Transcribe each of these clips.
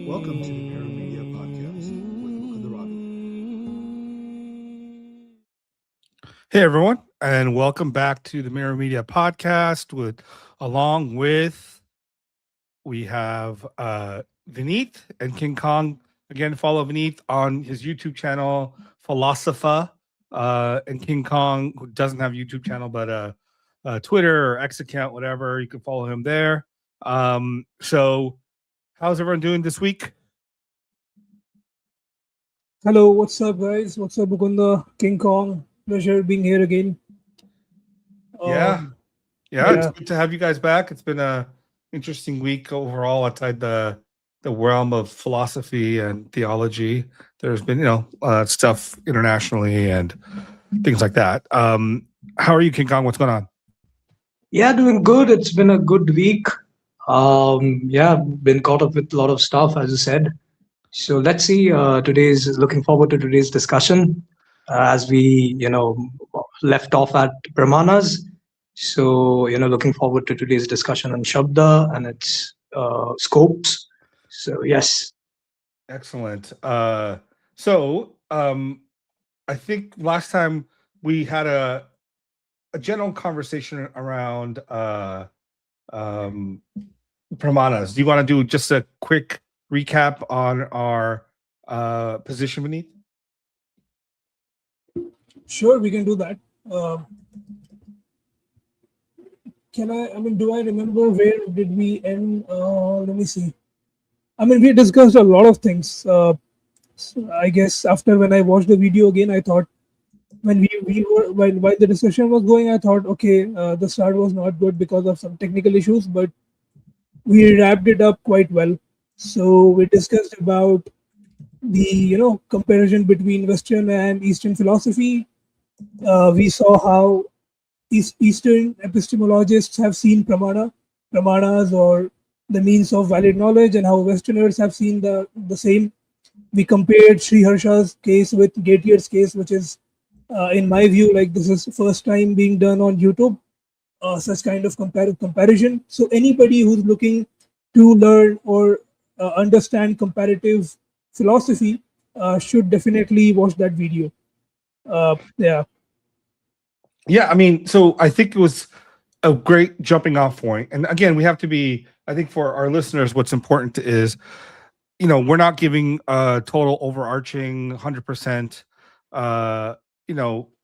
Welcome to the Meru Media Podcast with Mukunda. Hey everyone, and welcome back to the Meru Media Podcast. Along with we have Vinit and KingKong. Again, follow Vinit on his YouTube channel, Philosopha, and KingKong, who doesn't have a YouTube channel but Twitter or X account, whatever. You can follow him there. So, how's everyone doing this week? Hello, what's up, guys? What's up, Mukunda, KingKong? Pleasure being here again. Yeah, it's good to have you guys back. It's been a interesting week overall outside the realm of philosophy and theology. There's been, stuff internationally and things like that. How are you, KingKong? What's going on? Yeah, doing good. It's been a good week. Been caught up with a lot of stuff, as you said. So let's see. Looking forward to today's discussion as we, left off at Brahmanas. So, looking forward to today's discussion on Shabda and its scopes. So, yes. Excellent. I think last time we had a general conversation around Brahmanas. Do you want to do just a quick recap on our position beneath? Sure, we can do that. Do I remember where did we end? Let me see. We discussed a lot of things. So I guess after when I watched the video again, I thought while the discussion was going, I thought, okay, the start was not good because of some technical issues, but we wrapped it up quite well. So we discussed about the comparison between Western and Eastern philosophy. We saw how Eastern epistemologists have seen pramanas or the means of valid knowledge, and how Westerners have seen the same. We compared Sri Harsha's case with Gatier's case, which is, in my view, like this is the first time being done on YouTube, such kind of comparison. So anybody who's looking to learn or understand comparative philosophy should definitely watch that video. So I think it was a great jumping off point. And again, we have to be, I think for our listeners, what's important is, we're not giving a total overarching 100%,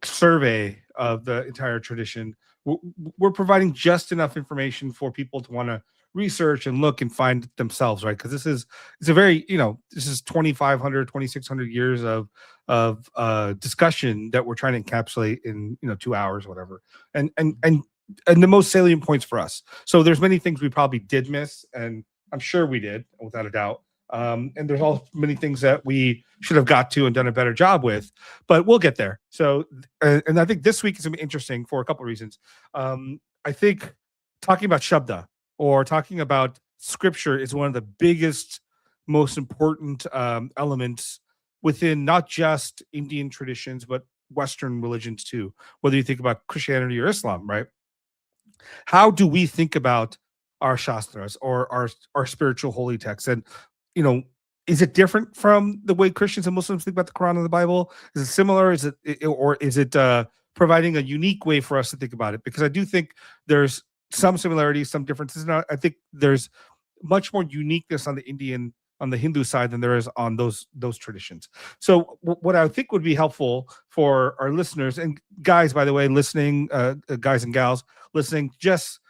survey of the entire tradition. We're providing just enough information for people to want to research and look and find themselves, right? Because it's a very, this is 2,500, 2,600 years of discussion that we're trying to encapsulate in 2 hours, whatever, and the most salient points for us. So there's many things we probably did miss, and I'm sure we did, without a doubt. And there's all many things that we should have got to and done a better job with, but we'll get there. So, and I think this week is going to be interesting for a couple of reasons. I think talking about Shabda or talking about scripture is one of the biggest, most important elements within not just Indian traditions, but Western religions too, whether you think about Christianity or Islam, right? How do we think about our shastras or our spiritual holy texts? And, is it different from the way Christians and Muslims think about the Quran and the Bible? Is it similar? Is it providing a unique way for us to think about it, because I do think there's some similarities, some differences. And I think there's much more uniqueness on the Hindu side than there is on those traditions. So what I think would be helpful for our listeners, and guys, by the way, listening, guys and gals listening, just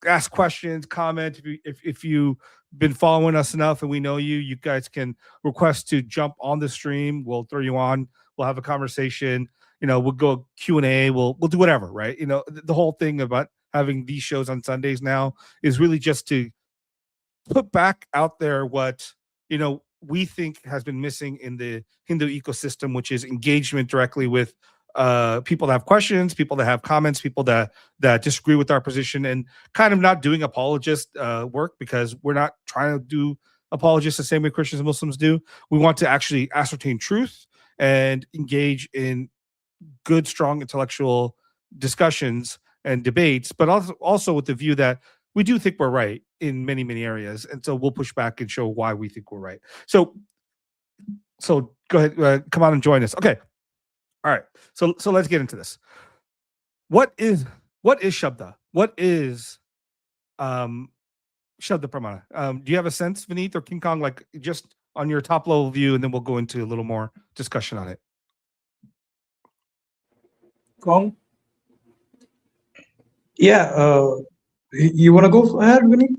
ask questions, comment. If you've been following us enough and we know you guys can request to jump on the stream. We'll throw you on. We'll have a conversation. We'll go Q&A. We'll do whatever, right? The whole thing about having these shows on Sundays now is really just to put back out there what we think has been missing in the Hindu ecosystem, which is engagement directly with people that have questions, people that have comments, people that disagree with our position, and kind of not doing apologist work, because we're not trying to do apologists the same way Christians and Muslims do. We want to actually ascertain truth and engage in good, strong intellectual discussions and debates, but also with the view that we do think we're right in many, many areas. And so we'll push back and show why we think we're right. So go ahead, come on and join us. Okay. All right. So let's get into this. What is Shabda? What is Shabda Pramana? Do you have a sense, Vinit or KingKong, like just on your top level view, and then we'll go into a little more discussion on it? Kong? Yeah. You want to go ahead, Vinny?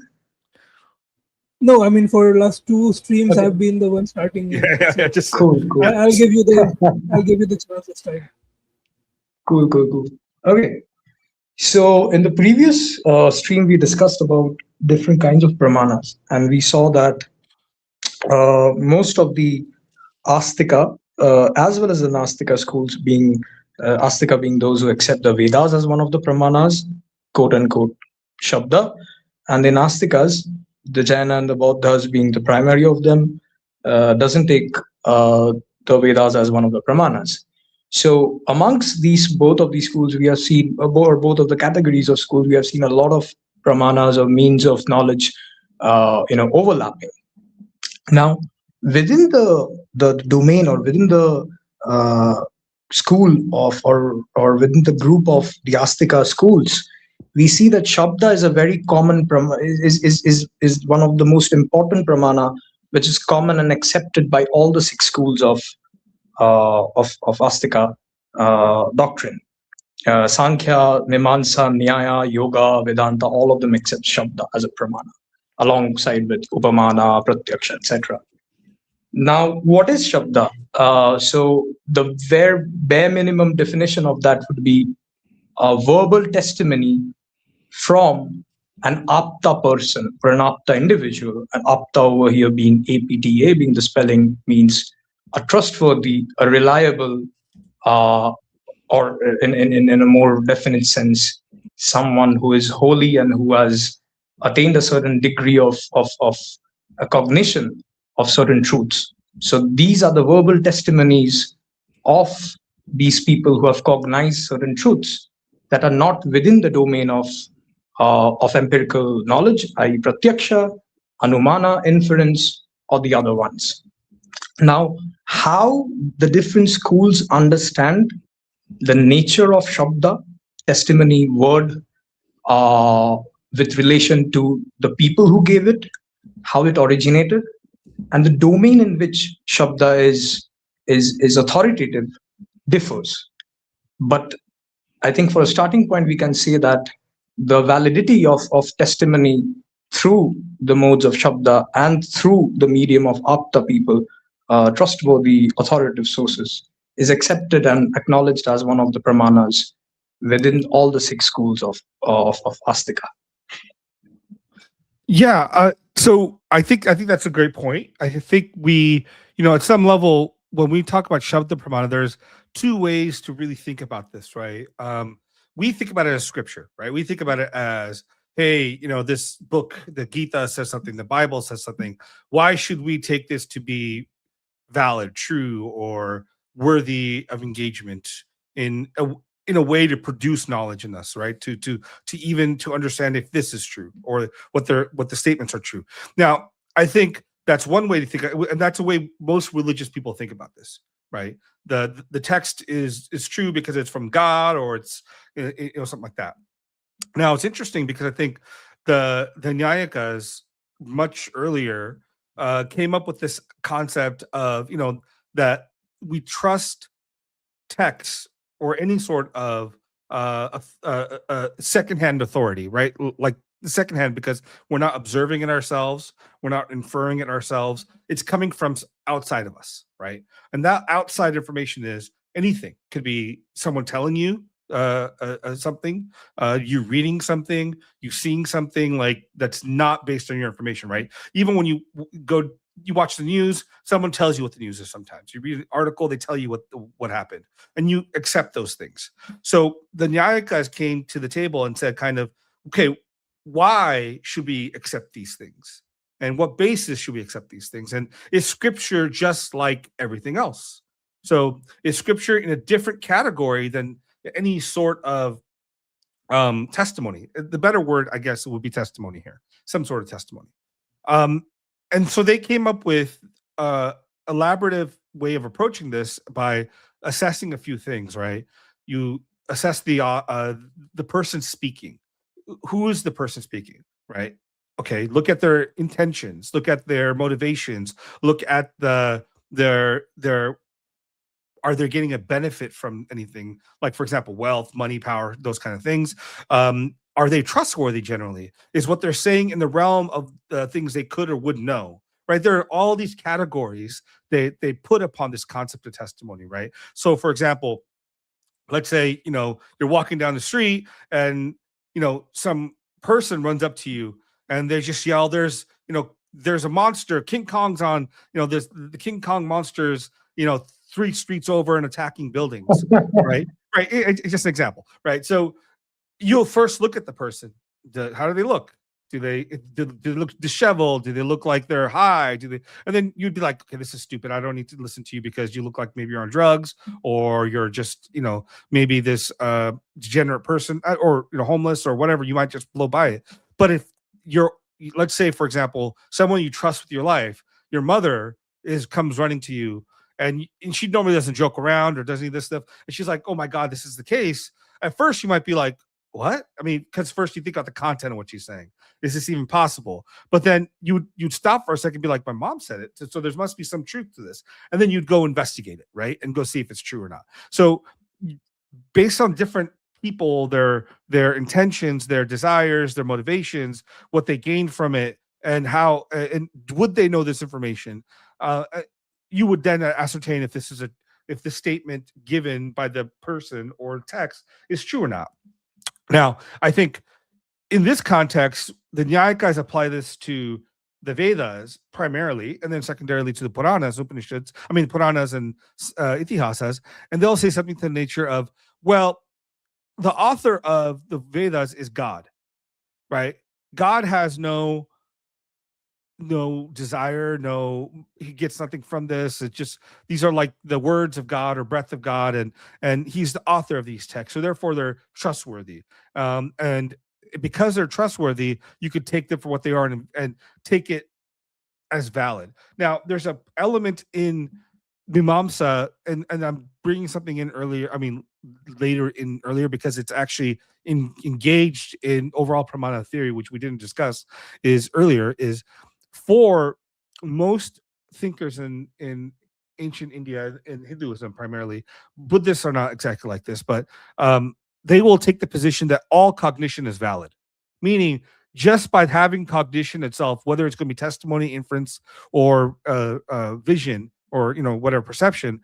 No, I mean, for last two streams, I've been the one starting. Yeah, just cool. I'll give you the chance this time. Cool. Okay. So in the previous stream, we discussed about different kinds of pramanas, and we saw that most of the Astika, as well as the Nastika schools, being Astika being those who accept the Vedas as one of the pramanas, quote unquote, Shabda, and the Nastikas, the Jaina and the Buddhas being the primary of them, doesn't take the Vedas as one of the pramanas. So amongst both of these schools, we have seen, or both of the categories of schools, we have seen a lot of pramanas or means of knowledge, overlapping. Now, within the domain, or within the school of, or within the group of the Astika schools, we see that Shabda is a very common is one of the most important pramana, which is common and accepted by all the 6 schools of Astika doctrine. Sankhya, Mimamsa, Nyaya, Yoga, Vedanta, all of them accept Shabda as a pramana, alongside with Upamana, Pratyaksha, etc. Now, what is Shabda? So the bare minimum definition of that would be a verbal testimony from an apta person or an apta individual. An apta over here being APTA, being the spelling, means a trustworthy, a reliable, or in a more definite sense, someone who is holy and who has attained a certain degree of a cognition of certain truths. So these are the verbal testimonies of these people who have cognized certain truths that are not within the domain of empirical knowledge, i.e. pratyaksha, anumana, inference, or the other ones. Now, how the different schools understand the nature of Shabda, testimony, word, with relation to the people who gave it, how it originated, and the domain in which Shabda is authoritative differs. But I think for a starting point, we can say that the validity of testimony through the modes of Shabda and through the medium of Apta people, trustworthy authoritative sources, is accepted and acknowledged as one of the pramanas within all the 6 schools of Astika. Yeah. So I think that's a great point. I think we, at some level, when we talk about Shabda Pramana, there's 2 ways to really think about this, right? We think about it as scripture, right? We think about it as, hey, this book, the Gita says something, the Bible says something. Why should we take this to be valid, true, or worthy of engagement in a way to produce knowledge in us, right? To even to understand if this is true or what the statements are true. Now, I think that's one way to think, and that's the way most religious people think about this, right? The text is true because it's from God, or it's something like that. Now it's interesting because I think the Nyayakas much earlier came up with this concept of that we trust texts or any sort of secondhand authority, right? Like secondhand, because we're not observing it ourselves, we're not inferring it ourselves. It's coming from outside of us, right? And that outside information is anything. Could be someone telling you something, you reading something, you seeing something like that's not based on your information, right? Even when you watch the news, someone tells you what the news is. Sometimes you read an article, they tell you what happened, and you accept those things. So the Nyayakas came to the table and said, kind of, okay, why should we accept these things? And what basis should we accept these things? And is scripture just like everything else? So is scripture in a different category than any sort of testimony? The better word, I guess, would be testimony here, some sort of testimony. And so they came up with elaborative way of approaching this by assessing a few things, right? You assess the person speaking. Who is the person speaking, right? Okay, look at their intentions, look at their motivations, look at their are they getting a benefit from anything, like, for example, wealth, money, power, those kind of things. Are they trustworthy generally? Is what they're saying in the realm of the things they could or would know, right? There are all these categories they put upon this concept of testimony, right? So, for example, let's say, you're walking down the street and, some person runs up to you and they just yell, there's a monster, King Kong's on, there's the King Kong monsters, 3 streets over and attacking buildings, right? Right. It's just an example, right? So you'll first look at the person. How do they look? Do they look disheveled? Do they look like they're high? And then you'd be like, okay, this is stupid. I don't need to listen to you because you look like maybe you're on drugs, or you're just, maybe this degenerate person, or homeless or whatever. You might just blow by it. But if let's say, for example, someone you trust with your life, your mother comes running to you, and she normally doesn't joke around or does any of this stuff, and she's like, oh my God, this is the case. At first you might be like, what? I mean, because first you think about the content of what she's saying. Is this even possible? But then you'd stop for a second and be like, my mom said it, so there must be some truth to this. And then you'd go investigate it, right? And go see if it's true or not. So based on different people, their intentions, their desires, their motivations, what they gained from it, and how, and would they know this information, you would then ascertain if the statement given by the person or text is true or not. Now, I think in this context, the Nyayakas apply this to the Vedas primarily, and then secondarily to the Puranas, Upanishads, Puranas and Itihasas, and they'll say something to the nature of, well, the author of the Vedas is God, right? God has no desire, he gets nothing from this. It's just, these are like the words of God or breath of God, and he's the author of these texts, so therefore they're trustworthy. And because they're trustworthy, you could take them for what they are and take it as valid. Now, there's a element in Mimamsa, and I'm bringing something in earlier because it's actually engaged in overall Pramana theory, which we didn't discuss is for most thinkers in ancient India and Hinduism primarily. Buddhists are not exactly like this, but they will take the position that all cognition is valid, meaning just by having cognition itself, whether it's going to be testimony, inference, or vision, or whatever perception,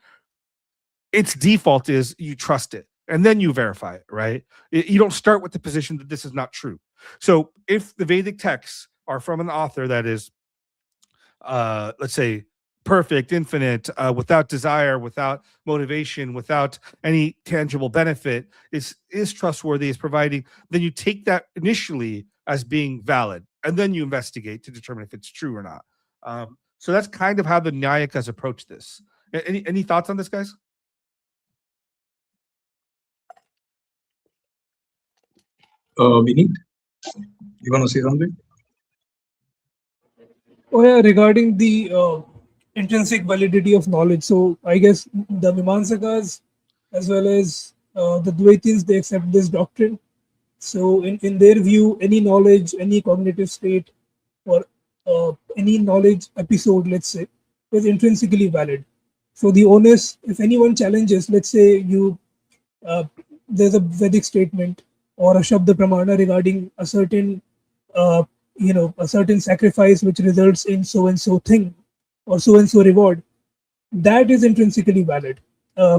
its default is you trust it and then you verify it, right? You don't start with the position that this is not true. So if the Vedic texts are from an author that is let's say perfect, infinite, without desire, without motivation, without any tangible benefit, is trustworthy, is providing, then you take that initially as being valid, and then you investigate to determine if it's true or not. So that's kind of how the Nyayakas approach this. Any thoughts on this, guys? Vinit, you want to say something? Oh yeah, regarding the intrinsic validity of knowledge. So I guess the Mimamsakas as well as the Dvaitins, they accept this doctrine. So in their view, any knowledge, any cognitive state, or any knowledge episode, let's say, is intrinsically valid. So the onus, if anyone challenges, let's say uh, there's a Vedic statement or a Shabda Pramana regarding a certain, uh, a certain sacrifice which results in so and so thing or so and so reward, that is intrinsically valid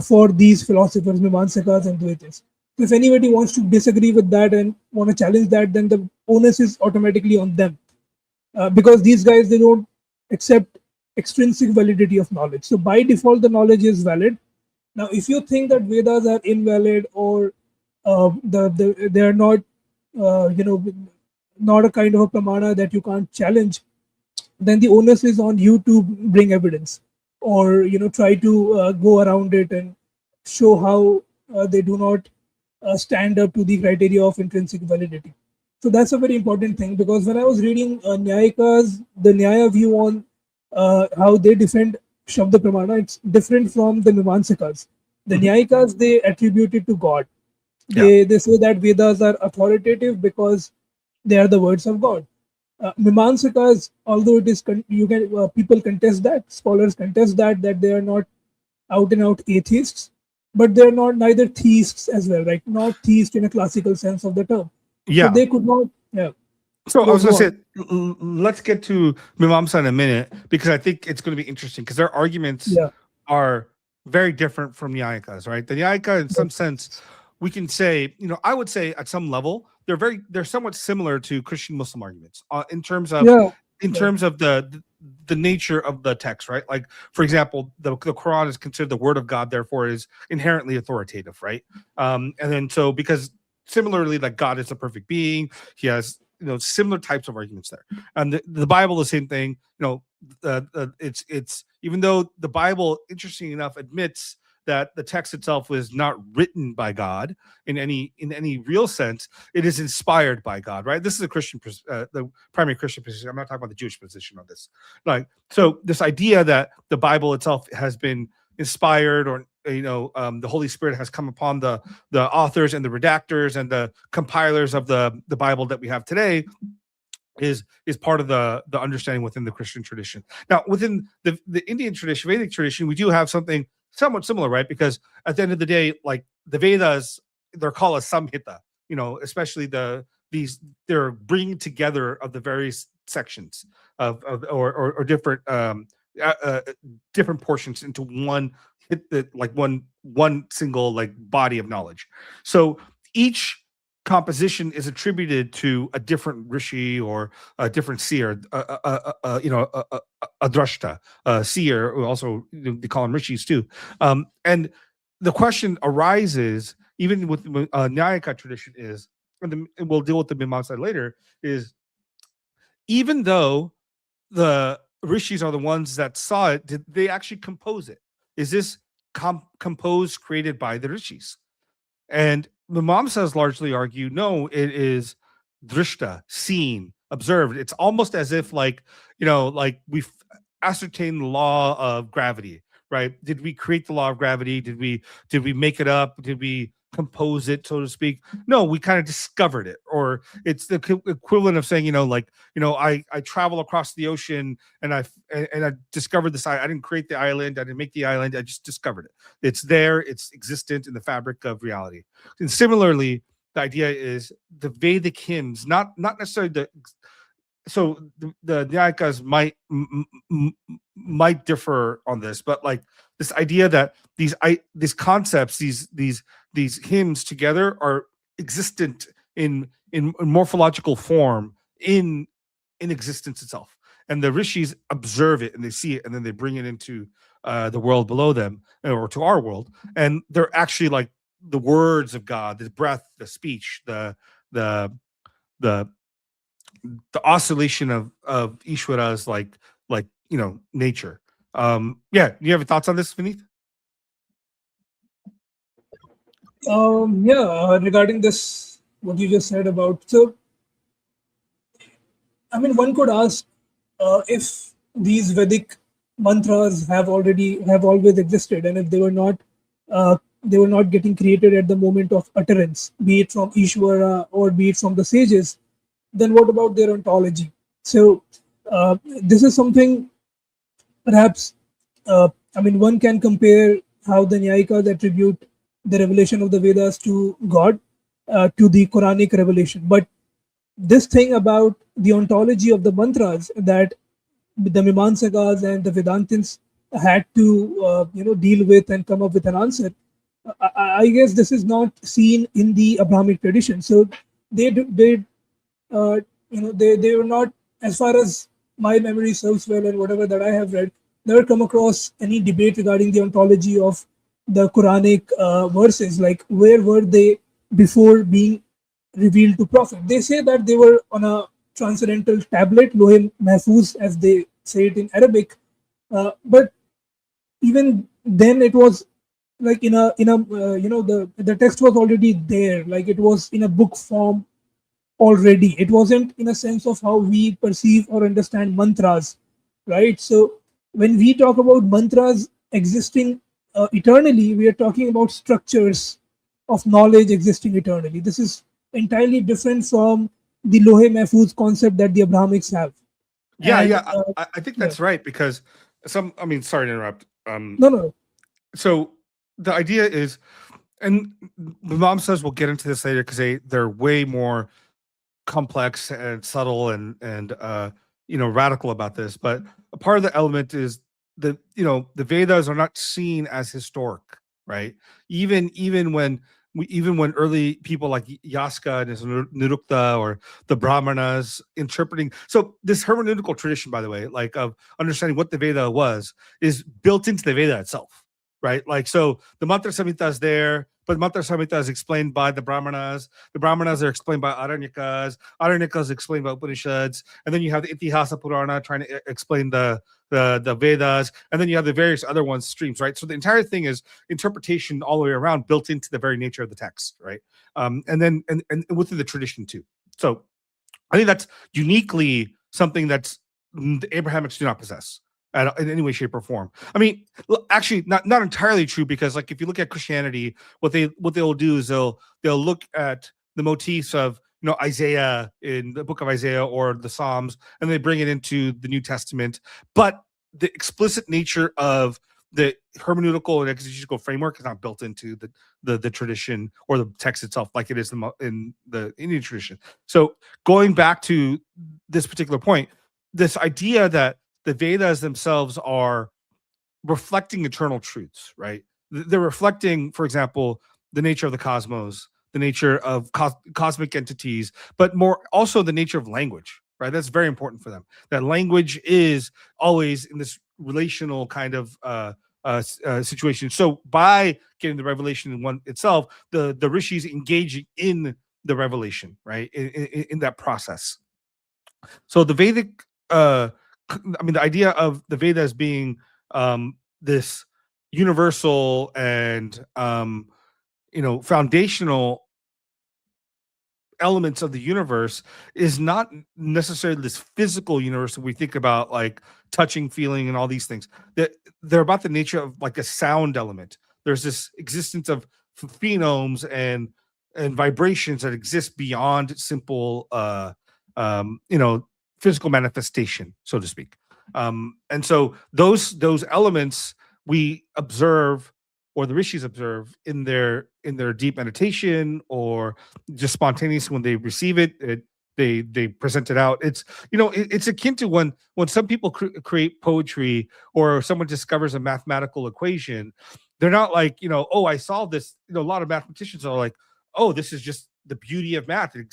for these philosophers, Mimamsakas and Dvaitis. So if anybody wants to disagree with that and want to challenge that, then the onus is automatically on them, because these guys, they don't accept extrinsic validity of knowledge. So by default, the knowledge is valid. Now, if you think that Vedas are invalid or they are not, not a kind of a pramana that you can't challenge, then the onus is on you to bring evidence, or try to go around it and show how they do not stand up to the criteria of intrinsic validity. So that's a very important thing, because when I was reading Nyayikas, the Nyaya view on how they defend Shabda Pramana, it's different from the Mimamsakas. The Nyayikas, they attribute it to God. They say that Vedas are authoritative because they are the words of God. Mimamsakas, although it is people contest that, scholars contest that they are not out and out atheists, but they are not neither theists as well, right? Not theist in a classical sense of the term. Yeah. So they could not. Yeah. So I was going to say, let's get to Mimamsa in a minute, because I think it's going to be interesting, because their arguments are very different from Nyayikas, right? The Nyayika, in some sense, we can say, I would say at some level, they're somewhat similar to Christian Muslim arguments in terms of terms of the nature of the text, right? Like, for example, the Quran is considered the word of God, therefore is inherently authoritative, right? And then so because similarly, like God is a perfect being, he has similar types of arguments there, and the Bible, the same thing. It's even though the Bible, interesting enough, admits that the text itself was not written by God in any real sense, it is inspired by God, right? This is a Christian, the primary Christian position. I'm not talking about the Jewish position on this. Like, so this idea that the Bible itself has been inspired, or the Holy Spirit has come upon the authors and the redactors and the compilers of the Bible that we have today is part of the understanding within the Christian tradition. Now, within the Indian tradition, Vedic tradition, we do have something somewhat similar, right? Because at the end of the day, like the Vedas, they're called a samhita, especially they're bringing together of the various sections or different different portions into one one single body of knowledge. So each composition is attributed to a different rishi or a different seer, a drashta, a seer, who also they call them rishis too. And the question arises, even with Nyayika tradition, is, and we'll deal with the Mimamsa later, is even though the rishis are the ones that saw it, did they actually compose it? Is this composed, created by the rishis? And Mimamsas largely argue, no, it is drishta, seen, observed. It's almost as if we've ascertained the law of gravity, right? Did we create the law of gravity? Did we make it up? Did we compose it, so to speak? No, we kind of discovered it. Or it's the equivalent of saying, I travel across the ocean and I discovered this. I didn't create the island. I didn't make the island. I just discovered it. It's there. It's existent in the fabric of reality. And similarly, the idea is the Vedic hymns, not necessarily so the Nyayikas might differ on this, but like this idea that these concepts, these hymns together are existent in morphological form in existence itself, and the rishis observe it and they see it, and then they bring it into the world below them, or to our world, and they're actually like the words of God, the breath, the speech, the oscillation of Ishwara's nature. Do you have thoughts on this, Vinit? Regarding this, what you just said about, so I mean, one could ask if these Vedic mantras have always existed, and if they were not getting created at the moment of utterance, be it from Ishvara or be it from the sages, then what about their ontology? So this is something perhaps one can compare how the Nyayikas attribute the revelation of the Vedas to God, to the Quranic revelation. But this thing about the ontology of the mantras that the Mimamsakas and the Vedantins had to deal with and come up with an answer. I guess this is not seen in the Abrahamic tradition. So they were not, as far as my memory serves well and whatever that I have read, never come across any debate regarding the ontology of the Quranic verses, like where were they before being revealed to Prophet. They say that they were on a transcendental tablet, Lohe Mahfuz, as they say it in Arabic. But even then, it was like the text was already there, like it was in a book form already. It wasn't in a sense of how we perceive or understand mantras, right? So when we talk about mantras existing eternally, we are talking about structures of knowledge existing eternally. This is entirely different from the Lohe Mahfuz concept that the Abrahamics have. I think that's right, because sorry to interrupt. No. So the idea is, and the mom says we'll get into this later because they're way more complex and subtle and radical about this. But a part of the element is the Vedas are not seen as historic, right? Even when early people like Yaska and his Nirukta or the Brahmanas interpreting. So this hermeneutical tradition, by the way, like of understanding what the Veda was, is built into the Veda itself, right? Like, so the Mantra Samhita is there, but the Mantra Samhita is explained by the Brahmanas. The Brahmanas are explained by Aranyakas. Aranyakas are explained by Upanishads. And then you have the Itihasa Purana trying to explain the Vedas. And then you have the various other ones streams, right? So the entire thing is interpretation all the way around, built into the very nature of the text, right? And then within the tradition too. So I think that's uniquely something that's the Abrahamics do not possess in any way, shape, or form. I mean, actually, not entirely true, because like if you look at Christianity, what they'll do is they'll look at the motifs of Isaiah in the book of Isaiah or the Psalms, and they bring it into the New Testament. But the explicit nature of the hermeneutical and exegetical framework is not built into the tradition or the text itself, like it is in the Indian tradition. So going back to this particular point, this idea that the Vedas themselves are reflecting eternal truths, right? They're reflecting, for example, the nature of the cosmos, the nature of cosmic entities, but more also the nature of language, right? That's very important for them. That language is always in this relational kind of situation. So by getting the revelation in one itself, the rishis engaging in the revelation, right? In that process. So the Vedic, the idea of the Vedas being this universal and foundational elements of the universe is not necessarily this physical universe that we think about, like touching, feeling, and all these things. They're about the nature of like a sound element. There's this existence of phonemes and vibrations that exist beyond simple physical manifestation, so to speak. And so those elements we observe, or the rishis observe in their deep meditation, or just spontaneously when they receive it, they present it out. It's akin to when some people create poetry, or someone discovers a mathematical equation. They're not like, oh, I solved this. A lot of mathematicians are like, oh, this is just the beauty of math. It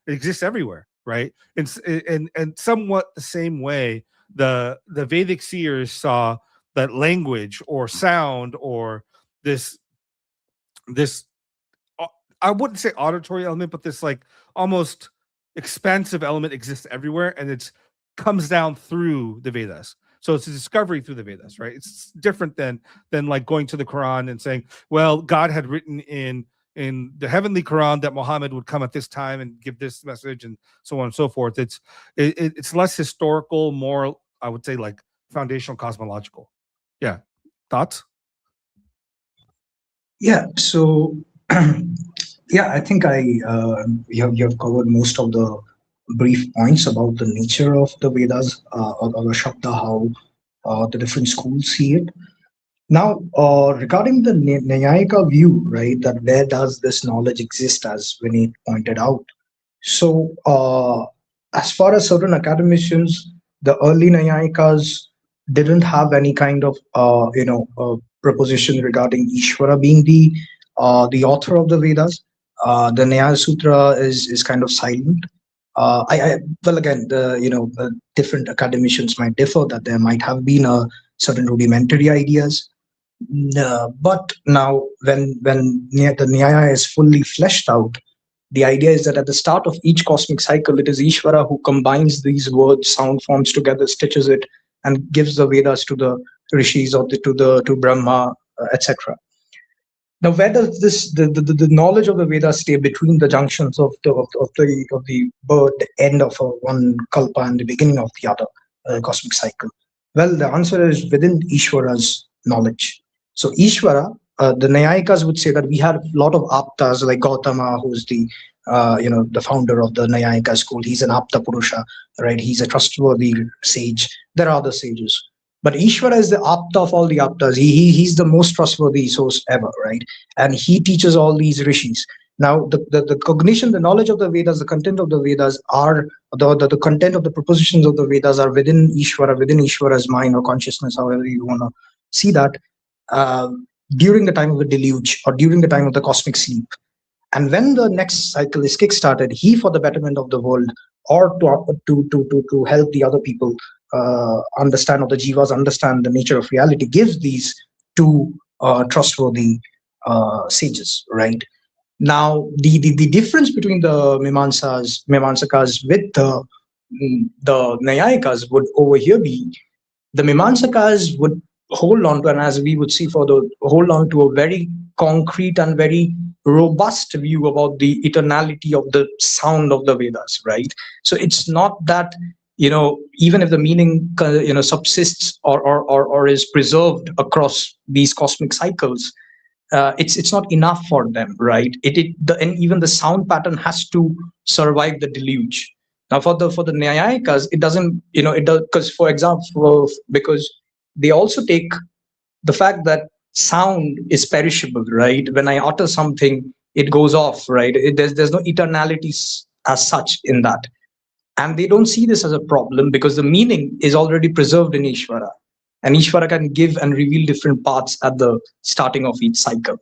exists everywhere, right? And somewhat the same way the Vedic seers saw that language or sound or this I wouldn't say auditory element, but this like almost expansive element exists everywhere, and it comes down through the Vedas. So it's a discovery through the Vedas, right? It's different than like going to the Quran and saying, well, God had written in the heavenly Quran that Muhammad would come at this time and give this message, and so on and so forth. It's less historical, more, I would say, like foundational cosmological. Yeah. Thoughts? Yeah. So, yeah, I think you have covered most of the brief points about the nature of the Vedas, or the Shabda, how the different schools see it. Now, regarding the Nyayika view, right, that where does this knowledge exist, as Vinit pointed out? So, as far as certain academicians, the early Nyayikas didn't have any kind of, proposition regarding Ishvara being the author of the Vedas. The Nyaya Sutra is kind of silent. Well, again, different academicians might differ that there might have been a certain rudimentary ideas. No, but now the Nyaya is fully fleshed out, the idea is that at the start of each cosmic cycle, it is Ishvara who combines these words, sound forms together, stitches it, and gives the Vedas to the rishis or to Brahma, etc. Now, where does the knowledge of the Vedas stay between the junctions of the birth, the end of one kalpa and the beginning of the other cosmic cycle? Well, the answer is within Ishvara's knowledge. So Ishvara, the Nyayikas would say that we had a lot of aptas like Gautama, who's the founder of the Nyayika school. He's an apta purusha, right? He's a trustworthy sage. There are other sages, but Ishvara is the apta of all the aptas. He's the most trustworthy source ever, right? And he teaches all these rishis. Now, the cognition, the knowledge of the Vedas, the content of the Vedas are the content of the propositions of the Vedas are within Ishvara's mind or consciousness, however you want to see that. During the time of the deluge or during the time of the cosmic sleep. And when the next cycle is kickstarted, he, for the betterment of the world or to help the other people understand, or the jivas understand the nature of reality, gives these two trustworthy sages, right? Now, the difference between the Mimamsakas with the Nyayikas would over here be the Mimamsakas would hold on to, and as we would see hold on to a very concrete and very robust view about the eternality of the sound of the Vedas, right? So it's not that, even if the meaning, subsists or is preserved across these cosmic cycles, it's not enough for them, right? And even the sound pattern has to survive the deluge. Now, for the Nyayikas, it doesn't, it does, because, for example, because they also take the fact that sound is perishable, right? When I utter something, it goes off, right? There's no eternality as such in that. And they don't see this as a problem because the meaning is already preserved in Ishvara. And Ishvara can give and reveal different paths at the starting of each cycle.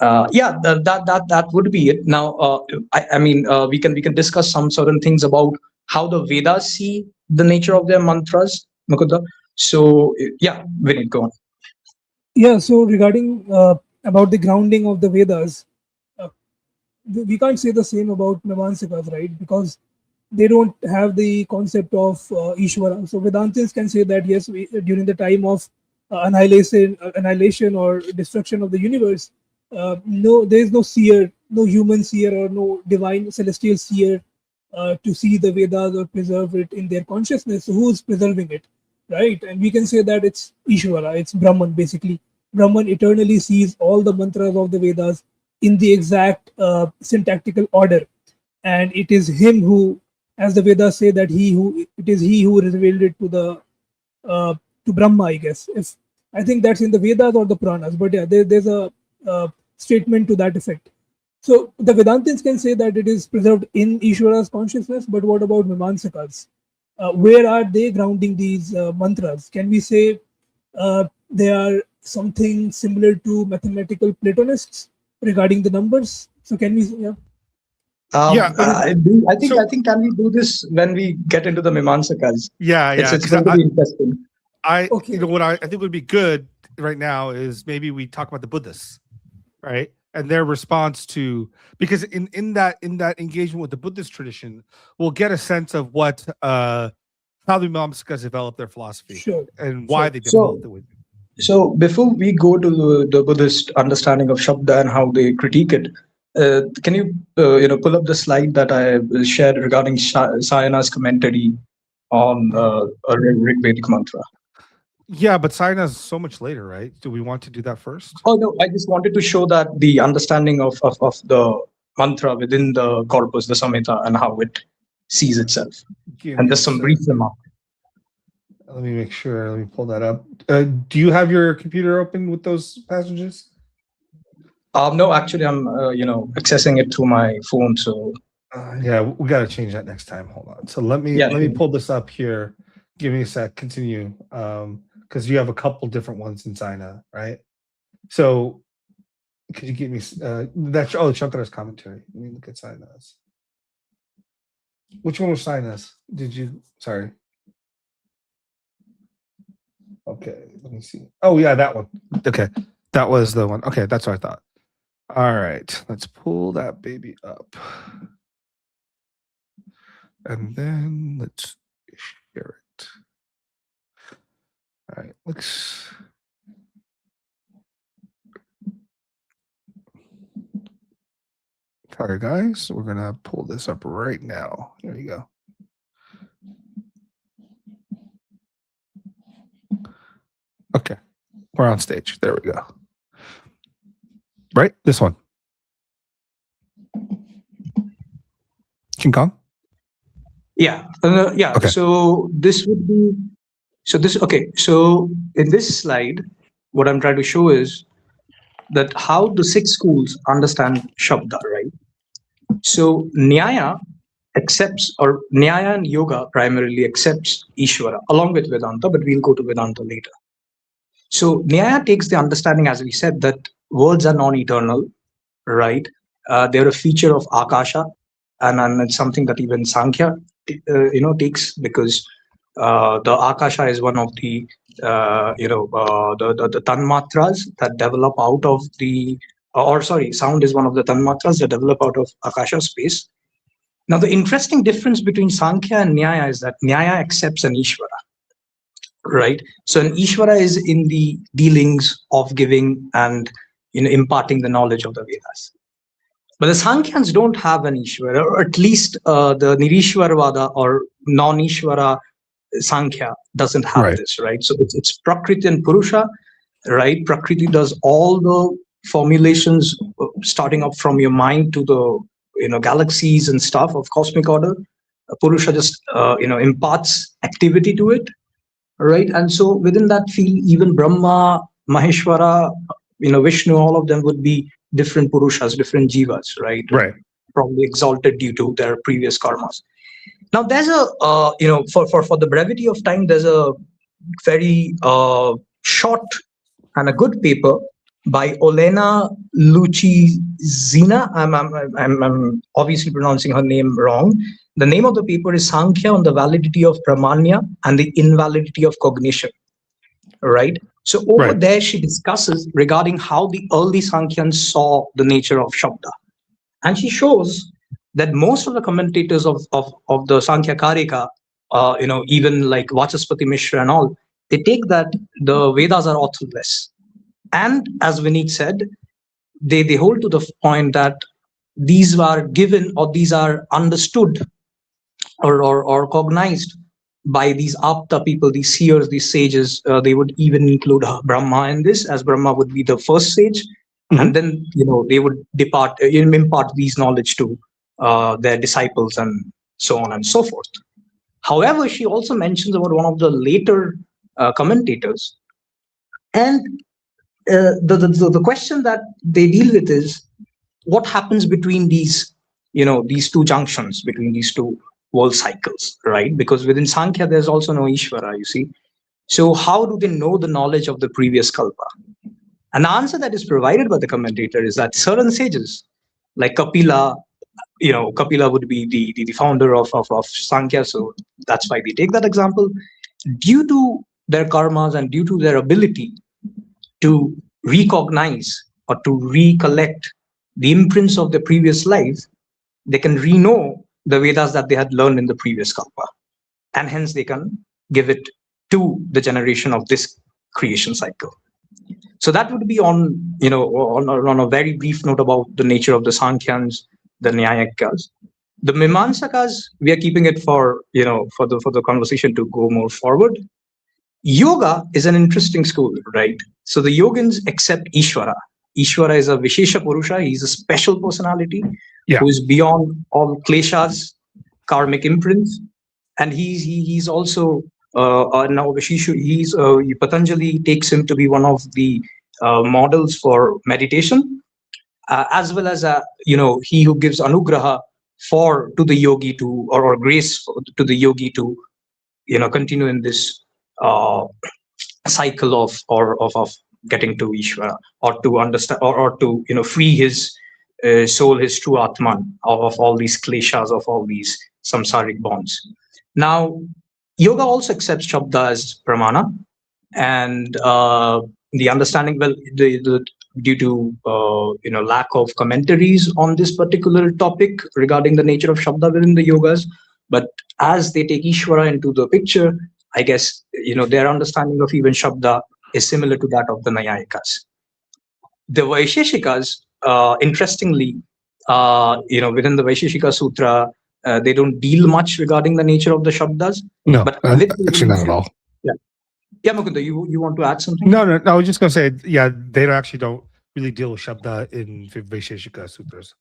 That would be it. Now, we can discuss some certain things about how the Vedas see the nature of their mantras, Mukunda. So, yeah, Vinit, go on. Yeah, so regarding about the grounding of the Vedas, we can't say the same about Mimamsakas, right? Because they don't have the concept of Ishvara. So Vedantins can say that, yes, during the time of annihilation or destruction of the universe, there is no seer, no human seer or no divine celestial seer to see the Vedas or preserve it in their consciousness. So who's preserving it, right? And we can say that it's Ishvara, it's Brahman, basically. Brahman eternally sees all the mantras of the Vedas in the exact syntactical order, and it is him who, as the Vedas say, that it is he who revealed it to Brahma, I guess. If I think that's in the Vedas or the Puranas, but yeah, there's a statement to that effect. So the Vedantins can say that it is preserved in Ishvara's consciousness, but what about Mimamsakas? Where are they grounding these mantras? Can we say they are something similar to mathematical Platonists regarding the numbers? So can we? Yeah. I think can we do this when we get into the Mimamsakas? Yeah. It's going to be interesting. What I think would be good right now is maybe we talk about the Buddhists, right? And their response to, because in that engagement with the Buddhist tradition, we'll get a sense of what how the Mimamsakas developed their philosophy and why they developed it. So before we go to the Buddhist understanding of Shabda and how they critique it, can you pull up the slide that I shared regarding Sayana's commentary on a Vedic mantra? Yeah, but Sayana is so much later, right? Do we want to do that first? Oh no, I just wanted to show that the understanding of the mantra within the corpus, the Samhita, and how it sees itself. Give And me just a some brief sec. remark. Let me make sure. Let me pull that up. Do you have your computer open with those passages? No, actually, I'm accessing it through my phone. So yeah, we got to change that next time. Hold on. So let me pull this up here. Give me a sec. Continue. Because you have a couple different ones in Sayana, right? So could you give me that's Shankara's commentary? Let me look at Sayana's. Which one was Sayana's? Did you? Sorry. Okay, let me see. Oh yeah, that one. Okay, that was the one. Okay, that's what I thought. All right, let's pull that baby up, and then let's share it. All right, let's. Sorry, guys. We're gonna pull this up right now. Here you go. Okay, we're on stage. There we go. Right, this one. KingKong? Yeah. Okay. So this would be. Okay. So in this slide, what I'm trying to show is that how the 6 schools understand Shabda, right? So Nyaya accepts, or Nyaya and Yoga primarily accepts Ishvara along with Vedanta, but we'll go to Vedanta later. So Nyaya takes the understanding, as we said, that worlds are non-eternal, right? They're a feature of Akasha, and it's something that even Sankhya, takes, because the Akasha is one of the the tanmatras that develop out of the, sound is one of the tanmatras that develop out of Akasha space. Now, the interesting difference between Sankhya and Nyaya is that Nyaya accepts an Ishvara, right? So an Ishvara is in the dealings of giving and imparting the knowledge of the Vedas. But the Sankhyaans don't have an Ishvara, or at least the Nirishwarvada or non-Ishvara Sankhya doesn't have this, right? So it's Prakriti and Purusha, right? Prakriti does all the formulations, starting up from your mind to the galaxies and stuff of cosmic order. Purusha just imparts activity to it, right? And so within that field, even Brahma, Maheshwara, Vishnu, all of them would be different Purushas, different Jivas, right? Right. Probably exalted due to their previous karmas. Now, there's a, for the brevity of time, there's a very short and a good paper by Olena Lucizina. I'm obviously pronouncing her name wrong. The name of the paper is Sankhya on the validity of Pramanya and the invalidity of cognition, right? So over there, she discusses regarding how the early Sankhyans saw the nature of Shabda. And she shows that most of the commentators of the Sankhya Karika, even like Vachaspati Mishra and all, they take that the Vedas are authorless. And as Vinit said, they hold to the point that these are given, or these are understood or cognized by these Apta people, these seers, these sages. They would even include Brahma in this, as Brahma would be the first sage. Mm-hmm. And then they would impart these knowledge to their disciples and so on and so forth. However, she also mentions about one of the later commentators, and the question that they deal with is what happens between these two junctions, between these two world cycles, right? Because within Sankhya there's also no Ishvara, you see. So how do they know the knowledge of the previous kalpa? An answer that is provided by the commentator is that certain sages like Kapila, Kapila would be the founder of Sankhya, so that's why we take that example. Due to their karmas and due to their ability to recognize or to recollect the imprints of the previous life, they can re-know the Vedas that they had learned in the previous kalpa, and hence they can give it to the generation of this creation cycle. So that would be on a very brief note about the nature of the Sankhyans, the Nyayikas. The Mimamsakas, we are keeping it for the conversation to go more forward. Yoga is an interesting school, right? So the yogins accept Ishvara. Ishvara is a Vishesha Purusha. He's a special personality who is beyond all kleshas, karmic imprints, and he's also now Vishesha. Patanjali takes him to be one of the models for meditation, as well as he who gives anugraha to the yogi or grace to the yogi to continue in this cycle of getting to Ishvara, or to understand, or to free his soul, his true Atman, of all these kleshas, of all these samsaric bonds. Now, yoga also accepts Shabda as Pramana, and the understanding, well, due to lack of commentaries on this particular topic regarding the nature of Shabda within the yogas, but as they take Ishvara into the picture, I guess their understanding of even Shabda is similar to that of the Nyayikas. The Vaisheshikas, interestingly, within the Vaisheshika Sutra, they don't deal much regarding the nature of the Shabdas. No, but actually not at all. Yeah, Mukunda, you want to add something? No, I was just going to say, they don't really deal with Shabda in Vaisheshika Sutras.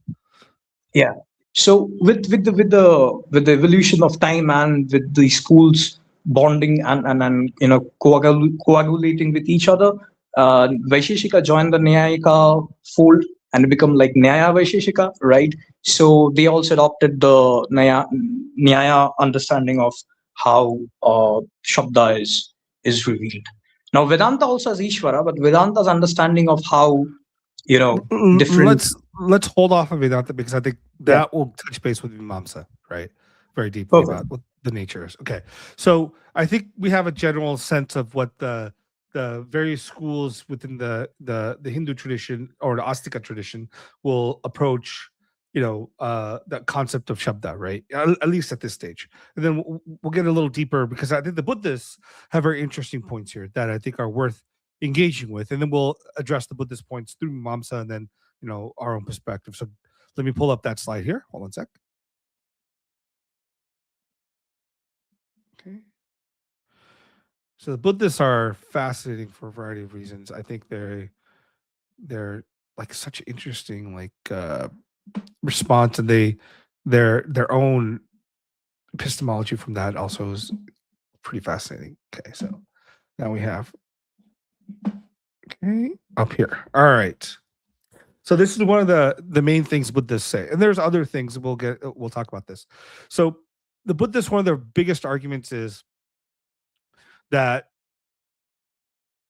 Yeah. So with the evolution of time, and with the schools bonding and coagulating with each other, Vaisheshika joined the Nyayika fold and become like Nyaya Vaisheshika, right? So they also adopted the Nyaya understanding of how Shabda is revealed. Now Vedanta also has Ishvara, but Vedanta's understanding of how different. Let's hold off of Vedanta, because I think that will touch base with Mimamsa, right? Very deeply about what the nature is. Okay, so I think we have a general sense of what the various schools within the Hindu tradition or the Astika tradition will approach, the concept of Shabda, right? At least at this stage. And then we'll get a little deeper, because I think the Buddhists have very interesting points here that I think are worth engaging with. And then we'll address the Buddhist points through Mimamsa and then, our own perspective. So let me pull up that slide here. Hold on a sec. Okay. So the Buddhists are fascinating for a variety of reasons. I think they're like such interesting response, and their own epistemology from that also is pretty fascinating. Okay, so now we have up here. All right. So this is one of the main things Buddhists say, and there's other things we'll talk about this. So the Buddhists, one of their biggest arguments is that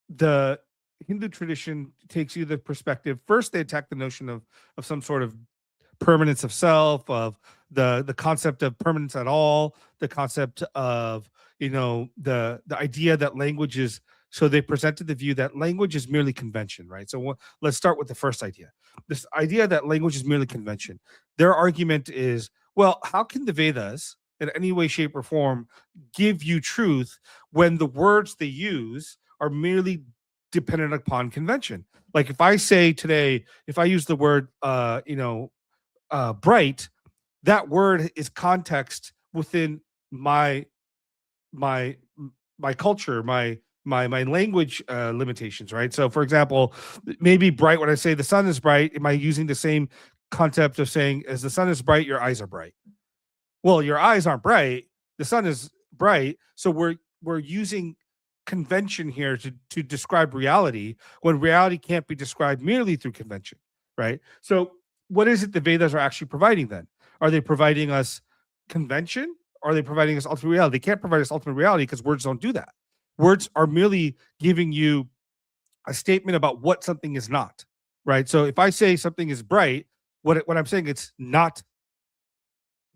the Hindu tradition takes you the perspective. First, they attack the notion of some sort of permanence of self, of the concept of permanence at all, the concept of the idea that language is. So they presented the view that language is merely convention, right? So let's start with the first idea. This idea that language is merely convention. Their argument is, well, how can the Vedas in any way, shape, or form give you truth when the words they use are merely dependent upon convention? Like if I say today, if I use the word, bright, that word is context within my culture, my language limitations, right? So for example, maybe bright, when I say the sun is bright, am I using the same concept of saying, as the sun is bright, your eyes are bright? Well, your eyes aren't bright, the sun is bright. So we're using convention here to describe reality, when reality can't be described merely through convention, right? So what is it the Vedas are actually providing then? Are they providing us convention? Or are they providing us ultimate reality? They can't provide us ultimate reality, because words don't do that. Words are merely giving you a statement about what something is not, right? So if I say something is bright, what I'm saying, it's not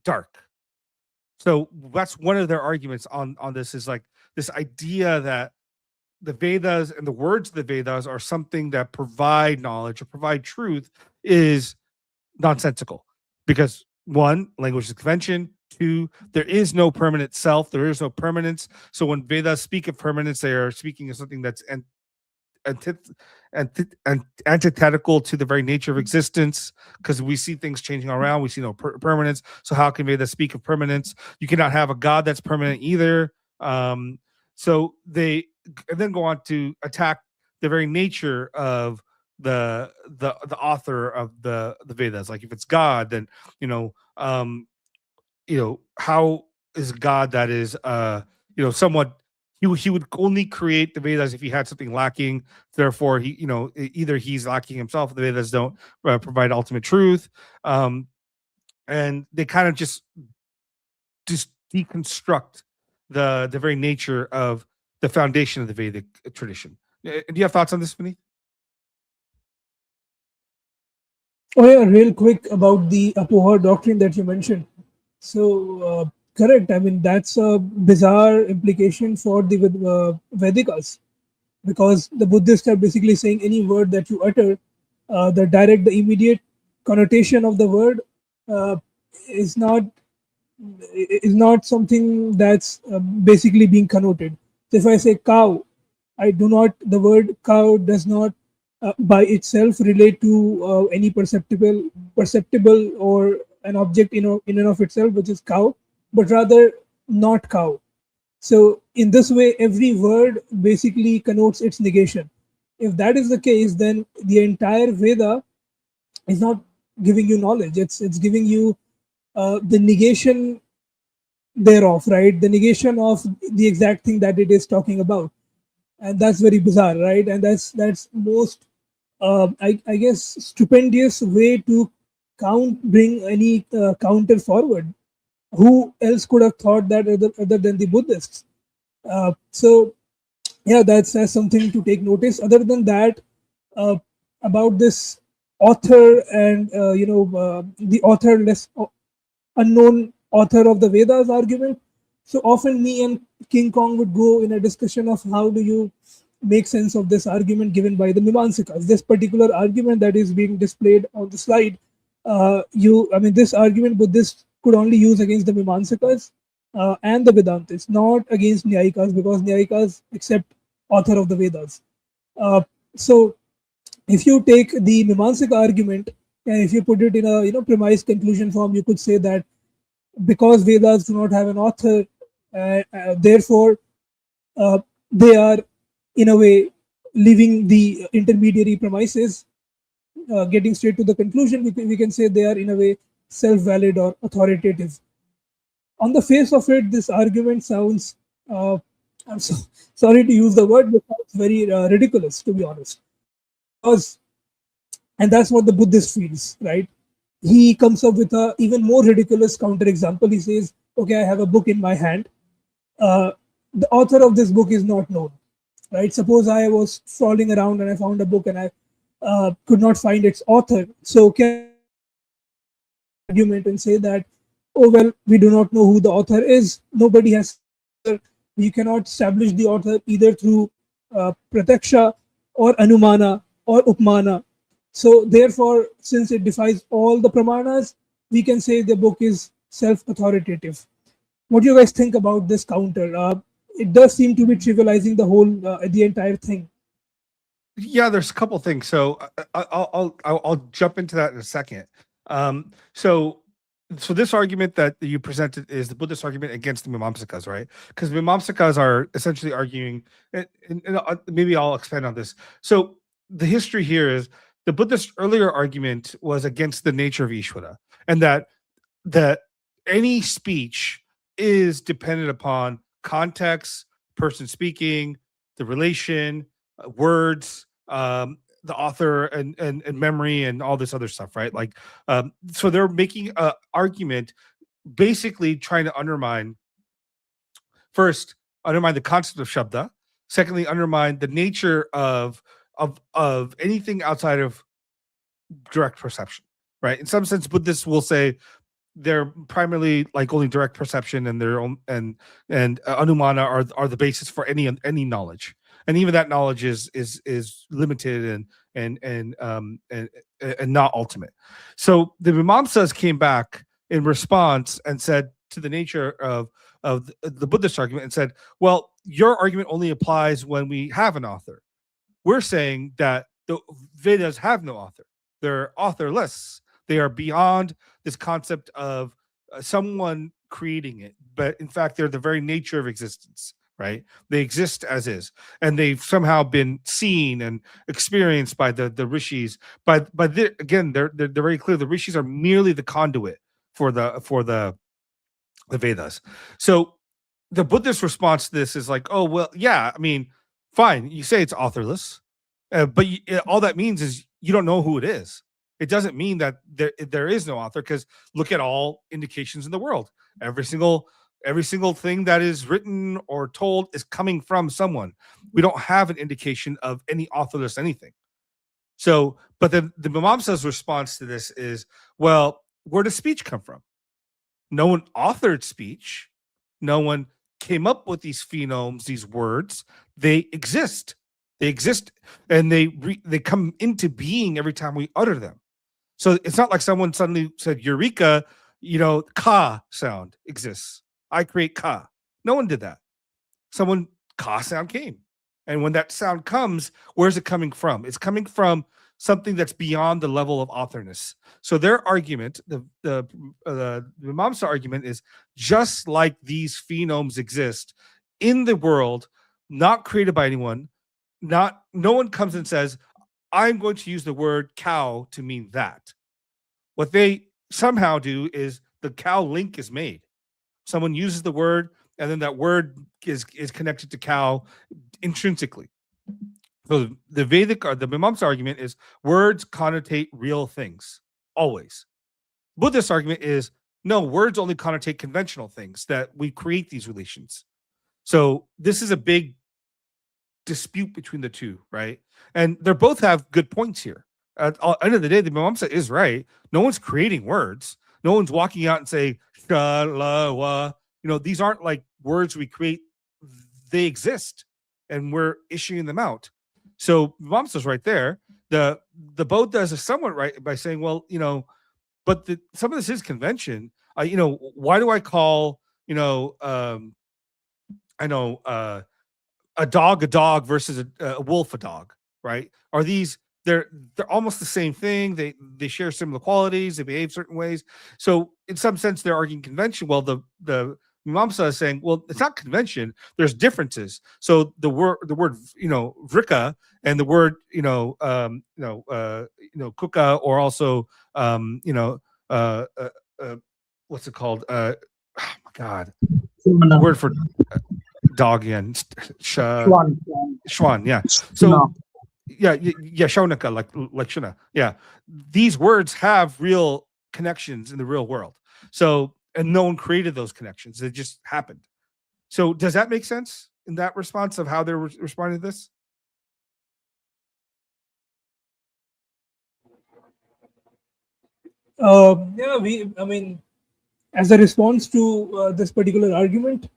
dark. So that's one of their arguments on this, is like this idea that the Vedas and the words of the Vedas are something that provide knowledge or provide truth is nonsensical, because one, language is convention. Two, there is no permanent self. There is no permanence. So when Vedas speak of permanence, they are speaking of something that's antithetical to the very nature of existence, because we see things changing around. We see no permanence. So how can Vedas speak of permanence? You cannot have a God that's permanent either. So they then go on to attack the very nature of the author of the Vedas. Like if it's God, then how is God that is somewhat, he would only create the Vedas if he had something lacking. Therefore, either he's lacking himself, the Vedas don't provide ultimate truth, and they kind of just deconstruct the very nature of the foundation of the Vedic tradition. Do you have thoughts on this, Vinit? Oh yeah, real quick about the Apoha doctrine that you mentioned. So correct. I mean, that's a bizarre implication for the Vedikas, because the Buddhists are basically saying any word that you utter, the immediate connotation of the word uh, is not something that's basically being connoted. So if I say cow, the word cow does not by itself relate to any perceptible or an object in and of itself, which is cow, but rather not cow. So in this way, every word basically connotes its negation. If that is the case, then the entire Veda is not giving you knowledge. It's giving you the negation thereof, right? The negation of the exact thing that it is talking about, and that's very bizarre, right? And that's most, I guess, stupendous way to bring any counter forward. Who else could have thought that other than the Buddhists? So yeah, that's something to take notice. Other than that, uh, about this author and the authorless unknown author of the Vedas argument. So often me and King Kong would go in a discussion of how do you make sense of this argument given by the Mimamsikas. This particular argument that is being displayed on the slide, this argument Buddhists could only use against the Mimamsikas and the Vedantists, not against Nyayikas, because Nyayikas accept author of the Vedas. So if you take the Mimamsika argument and if you put it in a premise conclusion form, you could say that because Vedas do not have an author, therefore they are in a way leaving the intermediary premises, getting straight to the conclusion. We can say they are in a way self-valid or authoritative. On the face of it, this argument sounds, I'm sorry to use the word, but sounds very ridiculous, to be honest. And that's what the Buddhist feels, right? He comes up with a even more ridiculous counter example. He says, okay, I have a book in my hand. The author of this book is not known, right? Suppose I was strolling around and I found a book and I could not find its author. So can I argument and say that, oh, well, we do not know who the author is. Nobody has, we cannot establish the author either through prataksha or anumana or upmana. So therefore, since it defies all the pramanas, we can say the book is self-authoritative. What do you guys think about this counter? It does seem to be trivializing the entire thing. Yeah, there's a couple things. So I'll jump into that in a second. So this argument that you presented is the Buddhist argument against the Mimamsikas, right? Because Mimamsikas are essentially arguing, and maybe I'll expand on this. So the history here is the Buddhist earlier argument was against the nature of Ishvara, and that any speech is dependent upon context, person speaking, the relation, words, the author, and memory, and all this other stuff, right? Like, so they're making an argument, basically trying to undermine the concept of Shabda. Secondly, undermine the nature of anything outside of direct perception, right? In some sense, Buddhists will say they're primarily like only direct perception, and their own and anumana are the basis for any knowledge, and even that knowledge is limited and not ultimate. So the Mimamsas came back in response and said to the nature of the Buddhist argument and said, well, your argument only applies when we have an author. We're saying that the Vedas have no author. They're authorless. They are beyond this concept of someone creating it, but in fact, they're the very nature of existence, right? They exist as is, and they've somehow been seen and experienced by the rishis. Again, they're very clear. The rishis are merely the conduit for the Vedas. So the Buddhist response to this is like, oh well, yeah, I mean, fine, you say it's authorless, but all that means is you don't know who it is. It doesn't mean that there is no author, because look at all indications in the world. Every single thing that is written or told is coming from someone. We don't have an indication of any authorless anything. So, but the Mimamsa's response to this is, well, where does speech come from? No one authored speech. No one came up with these phenomes, these words. They exist. They exist, and they come into being every time we utter them. So it's not like someone suddenly said, "Eureka!" Ka sound exists. I create ka. No one did that. Ka sound came, and when that sound comes, where's it coming from? It's coming from something that's beyond the level of authorness. So their argument, the Mimamsa argument, is just like these phenomes exist in the world, not created by anyone. No one comes and says, I'm going to use the word cow to mean that. What they somehow do is the cow link is made. Someone uses the word, and then that word is connected to cow intrinsically. So the Vedic or the Mimamsa argument is words connotate real things, always. Buddhist argument is no, words only connotate conventional things, that we create these relations. So this is a big dispute between the two, right? And they both have good points here. At the end of the day, the Mimamsa is right. No one's creating words. No one's walking out and saying, sha, la, wa. These aren't like words we create. They exist, and we're issuing them out. So Mimamsa's right there. The Bodhas is somewhat right by saying, well, but some of this is convention. Why do I call, a dog versus a wolf a dog, right? Are these they're almost the same thing? They share similar qualities. They behave certain ways. So in some sense, they're arguing convention. Well, the Mimamsa is saying, well, it's not convention. There's differences. So the word vrika and the word kuka, or also what's it called? Oh my God, the word for dog again. Schwan. Yeah. So yeah, shaunaka, like shuna. Yeah, these words have real connections in the real world. So, and no one created those connections; they just happened. So, does that make sense in that response of how they're responding to this? As a response to this particular argument,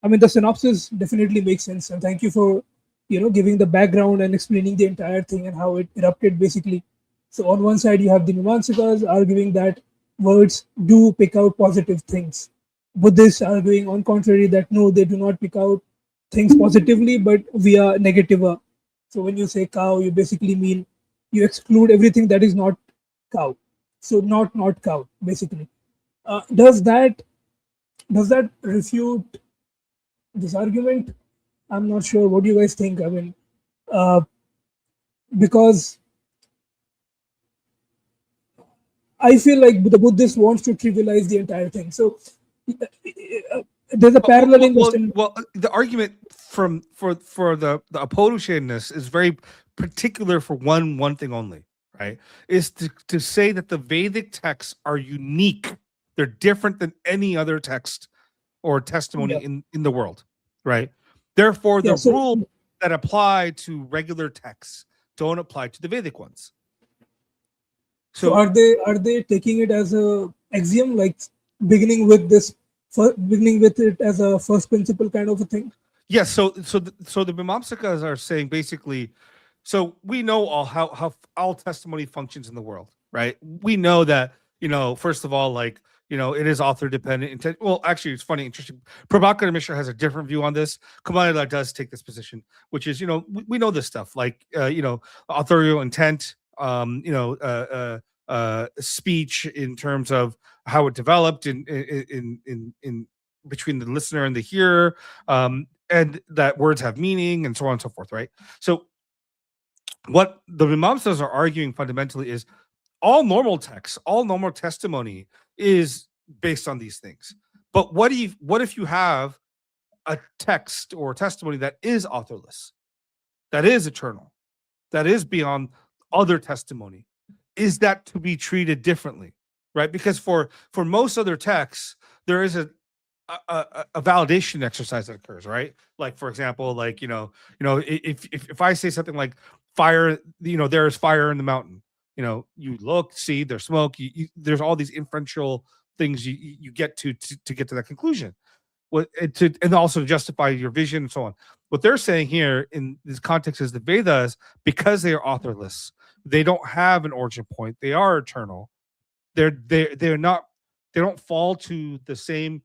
the synopsis definitely makes sense, and thank you for giving the background and explaining the entire thing and how it erupted basically. So on one side you have the Mimamsikas arguing that words do pick out positive things. Buddhists arguing on contrary that no, they do not pick out things positively but via negative. So when you say cow, you basically mean you exclude everything that is not cow. So not cow basically. Does that refute this argument? I'm not sure. What do you guys think? Because I feel like the Buddhist wants to trivialize the entire thing. So there's a paralleling. Well, the argument for the Apodusheness is very particular for one thing only, right? Is to say that the Vedic texts are unique. They're different than any other text or testimony in the world, right? Therefore, the rules that apply to regular texts don't apply to the Vedic ones. So are they taking it as a axiom, like beginning with it as a first principle kind of a thing? Yes. So the Mimamsikas are saying basically, so we know how all testimony functions in the world, right? We know that, first of all, like, it is author dependent. Well, actually, it's funny, interesting. Prabhakar Mishra has a different view on this. Kumarila does take this position, which is, we know this stuff, like, authorial intent, speech in terms of how it developed in between the listener and the hearer, and that words have meaning and so on and so forth, right? So what the Mimamsas are arguing fundamentally is all normal texts, all normal testimony is based on these things. But what if you have a text or testimony that is authorless, that is eternal, that is beyond other testimony? Is that to be treated differently, right? Because for most other texts, there is a validation exercise that occurs, right? Like, for example, like, if I say something like fire, there is fire in the mountain, you look, see, there's smoke, there's all these inferential things you get to get to that conclusion. And also to justify your vision and so on. What they're saying here in this context is the Vedas, because they are authorless, they don't have an origin point. They are eternal. They're not. They don't fall to the same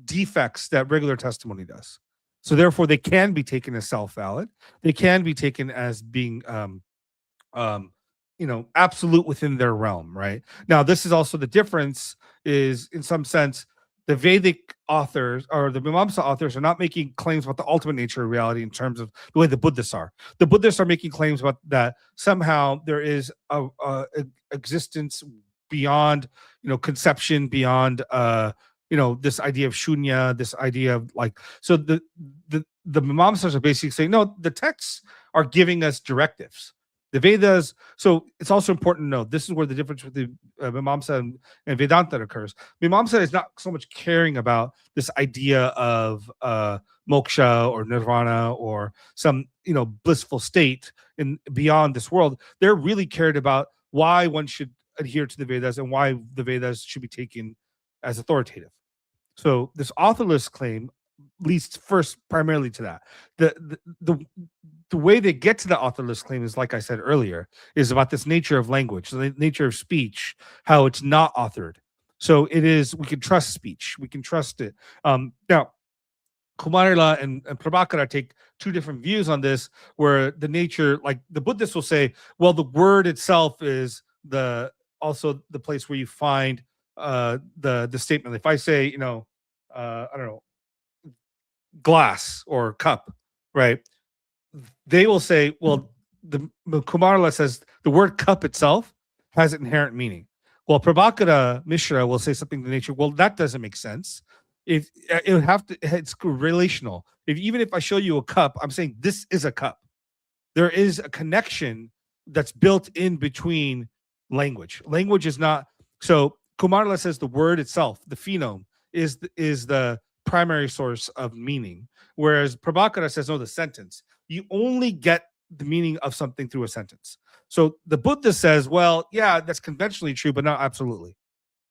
defects that regular testimony does. So therefore, they can be taken as self-valid. They can be taken as being absolute within their realm, right? Now, this is also the difference is, in some sense, the Vedic authors or the Mimamsa authors are not making claims about the ultimate nature of reality in terms of the way the Buddhists are. The Buddhists are making claims about that somehow there is a existence beyond, conception, beyond, this idea of shunya, this idea of like, so the Mimamsas are basically saying, no, the texts are giving us directives. The Vedas, so it's also important to know, this is where the difference with the Mimamsa and Vedanta occurs. Mimamsa is not so much caring about this idea of moksha or nirvana or some, blissful state in beyond this world. They're really cared about why one should adhere to the Vedas and why the Vedas should be taken as authoritative. So this authorless claim leads first primarily to that. The way they get to the authorless claim is, like I said earlier, is about this nature of language, the nature of speech, how it's not authored. So it is, we can trust speech, we can trust it. Now, Kumarila and Prabhakara take two different views on this, where the nature, like the Buddhists will say, well, the word itself is also the place where you find the statement. If I say, I don't know, glass or cup, right? They will say, well, the Kumarila says the word cup itself has inherent meaning. Well, Prabhakara Mishra will say something to the nature, well, that doesn't make sense. It would have to, it's relational. Even if I show you a cup, I'm saying this is a cup. There is a connection that's built in between language. Language is not, so Kumarila says the word itself, the phenome, is the primary source of meaning. Whereas Prabhakara says, no, the sentence. You only get the meaning of something through a sentence. So the Buddha says, well, yeah, that's conventionally true, but not absolutely,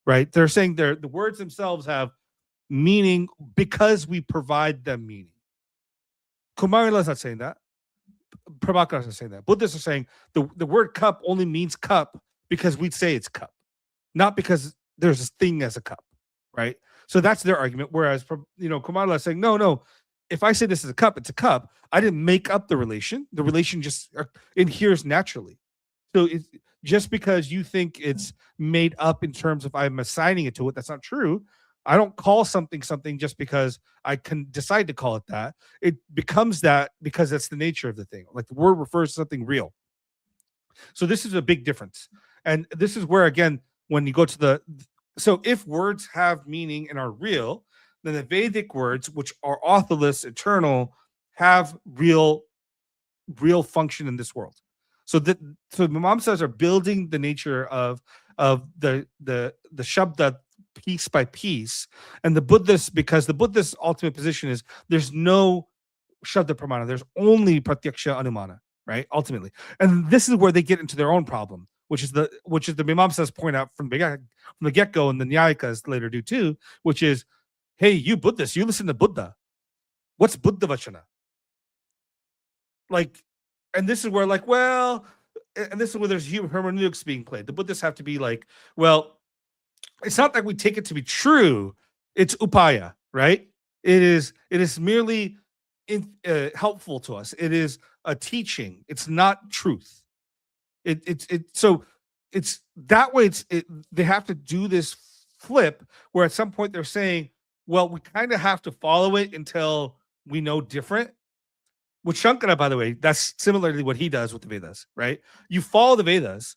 right? They're saying the words themselves have meaning because we provide them meaning. Kumarila is not saying that. Prabhakara is not saying that. Buddhists are saying the word cup only means cup because we'd say it's cup, not because there's this thing as a cup, right? So that's their argument. Whereas, Kumarila is saying, no, if I say this is a cup, it's a cup. I didn't make up the relation. The relation just adheres naturally. So it's just because you think it's made up in terms of I'm assigning it to it, that's not true. I don't call something just because I can decide to call it that. It becomes that because that's the nature of the thing. Like the word refers to something real. So this is a big difference. And this is where, again, when you go to so if words have meaning and are real, then the Vedic words, which are authorless, eternal, have real function in this world. So the Mimamsas are building the nature of the Shabda piece by piece, and the Buddhists, because the Buddhist ultimate position is there's no Shabda Pramana, there's only Pratyaksha Anumana, right? Ultimately, and this is where they get into their own problem, which is the Mimamsas point out from the get-go, and the Nyayikas later do too, which is, hey, you Buddhists, you listen to Buddha. What's Buddha Vachana? Like, and this is where, like, well, and this is where there's hermeneutics being played. The Buddhists have to be like, well, it's not that we take it to be true. It's upaya, right? It is merely helpful to us. It is a teaching. It's not truth. So it's that way. They have to do this flip where at some point they're saying, well, we kind of have to follow it until we know different. With Shankara, by the way, that's similarly what he does with the Vedas, right? You follow the Vedas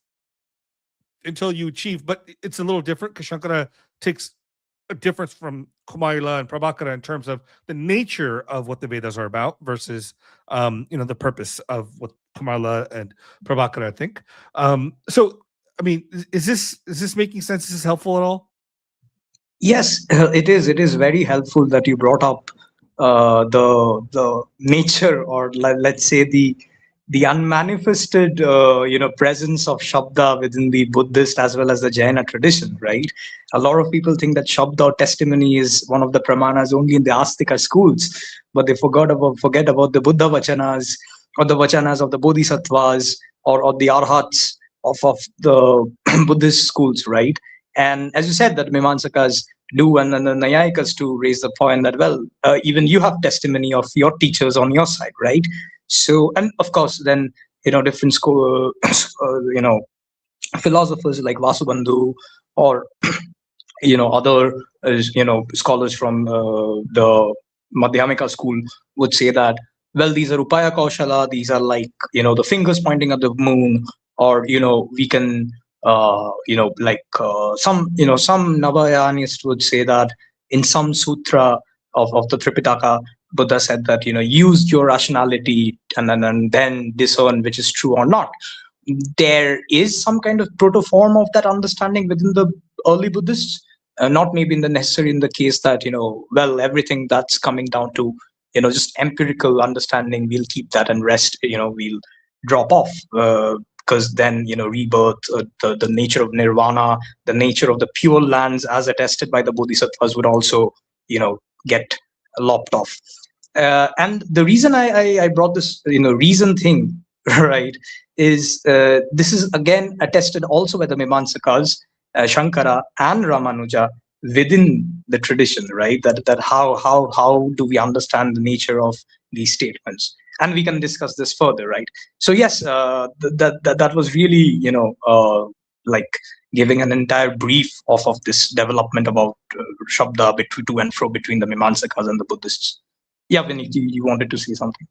until you achieve, but it's a little different because Shankara takes a difference from Kumarila and Prabhakara in terms of the nature of what the Vedas are about versus, the purpose of what Kumarila and Prabhakara think. So, I mean, is this making sense? Is this helpful at all? Yes, it is. It is very helpful that you brought up the nature, or let's say the unmanifested presence of Shabda within the Buddhist as well as the Jaina tradition, right? A lot of people think that Shabda or testimony is one of the pramanas only in the Astika schools, but they forget about the Buddha Vachanas, or the Vachanas of the Bodhisattvas, or the Arhats of the Buddhist schools, right? And as you said, that Mimamsakas do, and then the Nyayikas to raise the point that, well, even you have testimony of your teachers on your side, right? So, and of course, then, different school, philosophers like Vasubandhu, or, other, scholars from the Madhyamika school would say that, well, these are Upaya Kaushala, these are like, the fingers pointing at the moon, or, we can, some Navayanists would say that in some sutra of the Tripitaka, Buddha said that, use your rationality and then discern which is true or not. There is some kind of proto-form of that understanding within the early Buddhists, not maybe in the case that, well, everything that's coming down to, just empirical understanding, we'll keep that and rest, we'll drop off. Because then, rebirth, the nature of nirvana, the nature of the pure lands as attested by the bodhisattvas would also, get lopped off. And the reason I brought this, reason thing, right, is this is again attested also by the Mimamsakas, Shankara and Ramanuja within the tradition, right? That how do we understand the nature of these statements? And we can discuss this further, right? So yes, that was really, like giving an entire brief of this development about Shabda to and fro between the Mimamsakas and the Buddhists. Yeah, Vinit, you wanted to say something?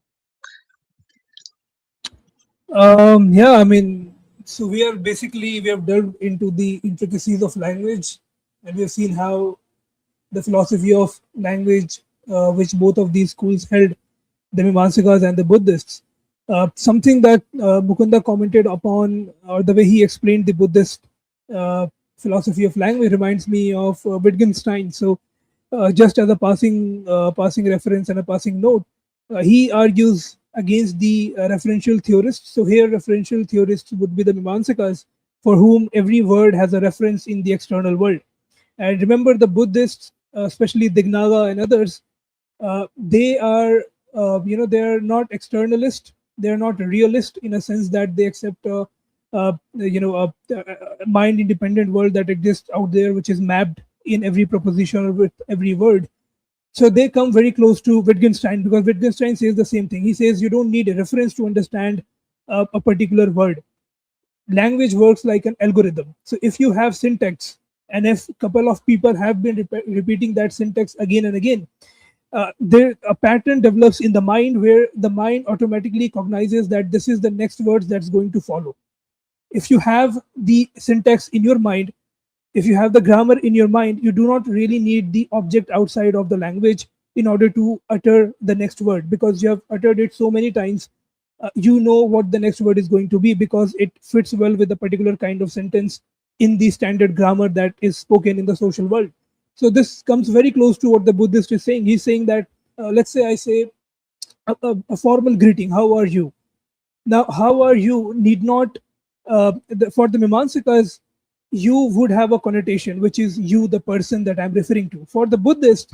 Yeah, I mean, so we have delved into the intricacies of language, and we have seen how the philosophy of language, which both of these schools held, the Mimamsakas and the Buddhists. Something that Mukunda commented upon, or the way he explained the Buddhist philosophy of language, reminds me of Wittgenstein. So, just as a passing reference and a passing note, he argues against the referential theorists. So here, referential theorists would be the Mimamsakas, for whom every word has a reference in the external world. And remember, the Buddhists, especially Dignaga and others, they are they are not externalist. They are not realist in a sense that they accept a mind independent world that exists out there, which is mapped in every proposition or with every word. So they come very close to Wittgenstein, because Wittgenstein says the same thing. He says you don't need a reference to understand a particular word. Language works like an algorithm. So if you have syntax, and if a couple of people have been repeating that syntax again and again, there a pattern develops in the mind where the mind automatically cognizes that this is the next word that's going to follow. If you have the syntax in your mind, if you have the grammar in your mind, you do not really need the object outside of the language in order to utter the next word, because you have uttered it so many times. You know what the next word is going to be, because it fits well with a particular kind of sentence in the standard grammar that is spoken in the social world. So this comes very close to what the Buddhist is saying. He's saying that, let's say I say a formal greeting, how are you? Now, how are you need not, for the Mimamsakas, you would have a connotation, which is you, the person that I'm referring to. For the Buddhist,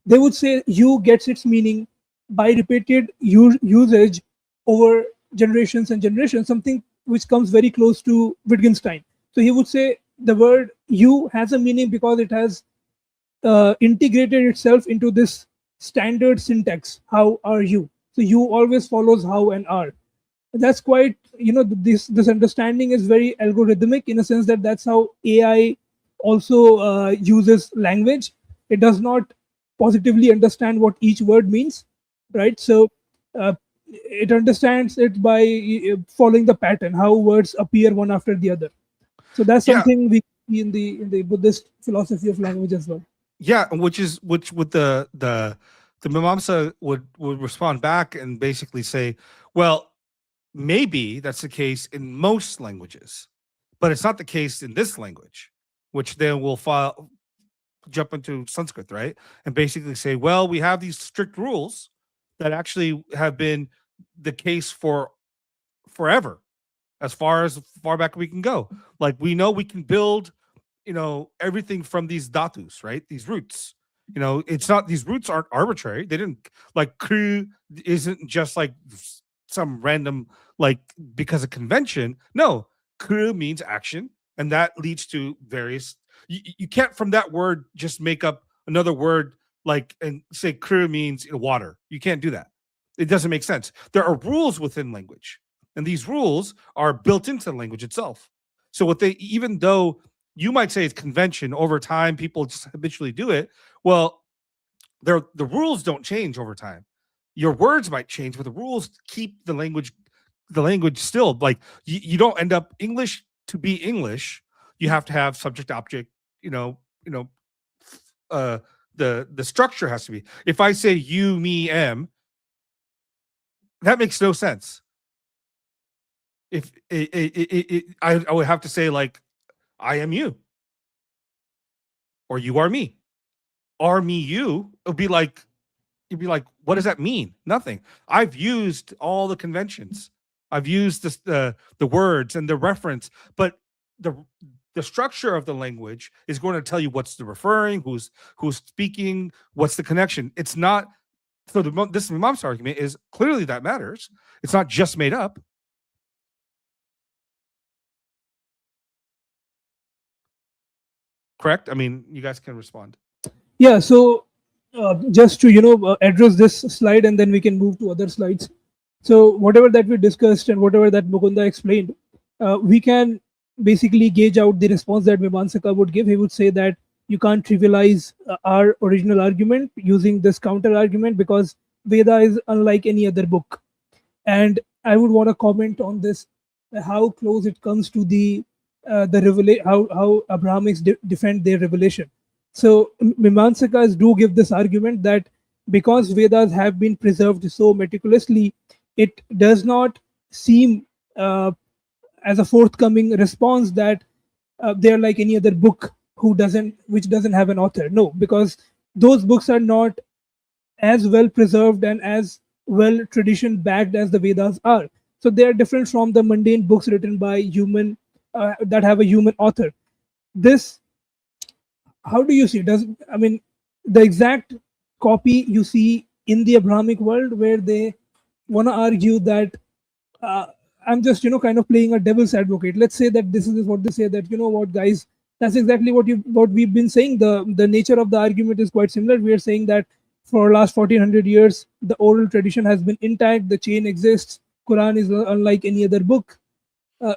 they would say you gets its meaning by repeated usage over generations and generations, something which comes very close to Wittgenstein. So he would say the word you has a meaning because it has integrated itself into this standard syntax. How are you? So you always follows how and are. That's quite, this understanding is very algorithmic, in a sense that that's how AI also uses language. It does not positively understand what each word means, right? So it understands it by following the pattern, how words appear one after the other. So that's Yeah. something we see in the Buddhist philosophy of language as well. Yeah, which with the Mimamsa would respond back and basically say, well, maybe that's the case in most languages, but it's not the case in this language, which then will jump into Sanskrit, right? And basically say, well, we have these strict rules that actually have been the case for forever, as far back we can go. Like we know we can build, everything from these dhatus, right? These roots. It's not, these roots aren't arbitrary. They didn't, like kru isn't just like some random, like because of convention. No, kru means action, and that leads to various. You can't from that word just make up another word like and say kru means water. You can't do that. It doesn't make sense. There are rules within language, and these rules are built into the language itself. So what they, even though you might say it's convention, over time people just habitually do it. Well, the rules don't change over time. Your words might change, but the rules keep the language still. Like you don't end up English to be English. You have to have subject object. The structure has to be. If I say you, me, am, that makes no sense. If I would have to say like, I am you, or you are me. Are me you? You'd be like, what does that mean? Nothing. I've used all the conventions. I've used the words and the reference, but the structure of the language is going to tell you what's the referring, who's speaking, what's the connection. It's not. So this Mimamsa argument is clearly that matters. It's not just made up. Correct? I mean, you guys can respond. Yeah, so just to address this slide, and then we can move to other slides. So whatever that we discussed and whatever that Mukunda explained, we can basically gauge out the response that Mimamsaka would give. He would say that you can't trivialize our original argument using this counter argument, because Veda is unlike any other book. And I would want to comment on this, how close it comes to the revelation, how Abrahamics defend their revelation. So Mimamsakas do give this argument that because Vedas have been preserved so meticulously, it does not seem as a forthcoming response that they are like any other book which doesn't have an author. No, because those books are not as well preserved and as well tradition backed as the Vedas are. So they are different from the mundane books written by human that have a human author. This, how do you see? The exact copy you see in the Abrahamic world, where they want to argue that I'm just kind of playing a devil's advocate. Let's say that this is what they say, that what, guys, that's exactly what we've been saying. The nature of the argument is quite similar. We are saying that for last 1400 years the oral tradition has been intact, the chain exists, Quran is unlike any other book.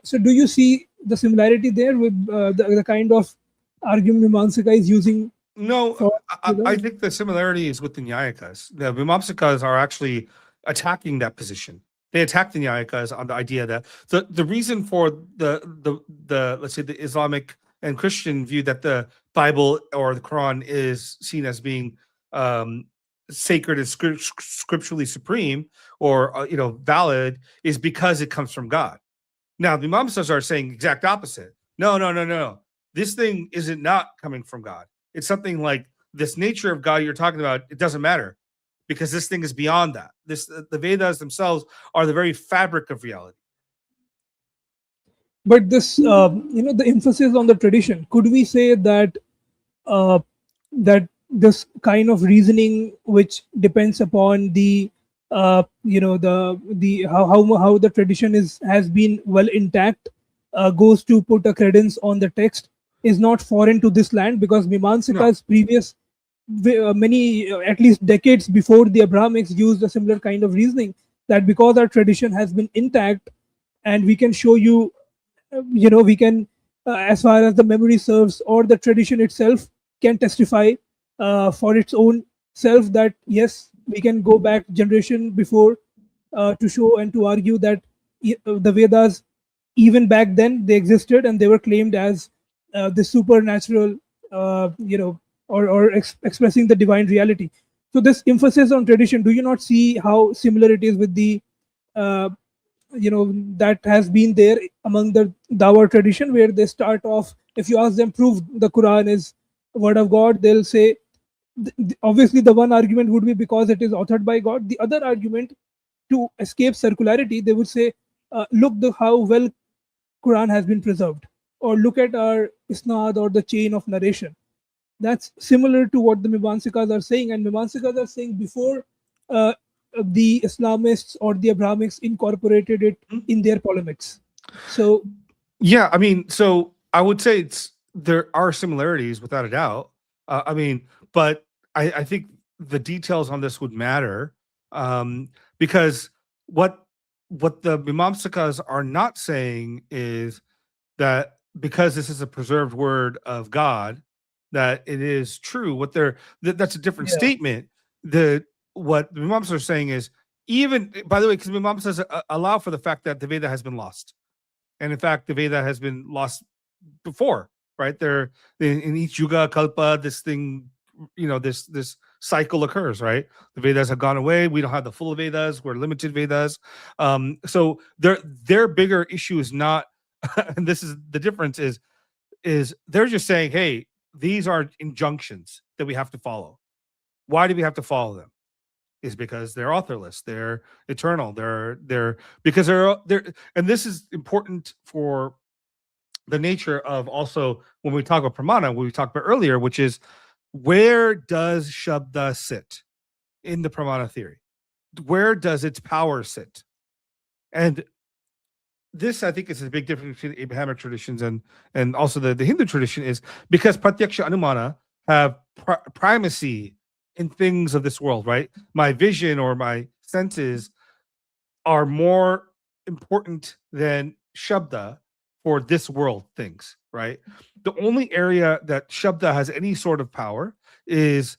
So do you see the similarity there with the kind of argument Mimamsaka is using? No, I think the similarity is with the Nyayakas. The Mimamsakas are actually attacking that position. They attack the Nyayakas on the idea that the reason for the let's say the Islamic and Christian view that the Bible or the Quran is seen as being sacred and scripturally supreme or valid is because it comes from God. Now the Mimamsas are saying exact opposite. No. This thing isn't not coming from God. It's something like this nature of God you're talking about. It doesn't matter, because this thing is beyond that. The Vedas themselves are the very fabric of reality. But this, the emphasis on the tradition, could we say that that this kind of reasoning, which depends upon the how the tradition has been well intact, goes to put a credence on the text, is not foreign to this land? Because Mimamsaka's previous many at least decades before the Abrahamics used a similar kind of reasoning, that because our tradition has been intact and we can show you, we can as far as the memory serves or the tradition itself can testify for its own self that yes, we can go back generation before to show and to argue that the Vedas, even back then, they existed and they were claimed as the supernatural, or expressing the divine reality. So this emphasis on tradition, do you not see how similar it is with the uh, that has been there among the Dawa tradition, where they start off, if you ask them, prove the Quran is word of God, they'll say, obviously the one argument would be because it is authored by God. The other argument, to escape circularity, they would say, look how well Quran has been preserved, or look at our isnad or the chain of narration. That's similar to what the Mimamsikas are saying, and Mimamsikas are saying before uh, the Islamists or the Abrahamics incorporated it in their polemics. So yeah, I mean, so I would say there are similarities without a doubt. But I think the details on this would matter, because what the Mimamsikas are not saying is that because this is a preserved word of God, that it is true. That's a different statement. What the Mimamsikas are saying is, even, by the way, because Mimamsikas allow for the fact that the Veda has been lost. And in fact, the Veda has been lost before, right? In each Yuga, Kalpa, this thing, this cycle occurs, right? The Vedas have gone away. We don't have the full Vedas. We're limited Vedas. So their bigger issue is not, and this is the difference, is they're just saying, hey, these are injunctions that we have to follow. Why do we have to follow them? Is because they're authorless, they're eternal, they're because they're, and this is important for the nature of, also when we talk about Pramana, what we talked about earlier, which is, where does Shabda sit in the Pramana theory? Where does its power sit? And this, I think, is a big difference between the Abrahamic traditions and also the Hindu tradition, is because Pratyaksha Anumana have primacy in things of this world, right? My vision or my senses are more important than Shabda for this world things, right? The only area that Shabda has any sort of power is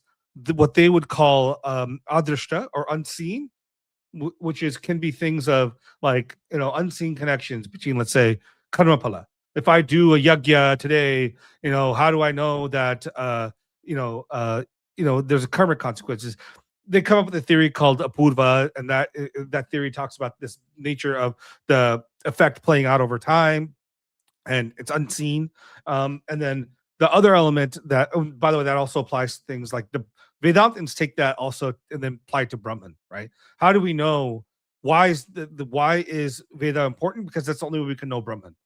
what they would call adrishta, or unseen, which can be things of, like, unseen connections between, let's say, karmapala. If I do a yagya today, how do I know that there's a karmic consequences? They come up with a theory called apurva, and that theory talks about this nature of the effect playing out over time, and it's unseen. And then the other element that, by the way, that also applies to things like the Vedantins take that also and then apply it to Brahman, right? How do we know why is why is Veda important? Because that's the only way we can know Brahman,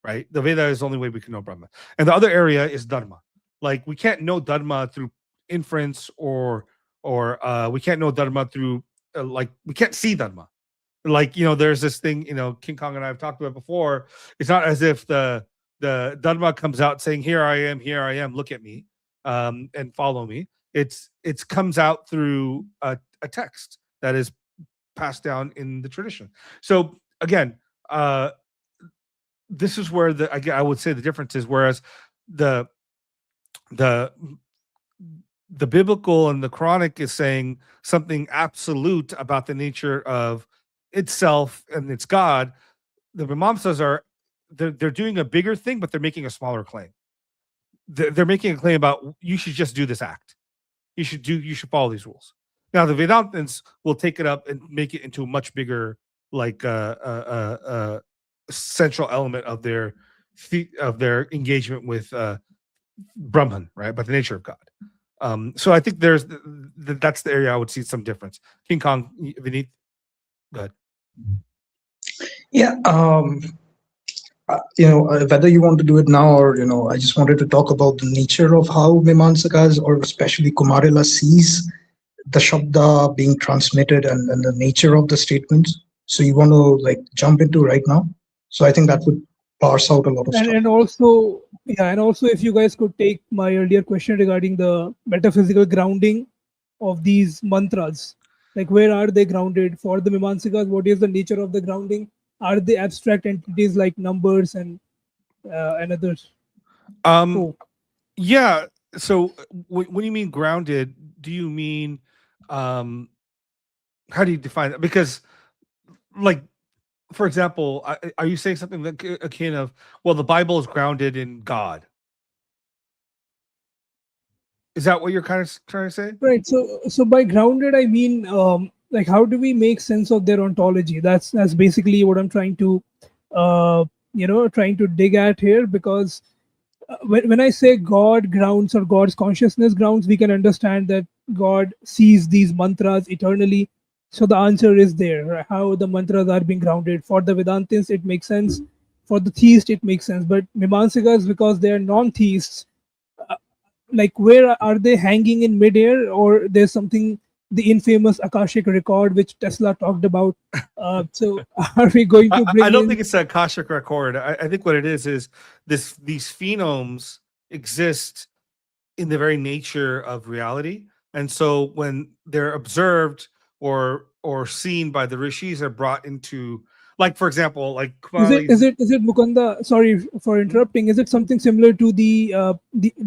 right? The Veda is the only way we can know Brahman. And the other area is Dharma. Like, we can't know Dharma through inference, or we can't know Dharma through we can't see Dharma. Like, there's this thing, KingKong and I have talked about before. It's not as if the Dharma comes out saying, here I am, look at me, and follow me. It's comes out through a text that is passed down in the tradition. So again, this is where I would say the difference is, whereas the biblical and the Quranic is saying something absolute about the nature of itself and its God, the Mimamsas they're doing a bigger thing, but they're making a smaller claim. They're making a claim about, you should just do this act. You should follow these rules. Now the Vedantins will take it up and make it into a much bigger, like central element of their engagement with Brahman, right? But the nature of God. So I think that's the area I would see some difference. KingKong, Vinit, go ahead. Yeah. Whether you want to do it now or, I just wanted to talk about the nature of how Mimamsikas, or especially Kumarila, sees the Shabda being transmitted and the nature of the statements. So you want to jump into right now? So I think that would parse out a lot of stuff. And also, if you guys could take my earlier question regarding the metaphysical grounding of these mantras, like where are they grounded for the Mimamsikas? What is the nature of the grounding? Are they abstract entities like numbers and others? Yeah. So when you mean grounded, do you mean how do you define that? Because, like, for example, are you saying something like akin of, well, the Bible is grounded in God? Is that what you're kind of trying to say? Right. So by grounded, I mean, like, how do we make sense of their ontology? That's basically what I'm trying to, trying to dig at here. Because when I say God grounds or God's consciousness grounds, we can understand that God sees these mantras eternally. So the answer is there, right? How the mantras are being grounded. For the Vedantins, it makes sense. For the theist, it makes sense. But Mimamsikas, because they are non-theists, like, where are they hanging in midair? Or there's something, the infamous Akashic record, which Tesla talked about. So are we going to bring I don't in... think it's a Akashic record. I think what it is these phenomes exist in the very nature of reality, and so when they're observed or seen by the rishis, are brought into, like, for example, like Is it Mukunda? Sorry for interrupting. Is it something similar to the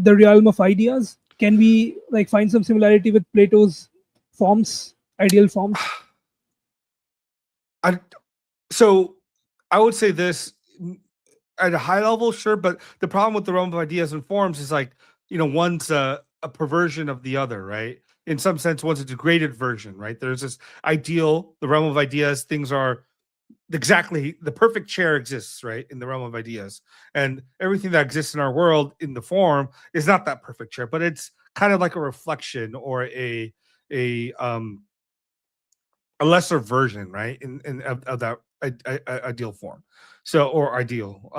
realm of ideas? Can we, like, find some similarity with Plato's forms, ideal forms? So I would say this at a high level, sure, but the problem with the realm of ideas and forms is, like, one's a perversion of the other, right? In some sense, one's a degraded version, right? There's this ideal, the realm of ideas, things are exactly, the perfect chair exists, right, in the realm of ideas, and everything that exists in our world in the form is not that perfect chair, but it's kind of like a reflection or a lesser version, right, of that ideal form. So, or ideal.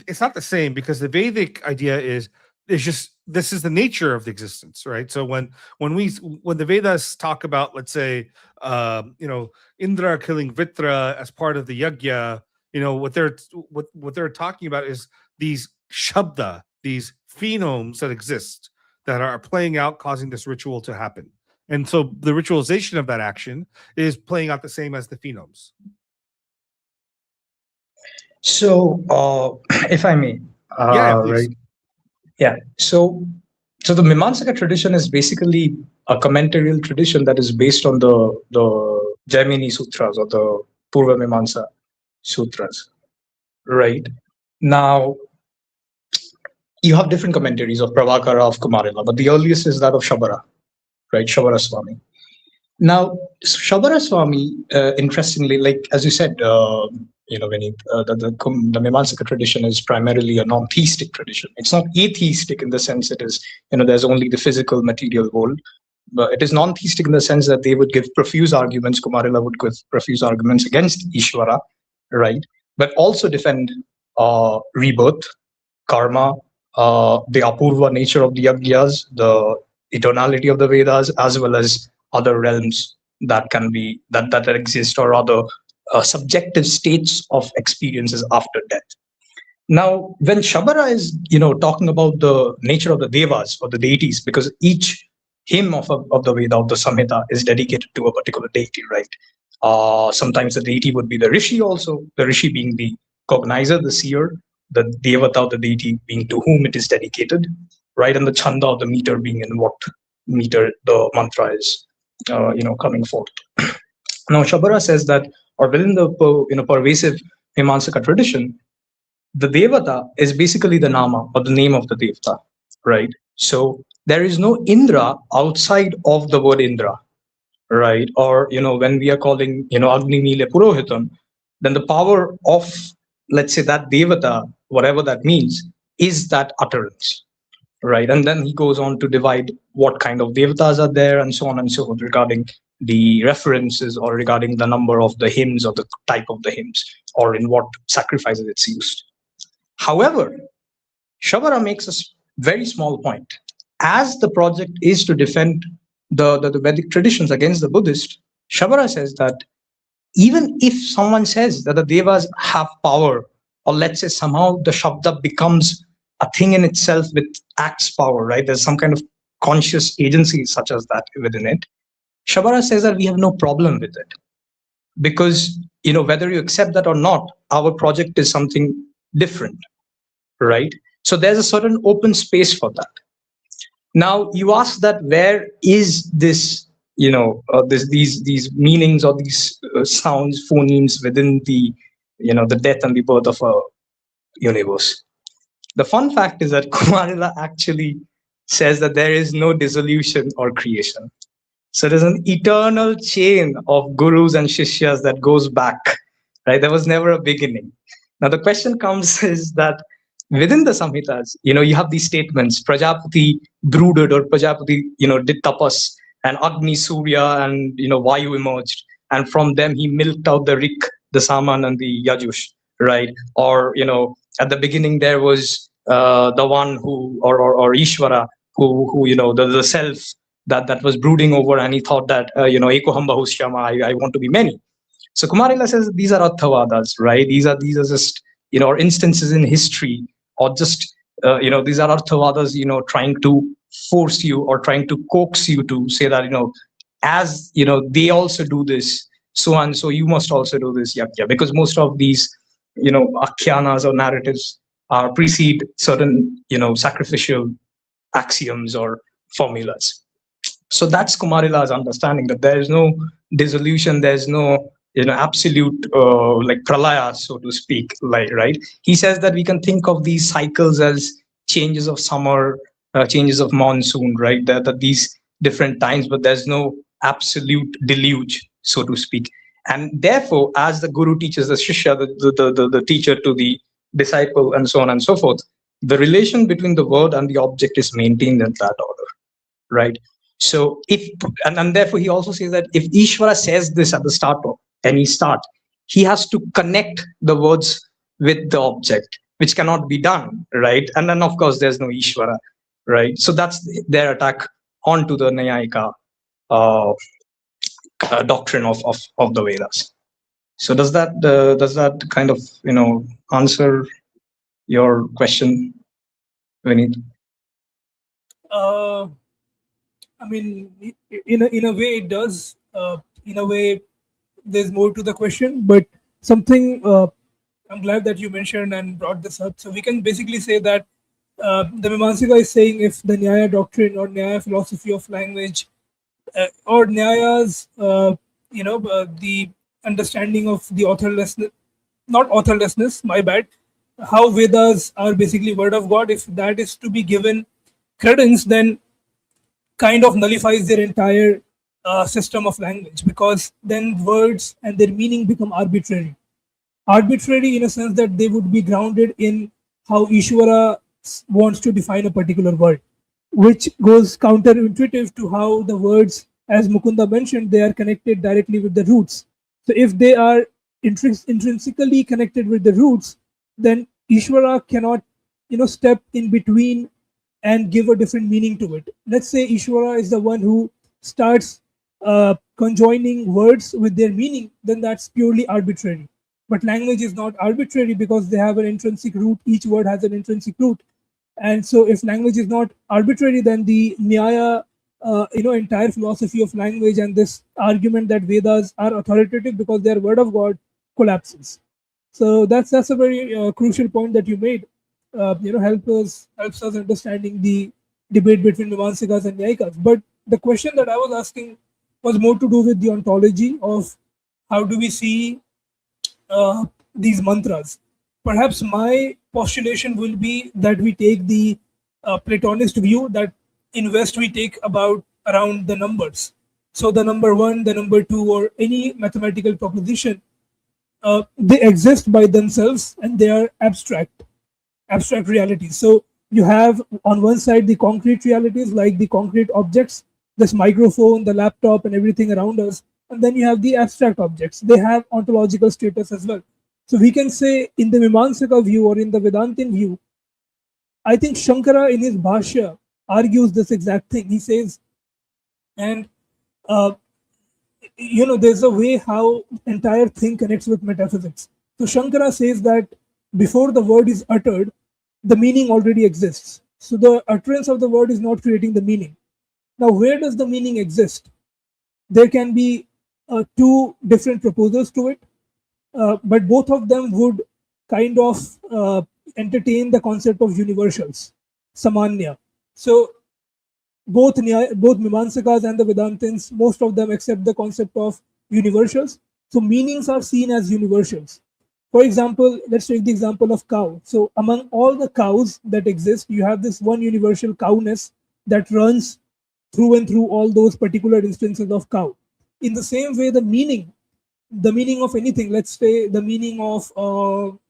It's not the same, because the Vedic idea is just, this is the nature of the existence, right? So when the Vedas talk about, let's say, Indra killing Vitra as part of the yajna, what they're talking about is these shabda, these phenomes that exist, that are playing out, causing this ritual to happen. And so the ritualization of that action is playing out the same as the phenomes. So, if I may, Yeah, please. right? Yeah. So the Mimamsaka tradition is basically a commentarial tradition that is based on the Jaimini Sutras, or the Purva Mimamsa Sutras, right? Now, you have different commentaries of Pravakara, of Kumarila, but the earliest is that of Shabara, right? Shabara Swami. Now, Shabara Swami, interestingly, like, as you said, Vinit, the Mimamsaka tradition is primarily a non-theistic tradition. It's not atheistic in the sense it is, there's only the physical material world, but it is non-theistic in the sense that they would give profuse arguments, Kumarila would give profuse arguments against Ishvara, right? But also defend rebirth, karma, the apurva nature of the yajnas, the eternality of the Vedas, as well as other realms that can be that exist, or other subjective states of experiences after death. Now, when Shabara is talking about the nature of the devas, or the deities, because each hymn of the Veda, of the Samhita, is dedicated to a particular deity, right? Sometimes the deity would be the rishi, also the rishi being the cognizer, the seer, the devata, the deity, being to whom it is dedicated, right? And the chanda, of the meter, being in what meter the mantra is coming forth. Now, Shabara says that, or within the pervasive Mimamsaka tradition, the devata is basically the nama, or the name of the devata, right? So there is no Indra outside of the word Indra, right? Or when we are calling Agni Nile Purohitam, then the power of, let's say, that devata, whatever that means, is that utterance, right? And then he goes on to divide what kind of devatas are there, and so on and so forth, regarding the references, or regarding the number of the hymns, or the type of the hymns, or in what sacrifices it's used. However, Shabara makes a very small point. As the project is to defend the Vedic traditions against the Buddhist, Shabara says that even if someone says that the devas have power, or let's say somehow the Shabda becomes a thing in itself with acts power, right? There's some kind of conscious agency such as that within it. Shabara says that we have no problem with it, because whether you accept that or not, our project is something different, right? So there's a certain open space for that. Now you ask that where is this, these meanings or these sounds, phonemes within the, the death and the birth of a universe. The fun fact is that Kumarila actually says that there is no dissolution or creation. So there's an eternal chain of gurus and shishyas that goes back, right? There was never a beginning. Now the question comes is that within the Samhitas, you have these statements, Prajapati brooded, or Prajapati, did tapas, and Agni, Surya, and, Vayu emerged. And from them, he milked out the Rik, the Saman, and the Yajush, right? Or, at the beginning, there was the one who, or Ishvara, who the self that was brooding over, and he thought that, Ekoham Bahushyama, I want to be many. So Kumarila says these are Arthavadas, right? These are just, or instances in history, or just, these are Arthavadas, trying to force you or trying to coax you to say that, as, they also do this, so and so you must also do this, yakya, because most of these, akhyanas or narratives precede certain, sacrificial axioms or formulas. So that's Kumarila's understanding, that there is no dissolution, there's no absolute like pralaya, so to speak, like, right? He says that we can think of these cycles as changes of summer, changes of monsoon, right? That these different times, but there's no absolute deluge, so to speak. And therefore, as the guru teaches the shishya, the teacher to the disciple, and so on and so forth, the relation between the word and the object is maintained in that order, right? So if, and therefore he also says that if Ishvara says this at the start of any start, he has to connect the words with the object, which cannot be done, right? And then of course there's no Ishvara, right? So that's their attack onto the Nyayika doctrine of the Vedas. So does that kind of answer your question, Vinit? I mean, in a way it does. In a way, there's more to the question, but something I'm glad that you mentioned and brought this up. So we can basically say that the Mimamsika is saying if the Nyaya doctrine or Nyaya philosophy of language or Nyaya's, the understanding of the authorlessness, not authorlessness, my bad, how Vedas are basically word of God, if that is to be given credence, then kind of nullifies their entire system of language, because then words and their meaning become arbitrary. Arbitrary in a sense that they would be grounded in how Ishvara wants to define a particular word, which goes counterintuitive to how the words, as Mukunda mentioned, they are connected directly with the roots. So if they are intrinsically connected with the roots, then Ishvara cannot, step in between and give a different meaning to it. Let's say Ishvara is the one who starts conjoining words with their meaning, then that's purely arbitrary. But language is not arbitrary because they have an intrinsic root. Each word has an intrinsic root. And so if language is not arbitrary, then the Nyaya, entire philosophy of language and this argument that Vedas are authoritative because they are word of God collapses. So that's a very crucial point that you made. Helps us understanding the debate between Mimamsikas and Nyayikas. But the question that I was asking was more to do with the ontology of how do we see these mantras. Perhaps my postulation will be that we take the Platonist view, that in West we take around the numbers. So the number 1, the number 2, or any mathematical proposition, they exist by themselves and they are abstract realities. So you have on one side the concrete realities like the concrete objects, this microphone, the laptop, and everything around us. And then you have the abstract objects. They have ontological status as well. So we can say in the Mimamsaka view or in the Vedantin view, I think Shankara in his Bhashya argues this exact thing. He says, and there's a way how entire thing connects with metaphysics. So Shankara says that before the word is uttered, the meaning already exists. So the utterance of the word is not creating the meaning. Now, where does the meaning exist? There can be two different proposals to it, but both of them would kind of entertain the concept of universals, samanya. So both Mimamsakas and the Vedantins, most of them accept the concept of universals. So meanings are seen as universals. For example, let's take the example of cow. So among all the cows that exist, you have this one universal cowness that runs through and through all those particular instances of cow. In the same way, the meaning of anything, let's say the meaning of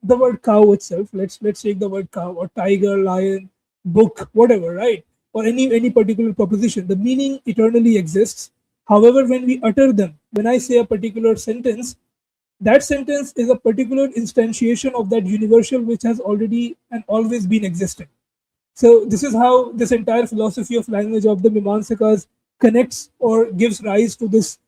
the word cow itself, let's take the word cow or tiger, lion, book, whatever, right? Or any particular proposition, the meaning eternally exists. However, when we utter them, when I say a particular sentence, that sentence is a particular instantiation of that universal which has already and always been existing. So this is how this entire philosophy of language of the Mimamsakas connects or gives rise to this,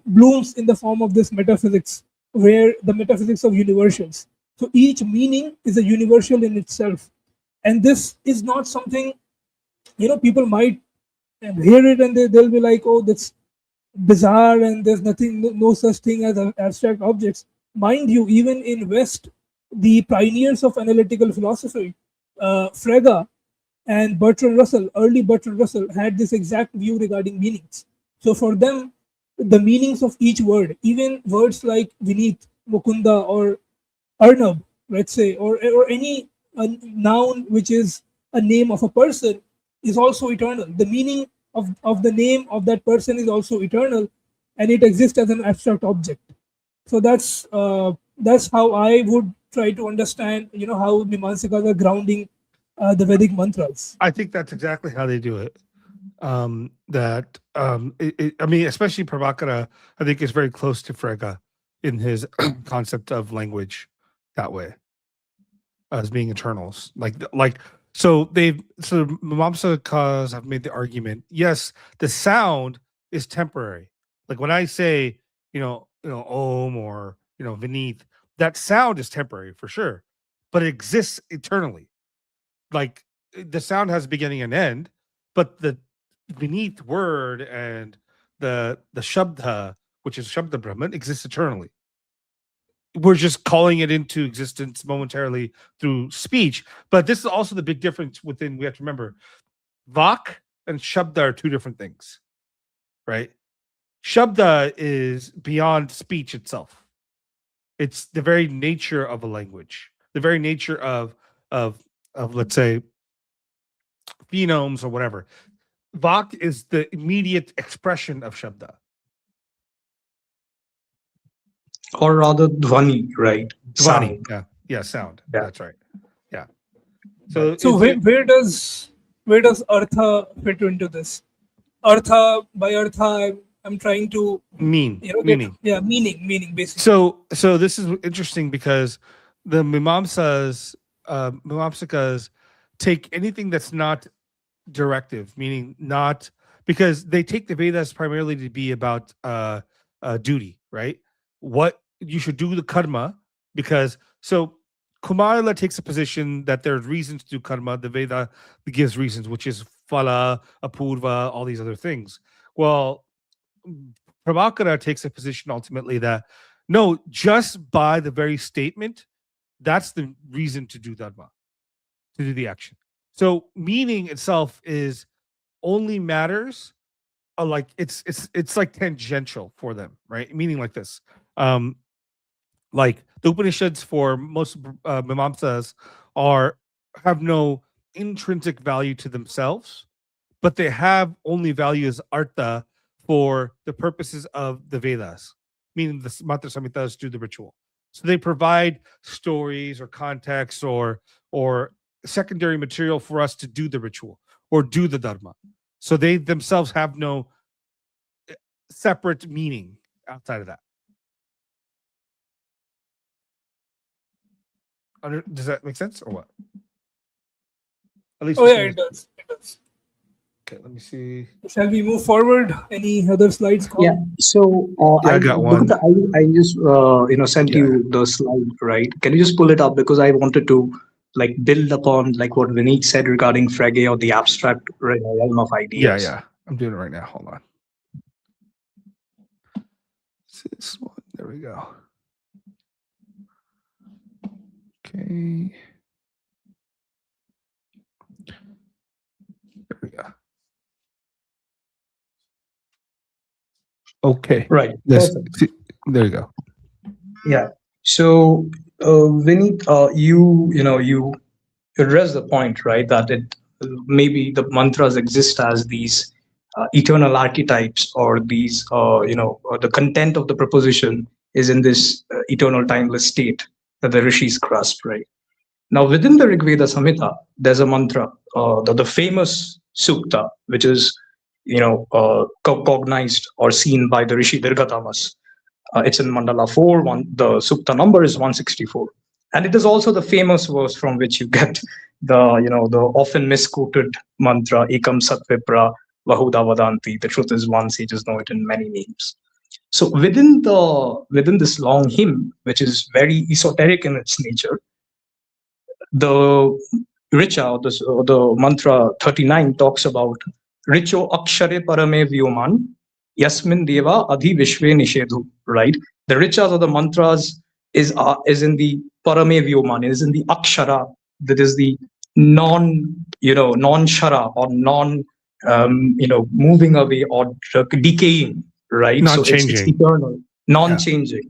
blooms in the form of this metaphysics, where the metaphysics of universals. So each meaning is a universal in itself, and this is not something, people might hear it and they'll be like, oh, that's bizarre and there's nothing, no such thing as abstract objects. Mind you, even in West, the pioneers of analytical philosophy, Frege and Bertrand Russell, early Bertrand Russell, had this exact view regarding meanings. So for them, the meanings of each word, even words like Vinit, Mukunda, or Arnab, let's say, or any noun which is a name of a person, is also eternal. The meaning of the name of that person is also eternal, and it exists as an abstract object. So that's how I would try to understand, how Mimamsakas are grounding the Vedic mantras. I think that's exactly how they do it. I mean, especially Prabhakara, I think is very close to Frege in his concept of language that way, as being eternals. So Mimamsakas have made the argument. Yes, the sound is temporary. Like when I say, Om or Vineeth, that sound is temporary for sure, but it exists eternally. Like the sound has a beginning and end, but the beneath word and the Shabda, which is Shabda Brahman, exists eternally. We're just calling it into existence momentarily through speech. But this is also the big difference within, we have to remember, Vak and Shabda are two different things, right? Shabda is beyond speech itself. It's the very nature of a language, the very nature of let's say phenomes or whatever. Vak is the immediate expression of Shabda. Or rather, Dhvani, right? Dhvani, Sound. yeah, sound. Yeah. That's right. Yeah. So, So where does Artha fit into this? Artha, by Artha, I'm trying to meaning. meaning basically. So this is interesting because the Mimamsakas take anything that's not directive, meaning not, because they take the Vedas primarily to be about duty, right? What you should do the karma, because so Kumara takes a position that there's reasons to do karma. The Veda gives reasons, which is phala, apurva, all these other things. Well, Prabhakara takes a position ultimately that no, just by the very statement, that's the reason to do dharma, to do the action. So meaning itself is only matters like it's like tangential for them, right? Meaning like this. Like the Upanishads for most Mimamsas are have no intrinsic value to themselves, but they have only value as artha for the purposes of the Vedas, meaning the mantra samhitas do the ritual. So they provide stories or context or secondary material for us to do the ritual or do the dharma. So they themselves have no separate meaning outside of that. Does that make sense or what? At least Oh yeah, it does. It does. Okay, let me see. Shall we move forward? Any other slides? Yeah. So Yeah, I got one. Mukunda, I just sent Yeah. you the slide, right? Can you just pull it up, because I wanted to like build upon like what Vineet said regarding Frege or the abstract realm of ideas. Yeah. I'm doing it right now. Hold on. This one. There we go. Okay. There we go. Okay. Right. This, Perfect. there you go. Yeah. So, Vinit, you address the point, right? That it maybe the mantras exist as these eternal archetypes, or these, or the content of the proposition is in this eternal timeless state that the rishis grasp, right? Now, within the Rig Veda Samhita, there's a mantra, the famous sukta, which is, cognized or seen by the Rishi Dirghatamas. It's in Mandala 4, the sukta number is 164. And it is also the famous verse from which you get the often misquoted mantra, Ekam Sat Vipra Vahuda Vadanti. The truth is one, sages know it in many names. So within this long hymn, which is very esoteric in its nature, the Richa, or the mantra 39, talks about Richo Akshare Parame Vyoman Yasmin Deva Adhi Vishve Nishedhu, right? The Richas or the mantras is in the Parame Vyoman, is in the Akshara, that is the non-shara, or moving away or decaying, right? Not So it's changing. eternal, non-changing,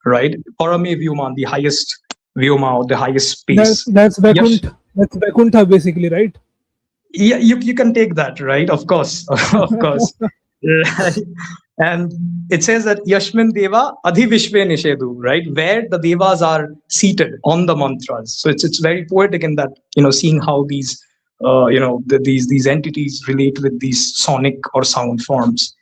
right? Parame Vyoman, the highest Vyoma, or the highest space. That's Yes. Vaikuntha. That's Vaikuntha basically, right? Yeah, you can take that, right? Of course, of course. Right. And it says that Yashmin Deva Adhi Vishve Nishedu, right? Where the devas are seated on the mantras. So it's very poetic in that, seeing how these these entities relate with these sonic or sound forms.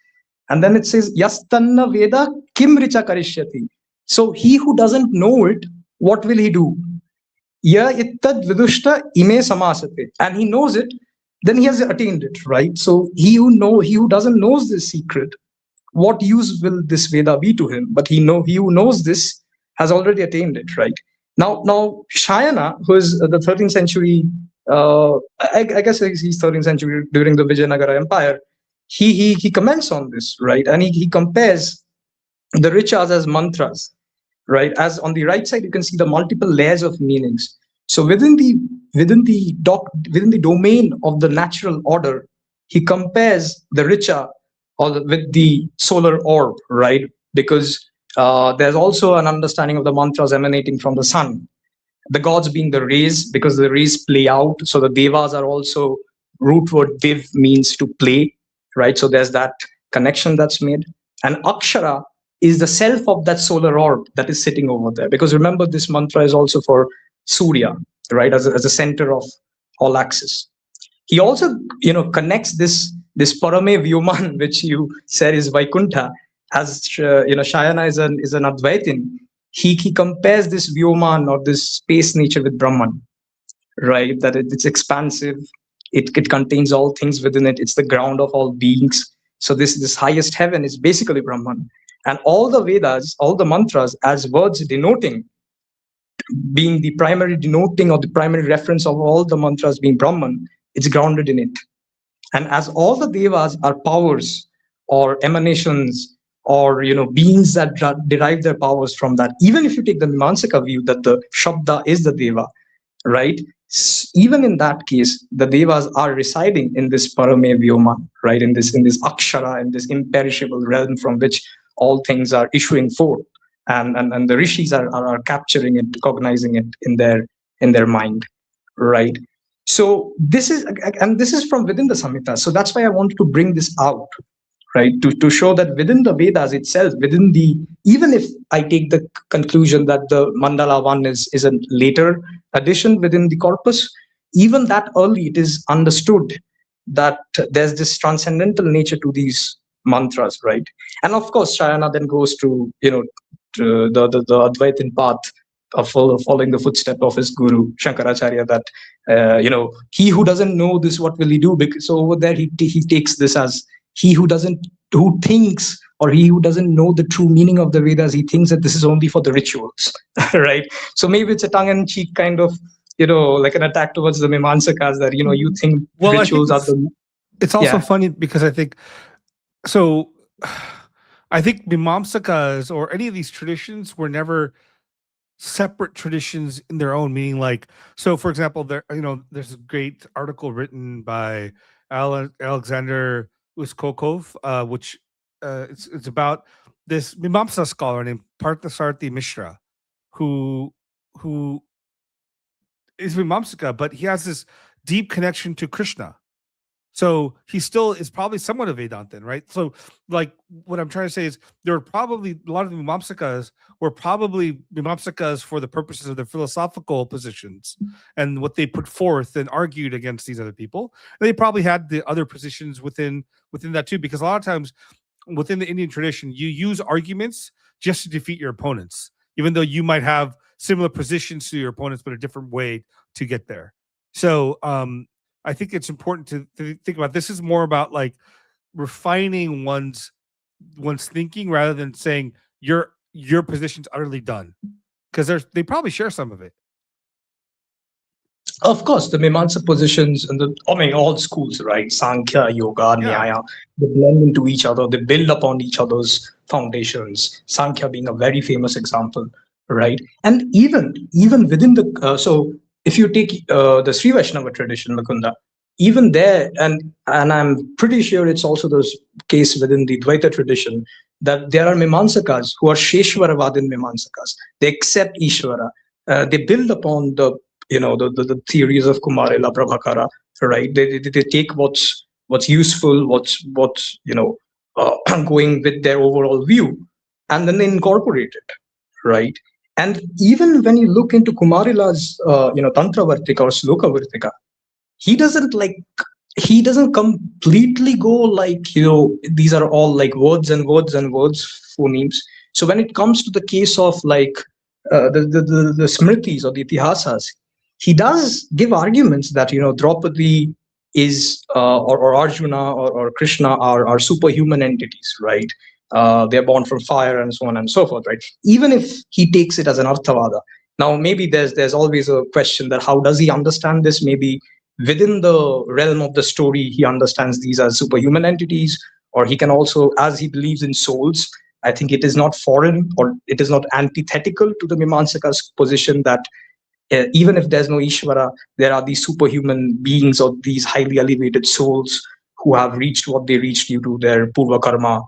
And then it says Yastanna Veda Kim Richa Karishyati. So he who doesn't know it, what will he do? Ya ittad vidushta ime samasate. And he knows it, then he has attained it, right? So he who doesn't knows this secret, what use will this Veda be to him? But he who knows this has already attained it, right? Now Shayana, who is the 13th century, I guess he's 13th century during the Vijayanagara Empire, he comments on this, right? And he compares the richas as mantras, right? As on the right side, you can see the multiple layers of meanings. So within the domain of the natural order, he compares the richa with the solar orb, right? Because there's also an understanding of the mantras emanating from the sun, the gods being the rays, because the rays play out. So the devas are also, root word div means to play, right? So there's that connection that's made. And akshara is the self of that solar orb that is sitting over there. Because remember, this mantra is also for Surya, right? As a center of all axis. He also, connects this Parame Vyuman, which you said is Vaikuntha, as Shayana is an Advaitin. He compares this Vyuman, or this space nature, with Brahman, right? That it's expansive, it contains all things within it. It's the ground of all beings. So this highest heaven is basically Brahman, and all the Vedas, all the mantras, as words denoting, being the primary denoting or the primary reference of all the mantras being Brahman, it's grounded in it. And as all the devas are powers or emanations, or beings that derive their powers from that, even if you take the Mimamsaka view that the Shabda is the deva, right? Even in that case, the devas are residing in this Parame Vyoma, right? In this Akshara, in this imperishable realm from which all things are issuing forth, and the rishis are capturing it, cognizing it in their mind, right? So this is from within the Samhita. So that's why I wanted to bring this out, right? To show that within the Vedas itself, even if I take the conclusion that the Mandala 1 is a later addition within the corpus, even that early, it is understood that there's this transcendental nature to these mantras, right? And of course, Shayana then goes to, to the Advaitin path of following the footstep of his guru Shankaracharya, that he who doesn't know this, what will he do? Because so over there he takes this as he who thinks, or he who doesn't know the true meaning of the Vedas, he thinks that this is only for the rituals, right? So maybe it's a tongue-in-cheek kind of, like an attack towards the Mimamsakas, that you think rituals are the. It's also funny because I think Mimamsakas or any of these traditions were never separate traditions in their own, meaning like, so for example, there's a great article written by Alexander Uskokov, which it's about this Mimamsa scholar named Parthasarathi Mishra, who is Mimamsaka, but he has this deep connection to Krishna. So he still is probably somewhat of Vedantin, right? So, like, what I'm trying to say is there were probably a lot of the Mimamsakas were probably Mimamsakas for the purposes of their philosophical positions and what they put forth and argued against these other people. And they probably had the other positions within that too, because a lot of times within the Indian tradition, you use arguments just to defeat your opponents, even though you might have similar positions to your opponents, but a different way to get there. So, I think it's important to think about this is more about like refining one's thinking rather than saying your position's utterly done, because they probably share some of it. Of course, the Mimamsa positions and all schools, right? Sankhya, Yoga, Nyaya, they blend into each other. They build upon each other's foundations. Sankhya being a very famous example, right? And even within the so if you take the Sri Vaishnava tradition, Mukunda, even there, and I'm pretty sure it's also the case within the Dvaita tradition, that there are Mimamsakas who are Sheshwaravadin Mimamsakas. They accept Ishvara. They build upon the theories of Kumarila, Prabhakara, right? They take what's useful, what's going with their overall view, and then they incorporate it, right? And even when you look into Kumarila's Tantra Vartika or Sloka Vartika, he doesn't completely go like, these are all like words and words and words, phonemes. So when it comes to the case of like the smritis or the itihasas, he does give arguments that Draupadi is or Arjuna or Krishna are superhuman entities, right? They're born from fire and so on and so forth, right? Even if he takes it as an arthavada. Now maybe there's always a question that how does he understand this? Maybe within the realm of the story, he understands these as superhuman entities, or he can also, as he believes in souls, I think it is not foreign or it is not antithetical to the Mimamsaka's position that even if there's no Ishvara, there are these superhuman beings or these highly elevated souls who have reached what they reached due to their purva janma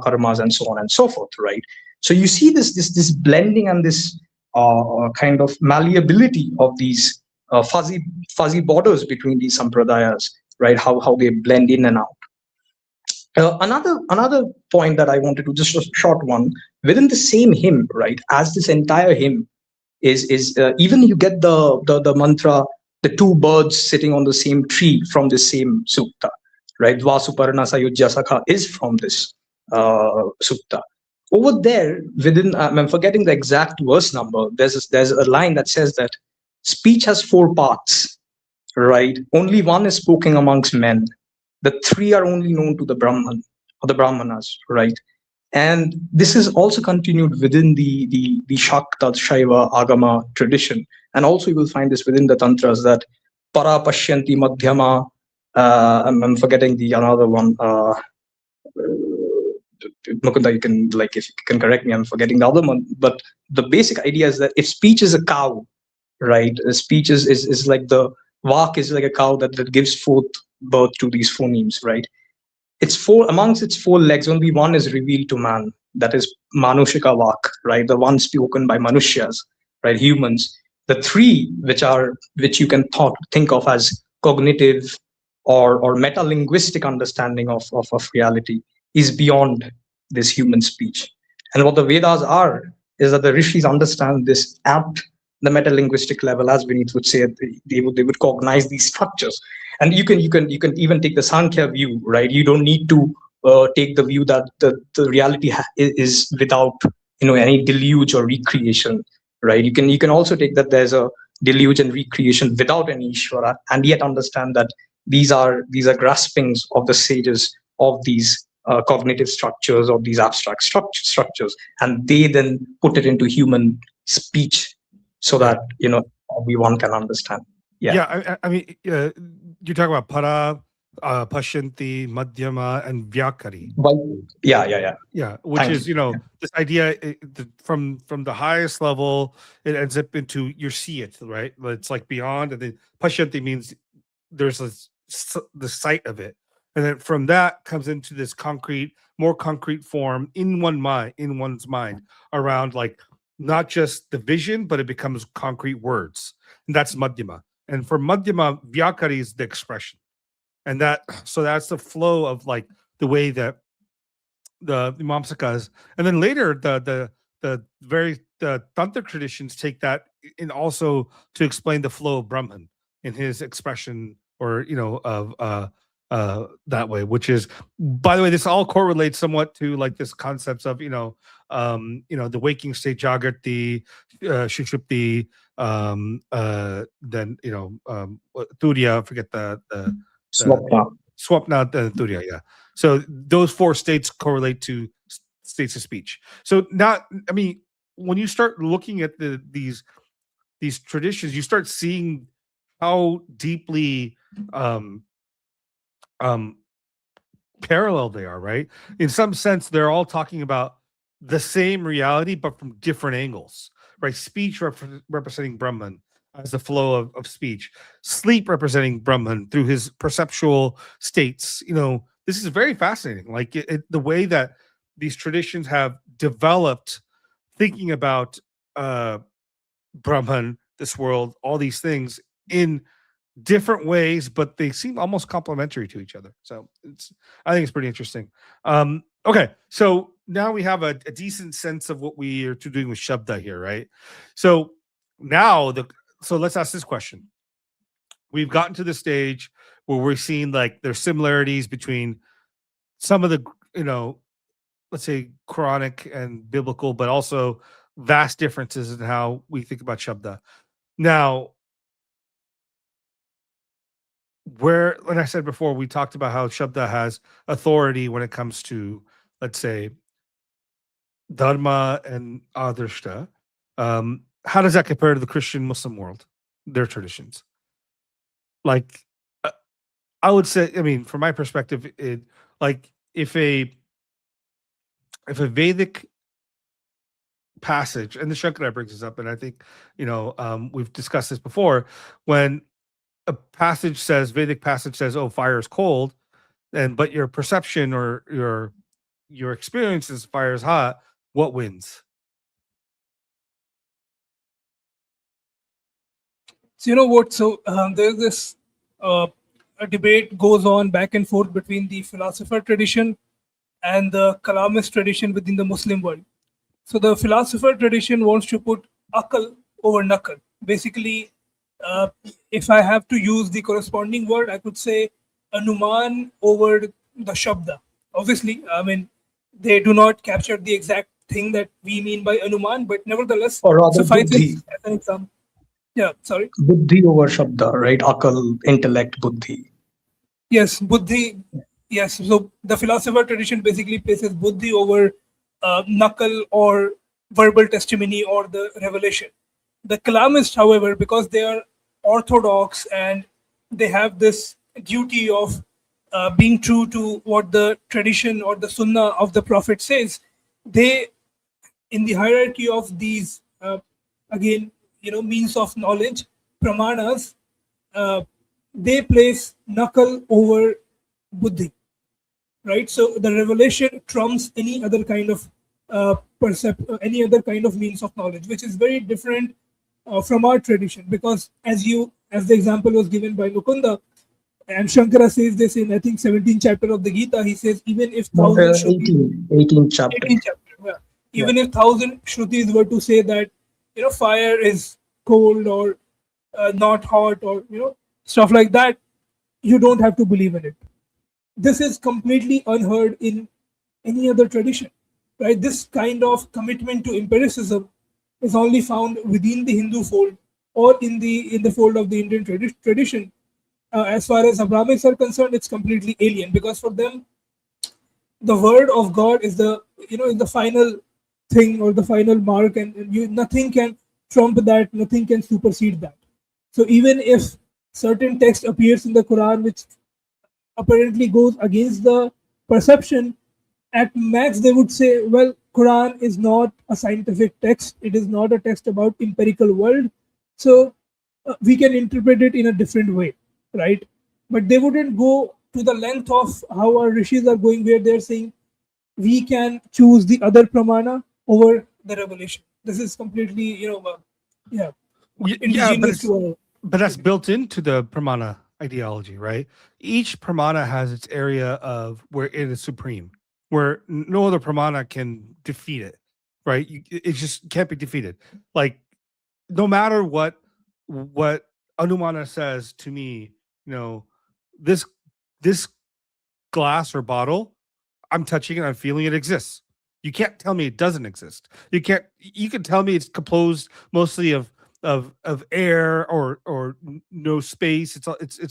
karmas, and so on and so forth, right? So you see this blending and this kind of malleability of these fuzzy borders between these sampradayas, right? How they blend in and out. Another point that I wanted to, just a short one, within the same hymn, right? As this entire hymn is even you get the mantra, the two birds sitting on the same tree from the same sukta, right? Vasuparna Sayujya Sakha is from this sukta. Over there, within, I'm forgetting the exact verse number, there's a line that says that speech has 4 parts, right? Only one is spoken amongst men. The 3 are only known to the Brahman or the Brahmanas, right? And this is also continued within the Shakta, Shaiva, Agama tradition. And also you will find this within the Tantras, that Para Pashyanti Madhyama, I'm forgetting the another one, Mukunda, you can, like, if you can correct me, I'm forgetting the other one. But the basic idea is that if speech is a cow, right? Speech is like the vak is like a cow that gives forth birth to these phonemes, right? Amongst its 4 legs, only one is revealed to man. That is Manushika vak, right? The one spoken by Manushyas, right? Humans. The 3, which you can think of as cognitive or meta-linguistic understanding of reality, is beyond this human speech. And what the Vedas are is that the rishis understand this at the meta-linguistic level, as Vinit would say, they would cognize these structures. And you can even take the Sankhya view, right? You don't need to take the view that the reality is without any deluge or recreation, right? You can also take that there's a deluge and recreation without any Ishvara, and yet understand that these are graspings of the sages of these cognitive structures, of these abstract structures, and they then put it into human speech so that everyone can understand. Yeah, I mean, you talk about para, pashyanti, madhyama, and vyakari. Yeah. Which Thank is this idea from the highest level, it ends up into you see it, right? It's like beyond, and then pashyanti means there's the sight of it, and then from that comes into this more concrete form in one's mind around like not just the vision, but it becomes concrete words, and that's madhyama. And for madhyama, vyakari is the expression, and that's the flow of like the way that the Mimamsakas, and then later the tantric traditions take that and also to explain the flow of Brahman in his expression, or of that way, which is, by the way, this all correlates somewhat to like this concepts of the waking state, jagrati, shushupti, then turiya, I forget the Swapna. swapna, turiya, yeah. So those four states correlate to states of speech. So when you start looking at these traditions, you start seeing how deeply parallel they are, right? In some sense, they're all talking about the same reality, but from different angles, right? Speech representing Brahman as the flow of speech, sleep representing Brahman through his perceptual states. This is very fascinating. Like the way that these traditions have developed, thinking about Brahman, this world, all these things in different ways, but they seem almost complementary to each other. So I think it's pretty interesting. Okay, so now we have a decent sense of what we are doing with Shabda here, right? So now so let's ask this question. We've gotten to the stage where we're seeing like there's similarities between some of the, let's say Quranic and biblical, but also vast differences in how we think about Shabda. Now, like I said before, we talked about how Shabda has authority when it comes to, let's say, Dharma and Adarshta. How does that compare to the Christian Muslim world, their traditions? Like, I would say, from my perspective, if a Vedic passage, and the Shankara brings this up, and I think we've discussed this before, when a Vedic passage says, "Oh, fire is cold," but your perception or your experience is fire is hot, what wins? So you know what? So there's this a debate goes on back and forth between the philosopher tradition and the Kalamist tradition within the Muslim world. So the philosopher tradition wants to put akal over nakal. Basically, if I have to use the corresponding word, I could say anuman over the shabda. Obviously, they do not capture the exact thing that we mean by anuman, but nevertheless, or rather suffice buddhi. it as an example. Yeah, sorry. Buddhi over shabda, right? Akal, intellect, buddhi. Yes, buddhi. Yes, so the philosopher tradition basically places buddhi over nakal or verbal testimony or the revelation. The Kalamists, however, because they are orthodox and they have this duty of being true to what the tradition or the sunnah of the Prophet says, they, in the hierarchy of these, means of knowledge, pramanas, they place nakal over buddhi, right? So the revelation trumps any other kind of any other kind of means of knowledge, which is very different from our tradition, because as the example was given by Mukunda, and Shankara says this in, I think, 17th chapter of the Gita. He says, even if 18 chapter. 18 chapter, yeah. Even if 1,000 Shrutis were to say that, fire is cold or not hot or, stuff like that, you don't have to believe in it. This is completely unheard in any other tradition, right? This kind of commitment to empiricism is only found within the Hindu fold or in the fold of the Indian tradition. As far as Abrahamics are concerned, it's completely alien, because for them, the word of God is the is the final thing or the final mark, and nothing can trump that, nothing can supersede that. So even if certain text appears in the Quran which apparently goes against the perception, at max they would say, well, Quran is not a scientific text, it is not a text about empirical world, so we can interpret it in a different way, right? But they wouldn't go to the length of how our rishis are going, where they're saying we can choose the other pramana over the revelation. This is completely, Yeah, indigenous to our. but that's built into the pramana ideology, right? Each pramana has its area of where it is supreme, where no other pramana can defeat it, right? It just can't be defeated. Like, no matter what Anumana says to me, this glass or bottle, I'm touching it, I'm feeling it exists. You can't tell me it doesn't exist. You can tell me it's composed mostly of air or no space. It's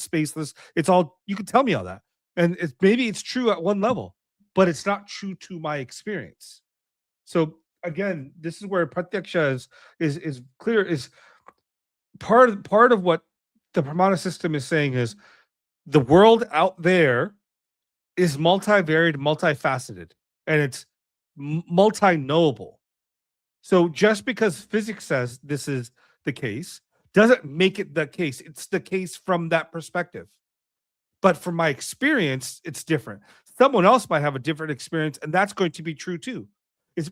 spaceless. It's all, you can tell me all that. And maybe it's true at one level, but it's not true to my experience. So again, this is where pratyaksha is clear, is part of what the pramana system is saying is the world out there is multivariate, multifaceted, and it's multi-knowable. So just because physics says this is the case doesn't make it the case. It's the case from that perspective. But from my experience, it's different. Someone else might have a different experience, and that's going to be true too.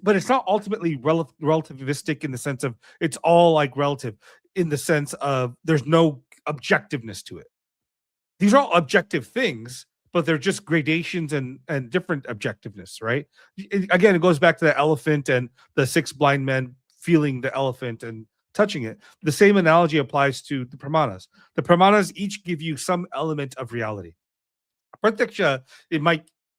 But it's not ultimately relativistic in the sense of it's all like relative, in the sense of there's no objectiveness to it. These are all objective things, but they're just gradations and different objectiveness, right? Again, it goes back to the elephant and the 6 blind men feeling the elephant and touching it. The same analogy applies to the pramanas. The pramanas each give you some element of reality. Pratyaksha,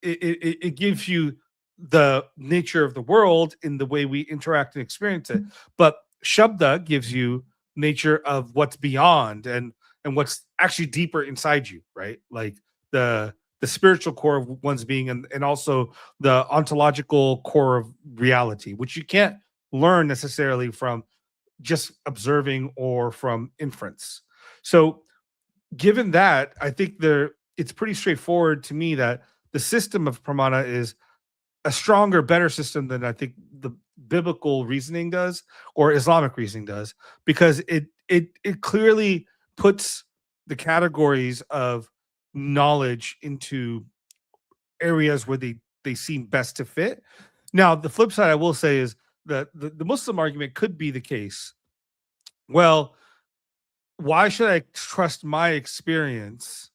it gives you the nature of the world in the way we interact and experience it, but Shabda gives you nature of what's beyond and what's actually deeper inside you, right? Like the spiritual core of one's being and also the ontological core of reality, which you can't learn necessarily from just observing or from inference. So given that, I think it's pretty straightforward to me that the system of pramana is a stronger, better system than I think the biblical reasoning does or Islamic reasoning does, because it clearly puts the categories of knowledge into areas where they seem best to fit. Now, the flip side I will say is that the Muslim argument could be the case. Well, why should I trust my experience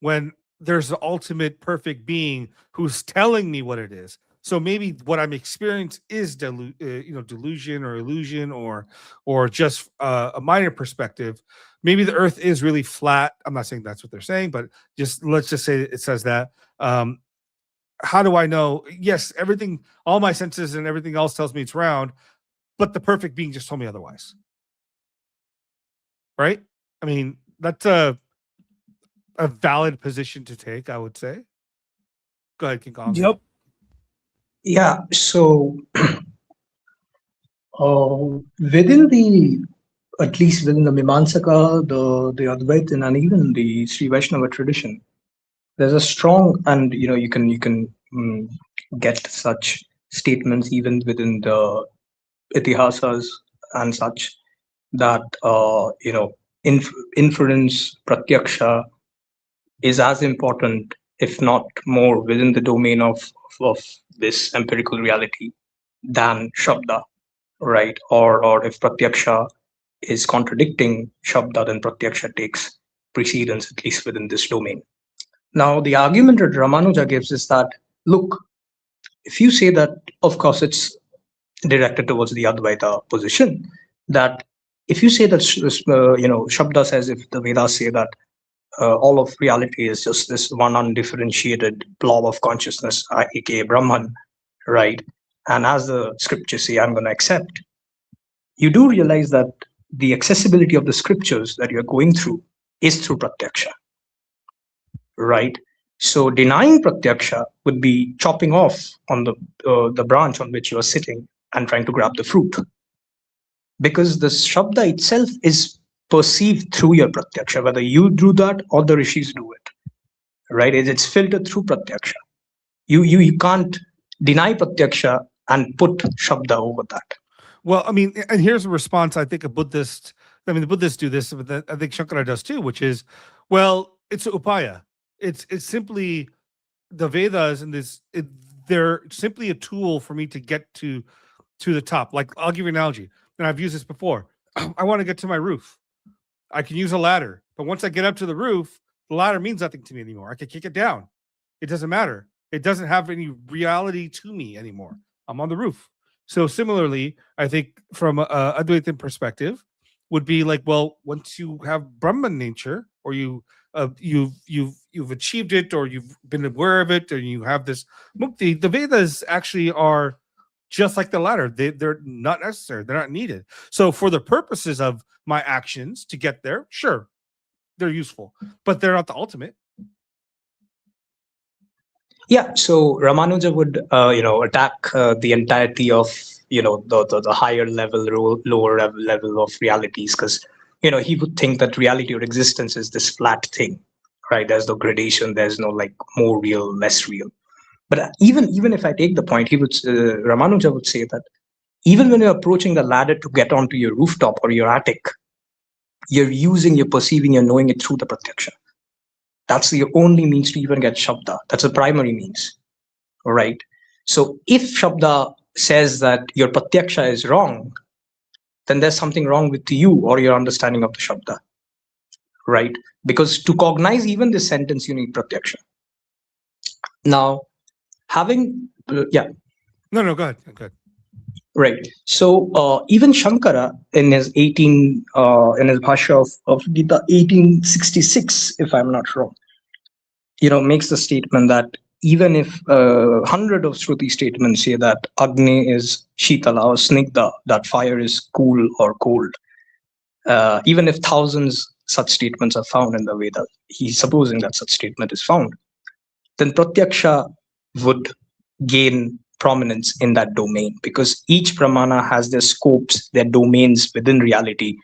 when there's the ultimate perfect being who's telling me what it is? So maybe what I'm experiencing is delusion or illusion or just a minor perspective. Maybe the earth is really flat. I'm not saying that's what they're saying, but let's just say it says that. How do I know? Yes, everything, all my senses and everything else tells me it's round, but the perfect being just told me otherwise. Right? I mean, that's a valid position to take, I would say. Go ahead, KingKong. Yep. Yeah, so at least within the Mimamsaka, the Advaita, and even the Sri Vaishnava tradition, there's a strong, and you can get such statements even within the itihasas and such, that inference, pratyaksha, is as important, if not more, within the domain of this empirical reality than Shabda, right? Or if pratyaksha is contradicting Shabda, then pratyaksha takes precedence, at least within this domain. Now, the argument that Ramanuja gives is that, look, if you say that, of course, it's directed towards the Advaita position, that if you say that, Shabda says, if the Vedas say that all of reality is just this one undifferentiated blob of consciousness, aka Brahman, right? And as the scriptures say, I'm going to accept. You do realize that the accessibility of the scriptures that you're going through is through pratyaksha, right? So denying pratyaksha would be chopping off on the branch on which you are sitting and trying to grab the fruit, because the Shabda itself is perceived through your pratyaksha, whether you do that or the rishis do it, right? It's filtered through pratyaksha. You can't deny pratyaksha and put Shabda over that. Well, I mean, and here's a response I think the Buddhists do this, but I think Shankara does too, which is, well, it's upaya. It's simply the Vedas and they're simply a tool for me to get to the top. Like, I'll give you an analogy, and I've used this before. I want to get to my roof. I can use a ladder, but once I get up to the roof, the ladder means nothing to me anymore. I can kick it down. It doesn't matter. It doesn't have any reality to me anymore. I'm on the roof. So similarly, I think from a Advaitin perspective would be like, well, once you have Brahman nature, or you've achieved it, or you've been aware of it, or you have this mukti, the Vedas actually are just like the ladder. They're not necessary. They're not needed. So for the purposes of my actions to get there, sure, they're useful, but they're not the ultimate. Yeah, so Ramanuja would, attack the entirety of, the higher level, lower level of realities, because, he would think that reality or existence is this flat thing, right? There's no gradation. There's no like more real, less real. But even if I take the point, Ramanuja would say that even when you're approaching the ladder to get onto your rooftop or your attic, you're perceiving, you're knowing it through the pratyaksha. That's the only means to even get Shabda. That's the primary means, right? So if Shabda says that your pratyaksha is wrong, then there's something wrong with you or your understanding of the Shabda, right? Because to cognize even this sentence, you need pratyaksha. Now, No, go ahead. Right. So even Shankara in his Bhashya of Gita 1866, if I'm not wrong, makes the statement that even if 100 of Shruti statements say that Agni is Shitala or Snigdha, that fire is cool or cold, even if thousands such statements are found in the Vedas, he's supposing that such statement is found, then Pratyaksha would gain prominence in that domain, because each pramana has their scopes, their domains within reality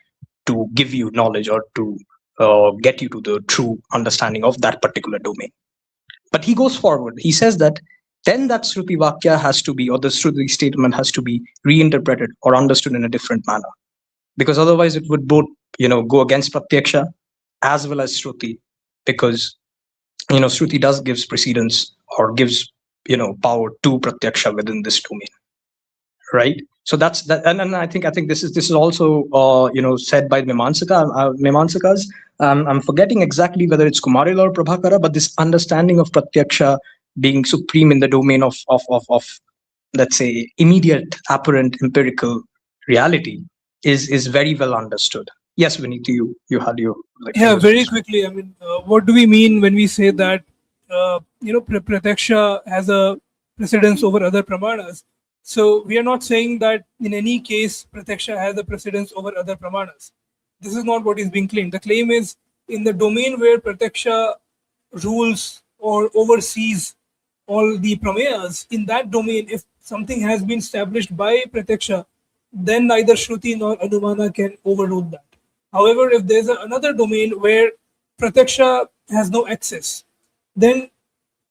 to give you knowledge or to get you to the true understanding of that particular domain. But he goes forward. He says that then that Shruti Vakya has to be, or the Shruti statement has to be reinterpreted or understood in a different manner, because otherwise it would both go against Pratyaksha as well as Shruti, because Shruti does gives precedence or gives power to pratyaksha within this domain, right? So that's that, and I think this is also said by Mimamsakas. I'm forgetting exactly whether it's Kumarila or Prabhakara, but this understanding of pratyaksha being supreme in the domain of let's say immediate, apparent, empirical reality is very well understood. Yes, Vinit, you had your very quickly. I mean, what do we mean when we say that pratyaksha has a precedence over other pramanas? So we are not saying that in any case pratyaksha has a precedence over other pramanas. This is not what is being claimed. The claim is in the domain where pratyaksha rules or oversees all the pramayas. In that domain, if something has been established by pratyaksha, then neither Shruti nor Anumana can overrule that. However, if there's another domain where pratyaksha has no access, then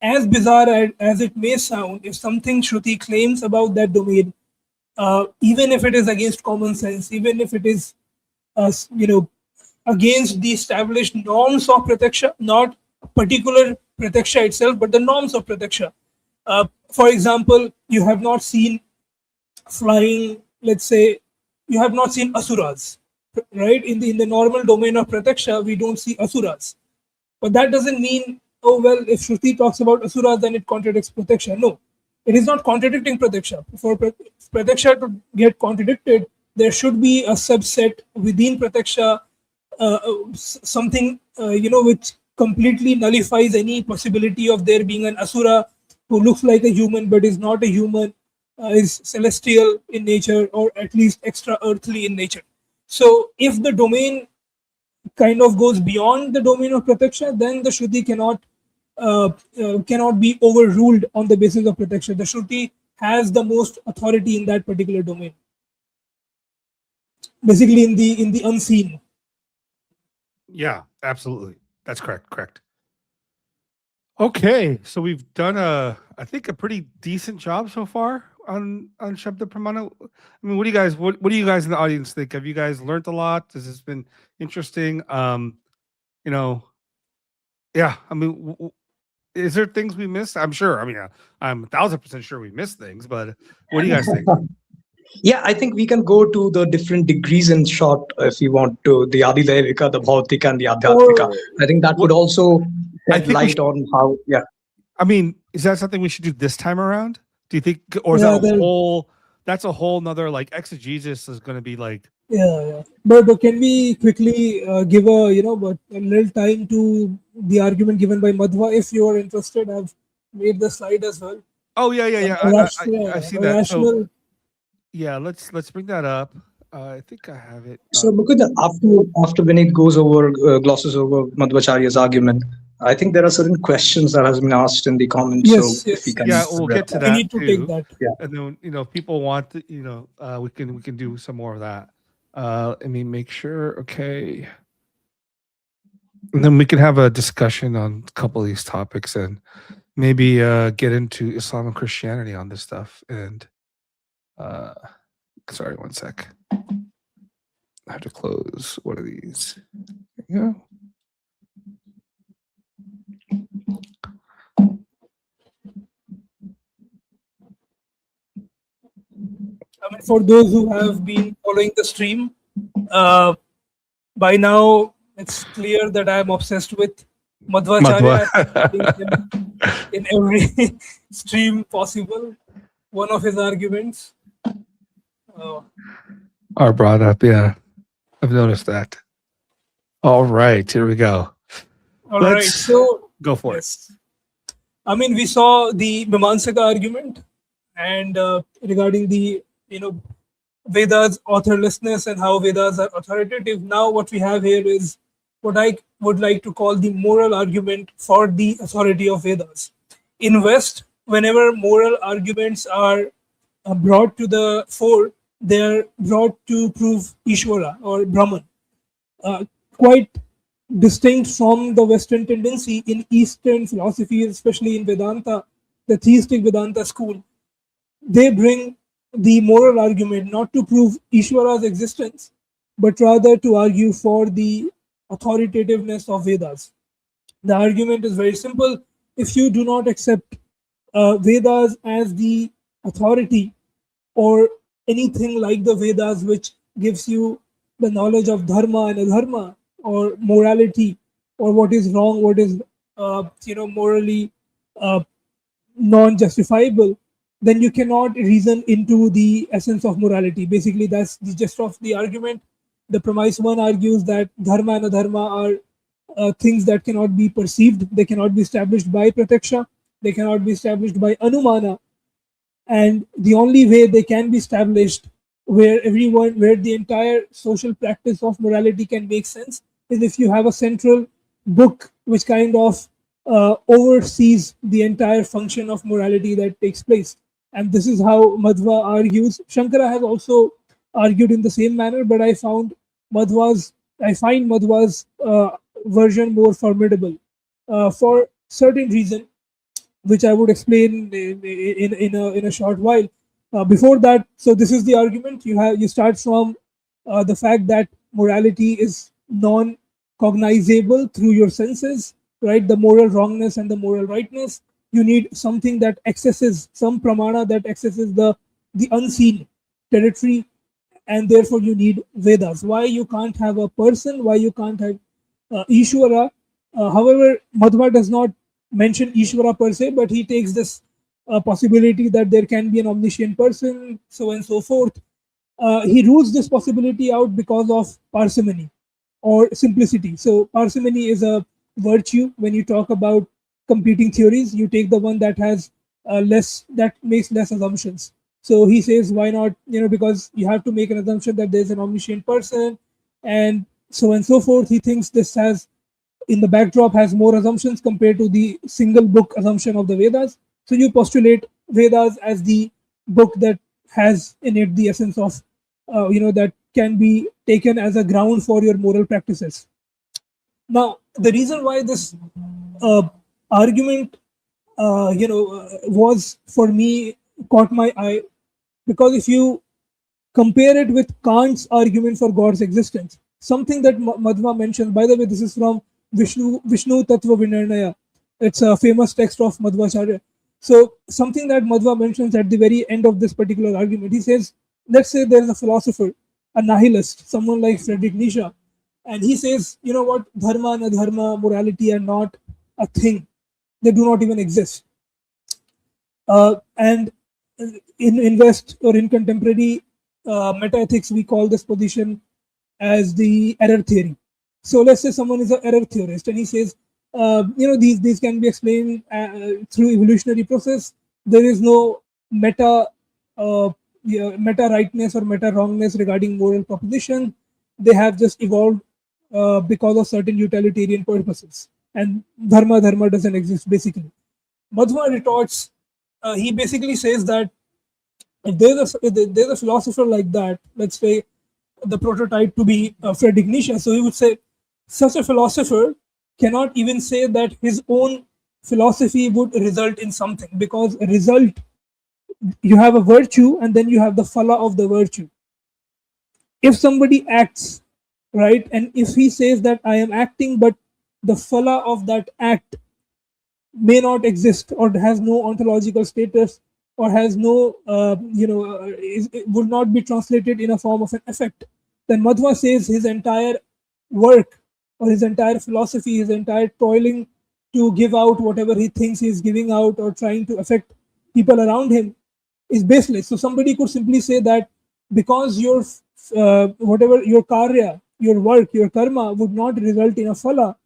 as bizarre as it may sound, if something Shruti claims about that domain, even if it is against common sense, even if it is against the established norms of pratyaksha, not particular pratyaksha itself, but the norms of pratyaksha. For example, you have not seen flying, let's say, you have not seen asuras, right? In the normal domain of pratyaksha, we don't see asuras. But that doesn't mean, oh, well, if Shruti talks about asuras, then it contradicts pratyaksha. No, it is not contradicting pratyaksha. For pratyaksha to get contradicted, there should be a subset within pratyaksha, something, which completely nullifies any possibility of there being an asura who looks like a human but is not a human, is celestial in nature or at least extra earthly in nature. So if the domain kind of goes beyond the domain of pratyaksha, then the Shruti cannot be overruled on the basis of pratyaksha. The Shruti has the most authority in that particular domain, basically in the unseen. Yeah, absolutely. That's correct. Okay, so we've done I think a pretty decent job so far on Shabda Pramana. I mean, what do you guys in the audience think? Have you guys learned a lot? Has this been interesting? Yeah, I mean, is there things we missed? I'm sure. I mean, I'm 1,000% sure we missed things, but what do you guys think? Yeah, I think we can go to the different degrees in short if you want to, the Adidaivika, the Bhautika, and the Adhyatmika. Or I think that would also I shed think we light on how, yeah. I mean, is that something we should do this time around? Do you think, or is yeah, that a whole? That's a whole nother like exegesis is going to be like. yeah. But can we quickly give but a little time to the argument given by Madhva? If you are interested, I've made the slide as well. Oh yeah. I've seen that. So Rational. yeah, let's bring that up. I think I have it. So, Mukunda, after Vinit goes over, glosses over Madhvacharya's argument, I think there are certain questions that has been asked in the comments. Yes, so if we yes, can, Yeah, we'll get to we that need to take too. that. And then if people want to, we can do some more of that. Let me make sure. Okay. And then we can have a discussion on a couple of these topics and maybe get into Islam and Christianity on this stuff. And sorry, one sec. I have to close one of these. There you go. I mean, for those who have been following the stream, by now it's clear that I am obsessed with Madhvacharya. In every stream possible, one of his arguments. Are brought up, yeah. I've noticed that. All right, here we go. All right, so go for it. I mean, we saw the Mimamsaka argument and regarding the Vedas authorlessness and how Vedas are authoritative. Now what we have here is what I would like to call the moral argument for the authority of Vedas. In West, whenever moral arguments are brought to the fore, they are brought to prove Ishvara or Brahman. Quite distinct from the Western tendency in Eastern philosophy, especially in Vedanta, the theistic Vedanta school, they bring the moral argument not to prove Ishvara's existence, but rather to argue for the authoritativeness of Vedas. The argument is very simple. If you do not accept Vedas as the authority or anything like the Vedas, which gives you the knowledge of dharma and adharma or morality or what is wrong, what is morally non-justifiable, then you cannot reason into the essence of morality. Basically, that's the gist of the argument. The premise one argues that dharma and adharma are things that cannot be perceived. They cannot be established by pratyaksha. They cannot be established by anumana. And the only way they can be established where the entire social practice of morality can make sense is if you have a central book which kind of oversees the entire function of morality that takes place. And this is how Madhva argues. Shankara has also argued in the same manner, but I find Madhva's version more formidable for certain reason, which I would explain in a short while. Before that, so this is the argument. You start from the fact that morality is non-cognizable through your senses, right? The moral wrongness and the moral rightness. You need something that accesses some pramana that accesses the unseen territory, and therefore you need Vedas. Why you can't have a person? Why you can't have Ishvara? However, Madhva does not mention Ishvara per se, but he takes this possibility that there can be an omniscient person, so and so forth. He rules this possibility out because of parsimony or simplicity. So parsimony is a virtue. When you talk about competing theories, you take the one that has that makes less assumptions. So he says, why not? Because you have to make an assumption that there's an omniscient person, and so forth. He thinks this has, in the backdrop, has more assumptions compared to the single book assumption of the Vedas. So you postulate Vedas as the book that has in it the essence of, that can be taken as a ground for your moral practices. Now, the reason why this argument, was for me caught my eye, because if you compare it with Kant's argument for God's existence, something that Madhva mentions, by the way, this is from Vishnu Tattva Vinirnaya. It's a famous text of Madhvacharya. So something that Madhva mentions at the very end of this particular argument, he says, let's say there is a philosopher, a nihilist, someone like Friedrich Nietzsche, and he says, you know what, dharma and adharma, morality are not a thing. They do not even exist. And in West or in contemporary metaethics, we call this position as the error theory. So let's say someone is an error theorist and he says, these can be explained through evolutionary process. There is no meta rightness or meta wrongness regarding moral proposition. They have just evolved because of certain utilitarian purposes, and dharma doesn't exist basically. Madhva retorts. He basically says that if there's a philosopher like that, let's say the prototype to be Friedrich Nietzsche, so he would say such a philosopher cannot even say that his own philosophy would result in something, because a result, you have a virtue and then you have the phala of the virtue. If somebody acts, right, and if he says that I am acting, but the phala of that act may not exist or has no ontological status or has no, it would not be translated in a form of an effect, then Madhva says his entire work or his entire philosophy, his entire toiling to give out whatever he thinks he's giving out or trying to affect people around him is baseless. So somebody could simply say that because your whatever your karya, your work, your karma would not result in a phala,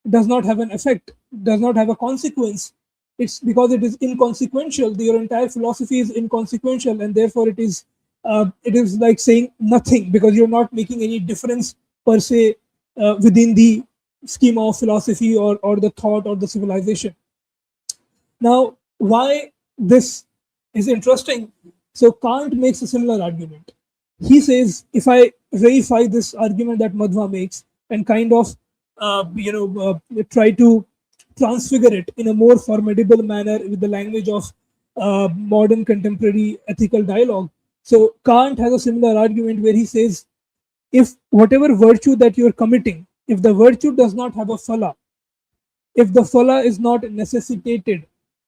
does not have an effect, does not have a consequence. It's because it is inconsequential. Your entire philosophy is inconsequential, and therefore it is like saying nothing, because you're not making any difference per se within the schema of philosophy or the thought or the civilization. Now, why this is interesting? So Kant makes a similar argument. He says, if I verify this argument that Madhva makes and kind of try to transfigure it in a more formidable manner with the language of modern contemporary ethical dialogue. So Kant has a similar argument where he says, if whatever virtue that you're committing, if the virtue does not have a phala, if the phala is not necessitated,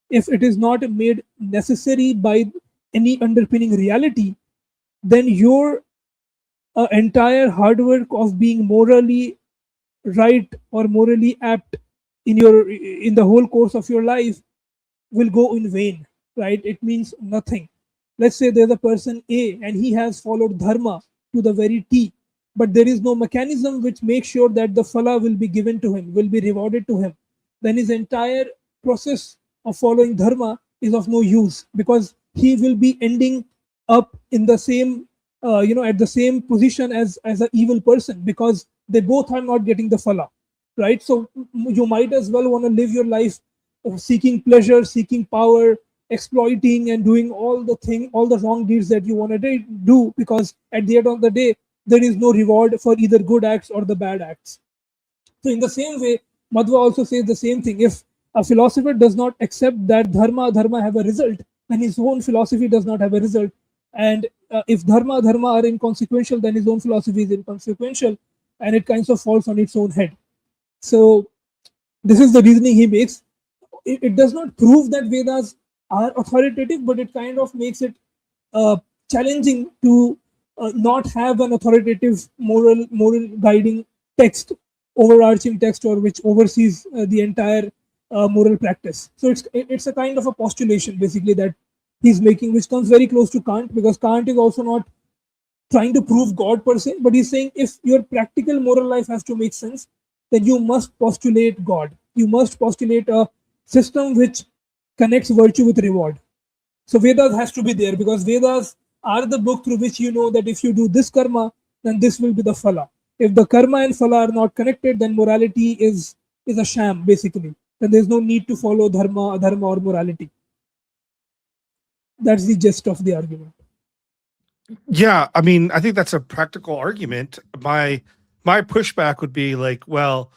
if it is not made necessary by any underpinning reality, then your entire hard work of being morally right or morally apt in the whole course of your life will go in vain, right? It means nothing. Let's say there's a person A and he has followed dharma to the very T, but there is no mechanism which makes sure that the phala will be given to him, will be rewarded to him. Then his entire process of following dharma is of no use, because he will be ending up in the same at the same position as an evil person, because they both are not getting the phala, right? So you might as well want to live your life seeking pleasure, seeking power, exploiting and doing all the wrong deeds that you want to do, because at the end of the day there is no reward for either good acts or the bad acts. So in the same way, Madhva also says the same thing. If a philosopher does not accept that dharma have a result, then his own philosophy does not have a result. And if dharma are inconsequential, then his own philosophy is inconsequential, and it kind of falls on its own head. So this is the reasoning he makes. It does not prove that Vedas are authoritative, but it kind of makes it challenging to not have an authoritative moral guiding text, overarching text, or which oversees the entire moral practice. So it's a kind of a postulation basically that he's making, which comes very close to Kant, because Kant is also not trying to prove God per se, but he's saying if your practical moral life has to make sense, then you must postulate God. You must postulate a system which connects virtue with reward. So Vedas has to be there, because Vedas are the book through which you know that if you do this karma, then this will be the phala. If the karma and phala are not connected, then morality is a sham basically. Then there's no need to follow dharma or morality. That's the gist of the argument. Yeah, I mean, I think that's a practical argument. My pushback would be like, well,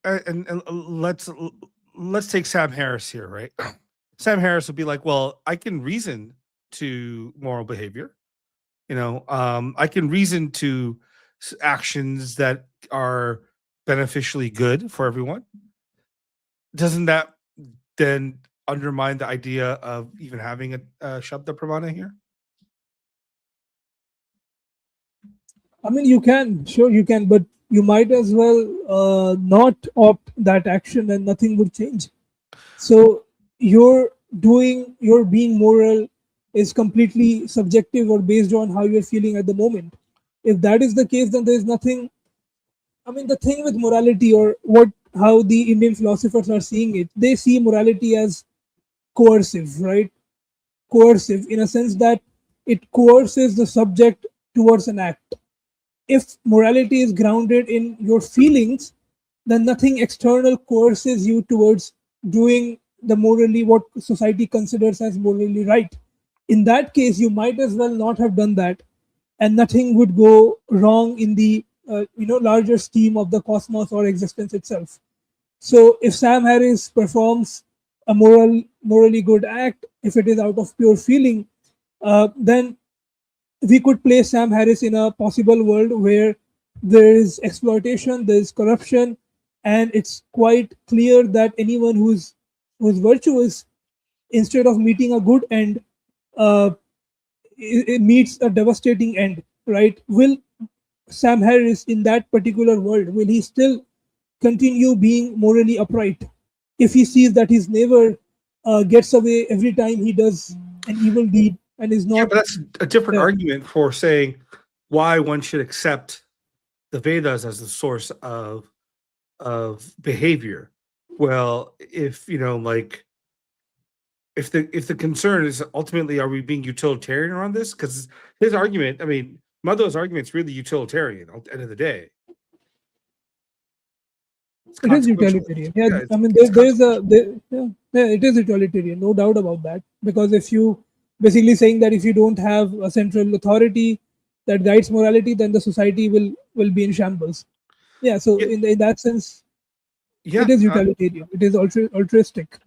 and let's take Sam Harris here, right? Sam Harris would be like, well, I can reason to moral behavior. I can reason to actions that are beneficially good for everyone, doesn't that then undermine the idea of even having a Shabda Pramana here? I mean, you can, sure you can, but you might as well not opt that action and nothing would change. So you're being moral is completely subjective or based on how you're feeling at the moment. If that is the case, then there's nothing. I mean, the thing with morality, or how the Indian philosophers are seeing it, they see morality as coercive, right? Coercive in a sense that it coerces the subject towards an act. If morality is grounded in your feelings, then nothing external coerces you towards doing the morally what society considers as morally right. In that case, you might as well not have done that, and nothing would go wrong in the larger scheme of the cosmos or existence itself. So if Sam Harris performs a morally good act, if it is out of pure feeling, then we could place Sam Harris in a possible world where there is exploitation, there is corruption, and it's quite clear that anyone who's virtuous, instead of meeting a good end, it meets a devastating end. Right? Will Sam Harris in that particular world, will he still continue being morally upright if he sees that his neighbor gets away every time he does an evil deed and is not? Yeah, but that's a different argument for saying why one should accept the Vedas as the source of behavior. Well, if if the concern is ultimately, are we being utilitarian around this? Because his argument, I mean, Madhava's argument is really utilitarian at the end of the day. It is utilitarian. Yeah, I mean, it is utilitarian, no doubt about that. Because if you basically saying that if you don't have a central authority that guides morality, then the society will be in shambles. Yeah. So in that sense, it is utilitarian. It is altruistic.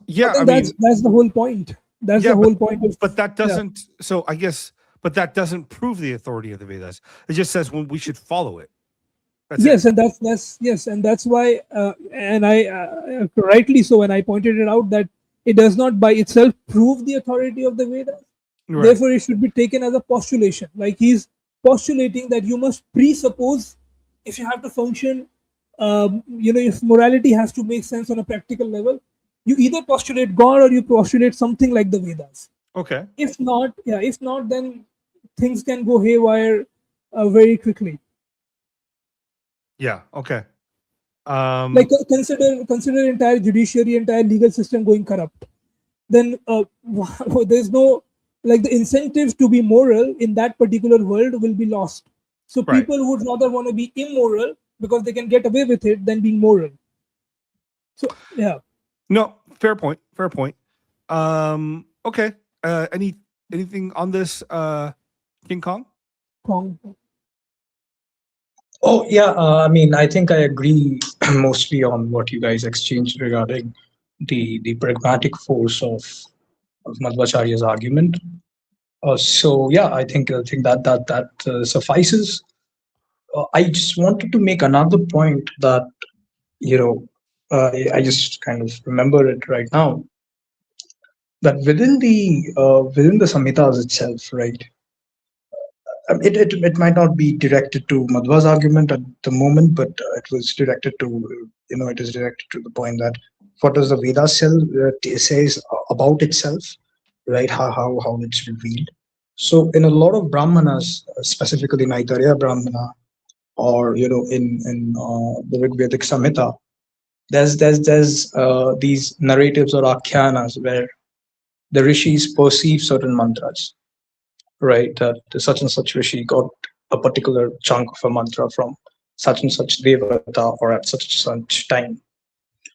Yeah, I mean, that's the whole point. That's the whole point. But that doesn't. So I guess, but that doesn't prove the authority of the Vedas. It just says when we should follow it. Yes, and that's why, and I rightly so, when I pointed it out that it does not by itself prove the authority of the Vedas. Right. Therefore, it should be taken as a postulation. Like he's postulating that you must presuppose, if you have to function, if morality has to make sense on a practical level, you either postulate God or you postulate something like the Vedas. Okay. If not, then things can go haywire very quickly. Yeah. Okay. Like consider entire judiciary, entire legal system going corrupt. Then there's no, like, the incentive to be moral in that particular world will be lost. So people would rather want to be immoral because they can get away with it than being moral. So yeah. No, fair point. Fair point. Okay. Anything on this, KingKong? Kong. Oh yeah, I mean, I think I agree mostly on what you guys exchanged regarding the pragmatic force of Madhvacharya's argument. So yeah, I think that suffices. I just wanted to make another point that I just kind of remember it right now, that within the Samhitas itself, right? It might not be directed to Madhva's argument at the moment, but it was directed to the point that what does the Veda says about itself, right? How it's revealed. So in a lot of Brahmanas, specifically Maitreya Brahmana, or in the Rig Vedic Samhita, there's these narratives or akhyanas where the rishis perceive certain mantras, right? That such and such rishi got a particular chunk of a mantra from such and such devata or at such and such time.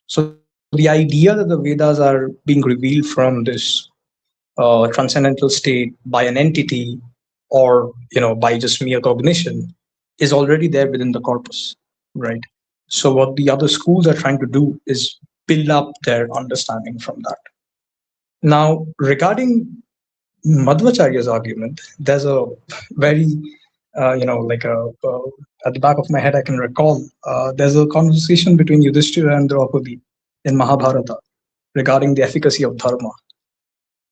So the idea that the Vedas are being revealed from this transcendental state by an entity, or by just mere cognition, is already there within the corpus, right? So what the other schools are trying to do is build up their understanding from that. Now, regarding Madhvacharya's argument, there's a very at the back of my head, I can recall there's a conversation between Yudhishthira and Draupadi in Mahabharata regarding the efficacy of dharma.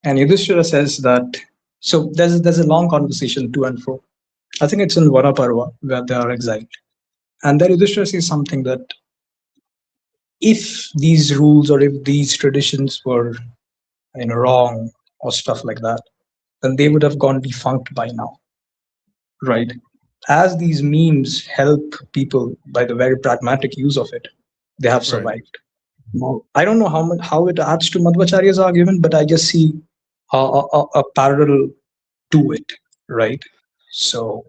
And Yudhishthira says that, so there's a long conversation to and fro. I think it's in Vanaparva where they are exiled. And then Yudhishthira says something that if these rules or if these traditions were wrong or stuff like that, then they would have gone defunct by now. Right? As these memes help people by the very pragmatic use of it, they have survived. Now, I don't know how it adds to Madhvacharya's argument, but I just see a parallel to it, right? So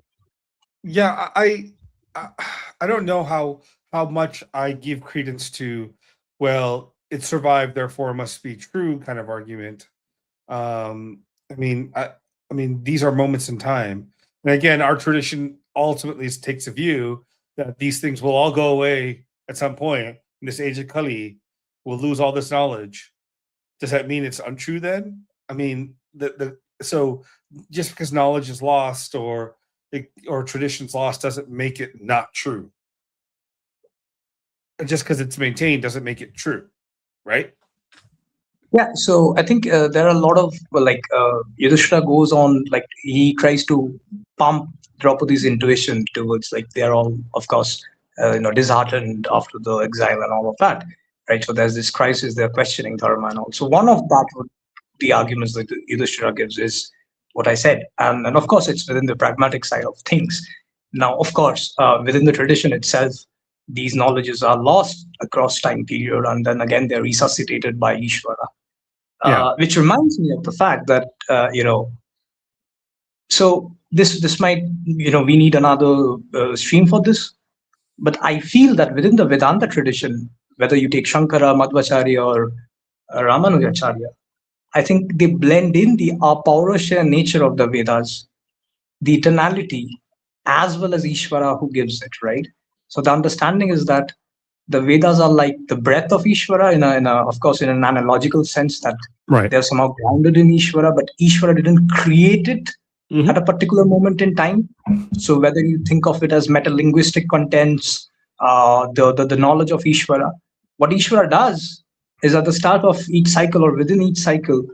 yeah, I don't know how much I give credence to, well, it survived, therefore it must be true kind of argument. I mean, these are moments in time, and again, our tradition ultimately takes a view that these things will all go away at some point in this age of Kali. We'll lose all this knowledge. Does that mean it's untrue then? I mean, so just because knowledge is lost or tradition's lost doesn't make it not true. And just because it's maintained doesn't make it true, right? yeah, so I think there are a lot of Yudhishthira goes on, like he tries to pump Draupadi's intuition towards, like, they're all, of course, disheartened after the exile and all of that, right? So there's this crisis, they're questioning dharma and all. So one of the arguments that Yudhishthira gives is what I said, and of course it's within the pragmatic side of things. Now, of course, within the tradition itself, these knowledges are lost across time period, and then again they're resuscitated by Ishvara. Which reminds me of the fact that so this might, we need another stream for this, but I feel that within the Vedanta tradition, whether you take Shankara, Madhvacharya, or Ramanujacharya, I think they blend in the Apaurusha nature of the Vedas, the eternality, as well as Ishvara who gives it, right? So the understanding is that the Vedas are like the breath of Ishvara of course, in an analogical sense, that they're somehow grounded in Ishvara, but Ishvara didn't create it at a particular moment in time. So whether you think of it as metalinguistic contents, the knowledge of Ishvara, what Ishvara does is at the start of each cycle or within each cycle,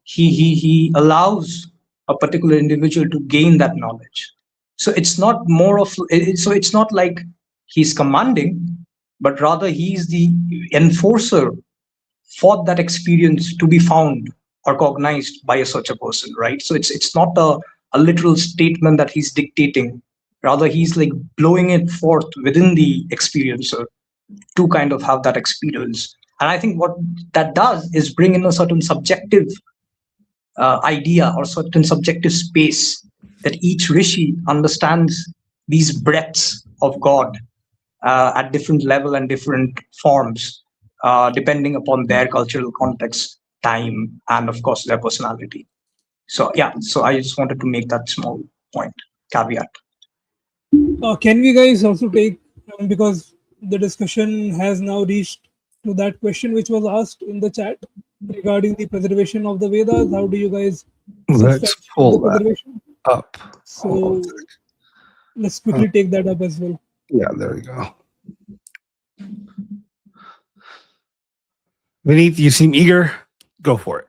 he allows a particular individual to gain that knowledge. So it's not it's not like he's commanding, but rather he's the enforcer for that experience to be found or cognized by such a person, right? So it's not a literal statement that he's dictating. Rather, he's like blowing it forth within the experiencer to kind of have that experience. And I think what that does is bring in a certain subjective idea or certain subjective space that each rishi understands these breadths of God at different level and different forms, depending upon their cultural context, time, and of course their personality. So yeah, so I just wanted to make that small point, caveat. Can we guys also take, because the discussion has now reached to that question which was asked in the chat regarding the preservation of the Vedas? How do you guys let's pull the preservation up? So let's quickly take that up as well. Yeah, there we go. Vinit, you seem eager. Go for it.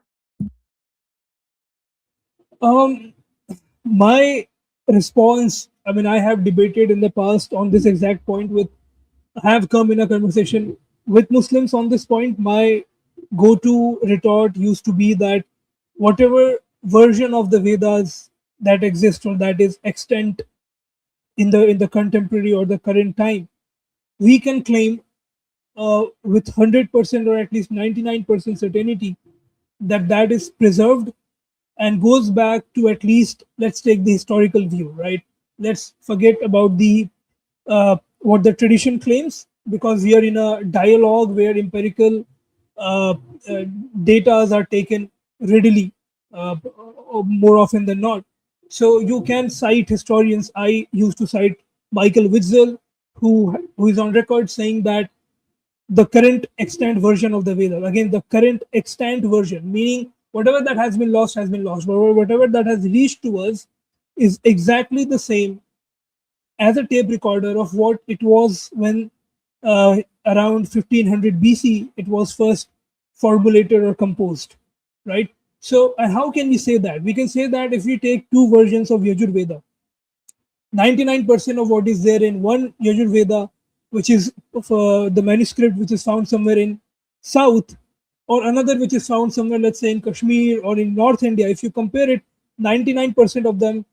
My response, I mean, I have debated in the past on this exact point I have come in a conversation with Muslims on this point. My go-to retort used to be that whatever version of the Vedas that exists or that is extant in the contemporary or the current time, we can claim with 100% or at least 99% certainty that is preserved and goes back to, at least, let's take the historical view, right? Let's forget about the what the tradition claims, because we are in a dialogue where empirical data are taken readily more often than not. So you can cite historians. I used to cite Michael Witzel, who is on record saying that the current extant version of the Vedas, again, the current extant version, meaning whatever that has been lost, but whatever that has reached to us is exactly the same as a tape recorder of what it was when around 1500 BC it was first formulated or composed, right? So, and how can we say that? We can say that if we take two versions of Yajur Veda, 99% of what is there in one Yajur Veda, which is the manuscript which is found somewhere in South, or another which is found somewhere, let's say in Kashmir or in North India, if you compare it, 99% of them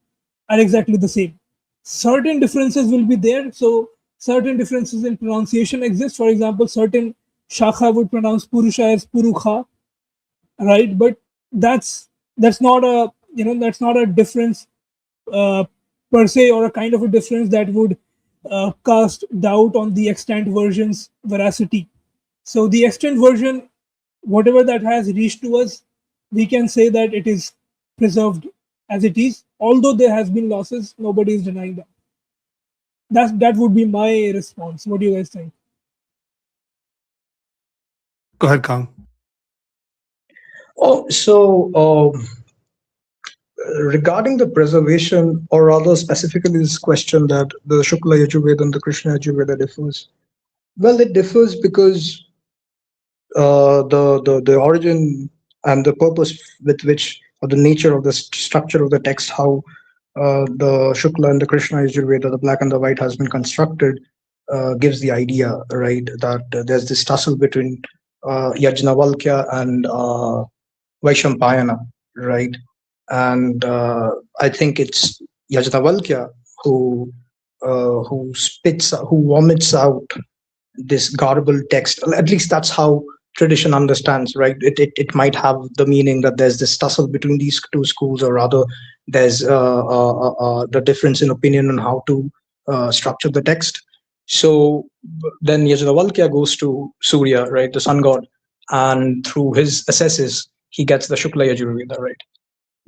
are exactly the same. Certain differences will be there. So certain differences in pronunciation exist. For example, certain Shakha would pronounce Purusha as Purukha, right? But that's not a that's not a difference per se, or a kind of a difference that would cast doubt on the extant version's veracity. So the extant version, whatever that has reached to us, we can say that it is preserved as it is. Although there has been losses, nobody is denying that. That would be my response. What do you guys think? Go ahead, Kong. Oh, so regarding the preservation, or rather specifically this question that the Shukla Yajurveda and the Krishna Yajurveda differs. Well, it differs because the origin and the purpose with which, or the nature of the structure of the text, how the Shukla and the Krishna Yajurveda, the black and the white, has been constructed, gives the idea, right, that there's this tussle between Yajnavalkya and Vaishampayana, right? And I think it's Yajnavalkya who vomits out this garbled text. At least that's how tradition understands, right? It might have the meaning that there's this tussle between these two schools, or rather there's the difference in opinion on how to structure the text. So then Yajnavalkya goes to Surya, right, the sun god, and through his assesses, he gets the Shukla Yajurveda, right?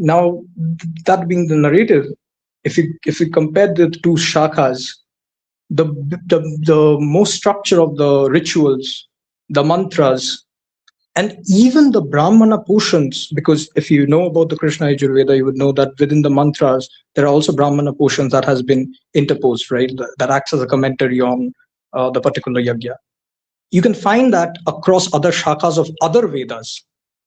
Now, that being the narrative, if you compare the two shakhas, the most structure of the rituals, the mantras, and even the Brahmana portions, because if you know about the Krishna Yajurveda, you would know that within the mantras, there are also Brahmana portions that has been interposed, right? That acts as a commentary on the particular yajna. You can find that across other shakhas of other Vedas,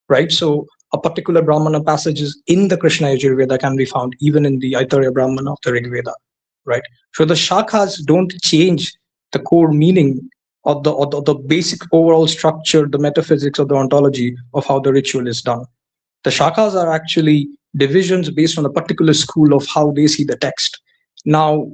right? So a particular Brahmana passages in the Krishna Yajurveda can be found even in the Aitareya Brahmana of the Rig Veda, right? So the shakhas don't change the core meaning of the basic overall structure, the metaphysics of the ontology of how the ritual is done. The shakhas are actually divisions based on a particular school of how they see the text. Now,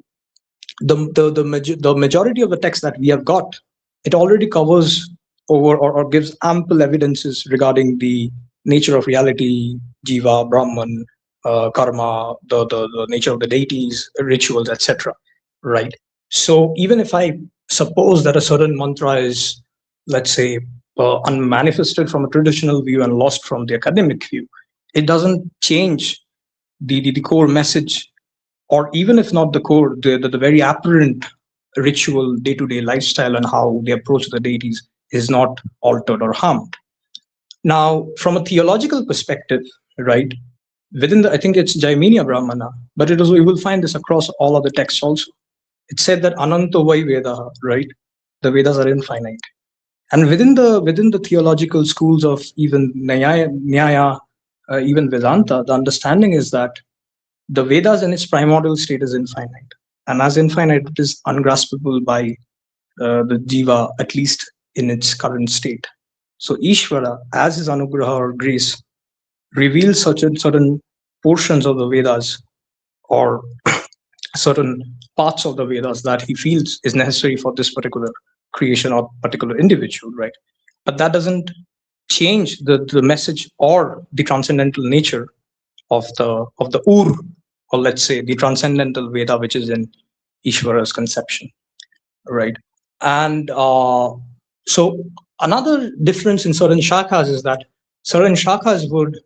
the majority of the text that we have got, it already covers over or gives ample evidences regarding the nature of reality, jiva, Brahman, karma, the nature of the deities, rituals, etc. Right? So even if I suppose that a certain mantra is, let's say, unmanifested from a traditional view and lost from the academic view, it doesn't change the core message, or even if not the core, the very apparent ritual day-to-day lifestyle and how they approach the deities is not altered or harmed. Now, from a theological perspective, right, within I think it's Jaiminiya Brahmana, but you will find this across all of the texts also. It said that Ananto Vai Veda, right? The Vedas are infinite. And within the theological schools of even Nyaya, even Vedanta, the understanding is that the Vedas in its primordial state is infinite. And as infinite, it is ungraspable by the jiva, at least in its current state. So Ishvara, as his anugraha or grace, reveals certain portions of the Vedas, or certain parts of the Vedas that he feels is necessary for this particular creation or particular individual, right? But that doesn't change the message or the transcendental nature of the Ur, or let's say the transcendental Veda, which is in Ishvara's conception, right? And so another difference in certain shakhas is that certain shakhas would,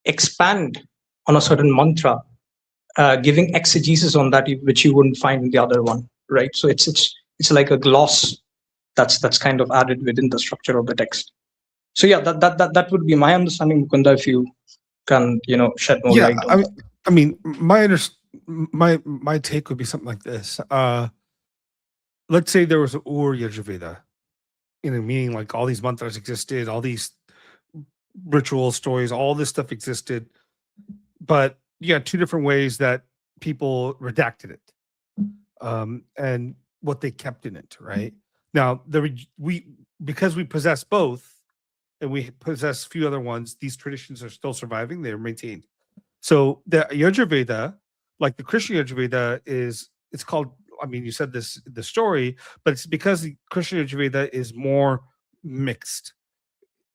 expand on a certain mantra, giving exegesis on that, which you wouldn't find in the other one, right? So it's like a gloss that's kind of added within the structure of the text. So yeah, that would be my understanding, Mukunda, if you can shed more light on that. I mean, my my take would be something like this. Let's say there was an Yajurveda, meaning like all these mantras existed, all these ritual stories, all this stuff existed, but you got two different ways that people redacted it, and what they kept in it. Right now, because we possess both, and we possess a few other ones, these traditions are still surviving; they're maintained. So the Yajurveda, like the Christian Yajurveda, it's called. I mean, you said this the story, but it's because the Christian Yajurveda is more mixed.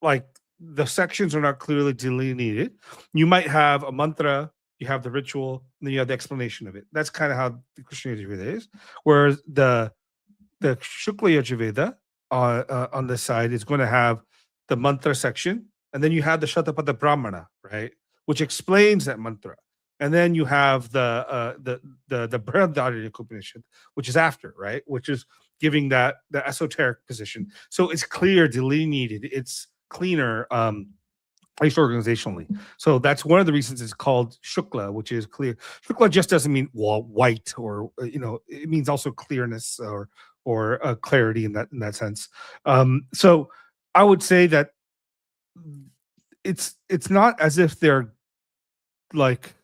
Like the sections are not clearly delineated. You might have a mantra, you have the ritual, and then you have the explanation of it. That's kind of how the Christian Yajurveda is. Whereas the Shukla Yajurveda on this side is going to have the mantra section, and then you have the Shabda Pramana, right, which explains that mantra. And then you have the Brihadaranyaka Upanishad, which is after, right? Which is giving the esoteric position. So it's clear, delineated. It's cleaner, at least organizationally. So that's one of the reasons it's called Shukla, which is clear. Shukla just doesn't mean white, or it means also clearness or clarity in that sense. So I would say that it's not as if they're like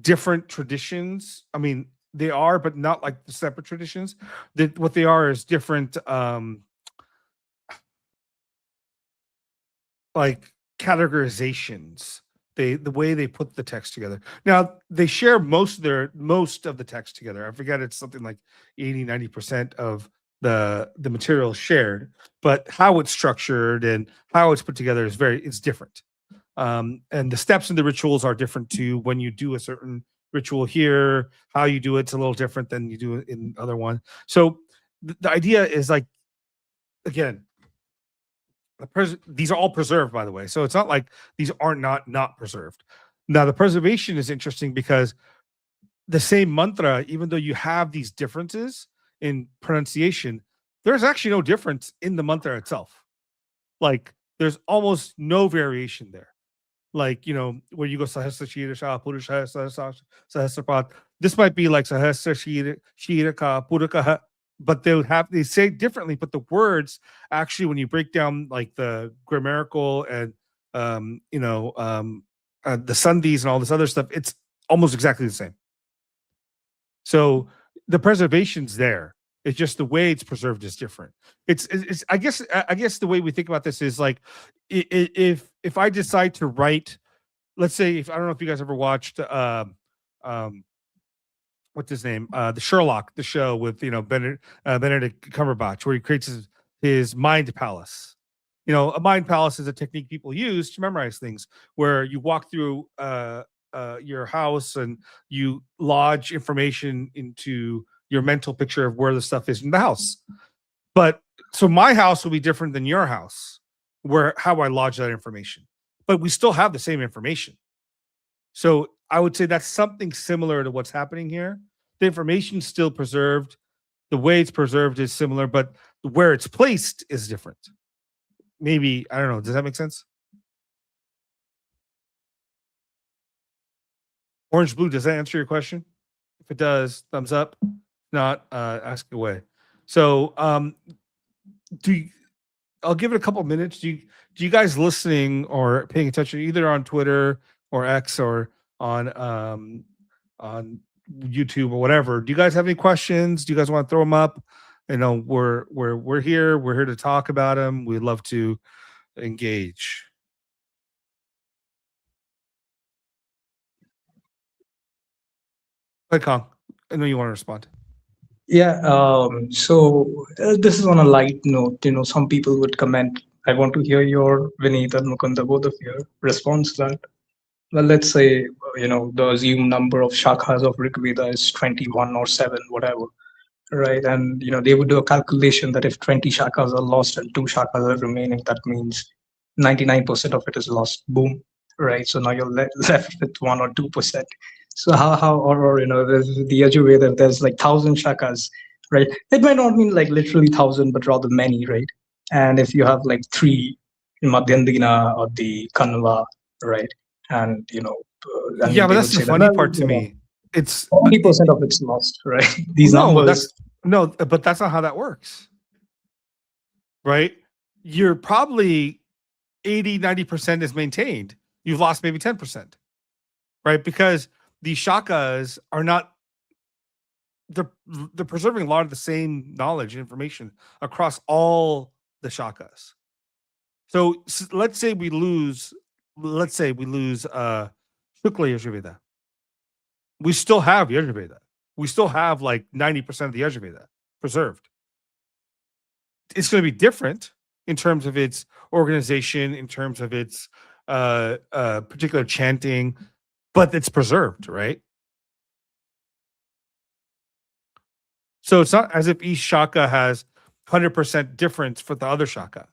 different traditions. I mean, they are, but not like the separate traditions. What they are is different, like categorizations. The way they put the text together. Now they share most of the text together. I forget, it's something like 80-90% of the material shared, but how it's structured and how it's put together it's different. And the steps in the rituals are different too. When you do a certain ritual here, how you do it's a little different than you do it in other one. So the idea is like, again, these are all preserved, by the way. So it's not like these are not preserved. Now the preservation is interesting because the same mantra, even though you have these differences in pronunciation, there's actually no difference in the mantra itself. Like there's almost no variation there. Like, where you go Sahasra Shirasha Purusha Sahasrapat, this might be like Sahasra Shiraka Purakaha, but they say differently, but the words actually, when you break down like the grammatical and the sandhis and all this other stuff, it's almost exactly the same. So the preservation's there. It's just the way it's preserved is different. It's I guess the way we think about this is like, if I decide to write, let's say, I don't know if you guys ever watched what's his name, the Sherlock, the show with Benedict Cumberbatch, where he creates his mind palace. A mind palace is a technique people use to memorize things, where you walk through your house and you lodge information into your mental picture of where the stuff is in the house. But so my house will be different than your house, how I lodge that information, but we still have the same information. So I would say that's something similar to what's happening here. The information's still preserved. The way it's preserved is similar, but where it's placed is different. Maybe, I don't know. Does that make sense? Orange Blue, does that answer your question? If it does, thumbs up. If not, ask away. So I'll give it a couple minutes. Do you guys listening or paying attention either on Twitter or X or on YouTube or whatever? Do you guys have any questions? Do you guys want to throw them up? We're here. We're here to talk about them. We'd love to engage. Hi, Kong. I know you want to respond. Yeah. So this is on a light note. Some people would comment. I want to hear your, Vinit and Mukunda, both of your response to that. Well, let's say the assumed number of shakhas of Rig Veda is 21 or 7, whatever, right? And they would do a calculation that if 20 shakhas are lost and 2 shakhas are remaining, that means 99% of it is lost. Boom, right? So now you're left with 1 or 2%. So or the Yajurveda, there's like 1,000 shakhas, right? It might not mean like literally 1,000, but rather many, right? And if you have like 3 Madhyandina or the Kanva, right? And but that's the funny part to me. it's 40% of it's lost, right? These no, numbers. but that's not how that works, right? You're probably 80-90% is maintained. You've lost maybe 10%, right? Because the shakas are not, they're preserving a lot of the same knowledge and information across all the shakas. So let's say we lose Shukla Yajurveda. We still have Yajurveda. We still have like 90% of the Yajurveda preserved. It's going to be different in terms of its organization, in terms of its particular chanting, but it's preserved, right? So it's not as if each shaka has 100% difference for the other shaka.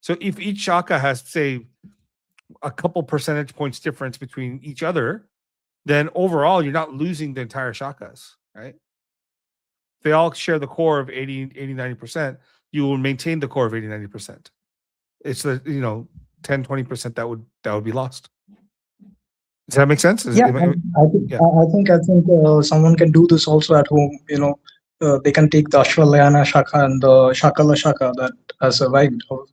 So if each shaka has, say, a couple percentage points difference between each other, then overall you're not losing the entire shakas, right? If they all share the core of 80, 90%, you will maintain the core of 80, 90%. It's the 10, 20% that would be lost. Does that make sense? Yeah, I think someone can do this also at home. They can take the Ashwalayana Shaka and the Shakala Shaka that has survived of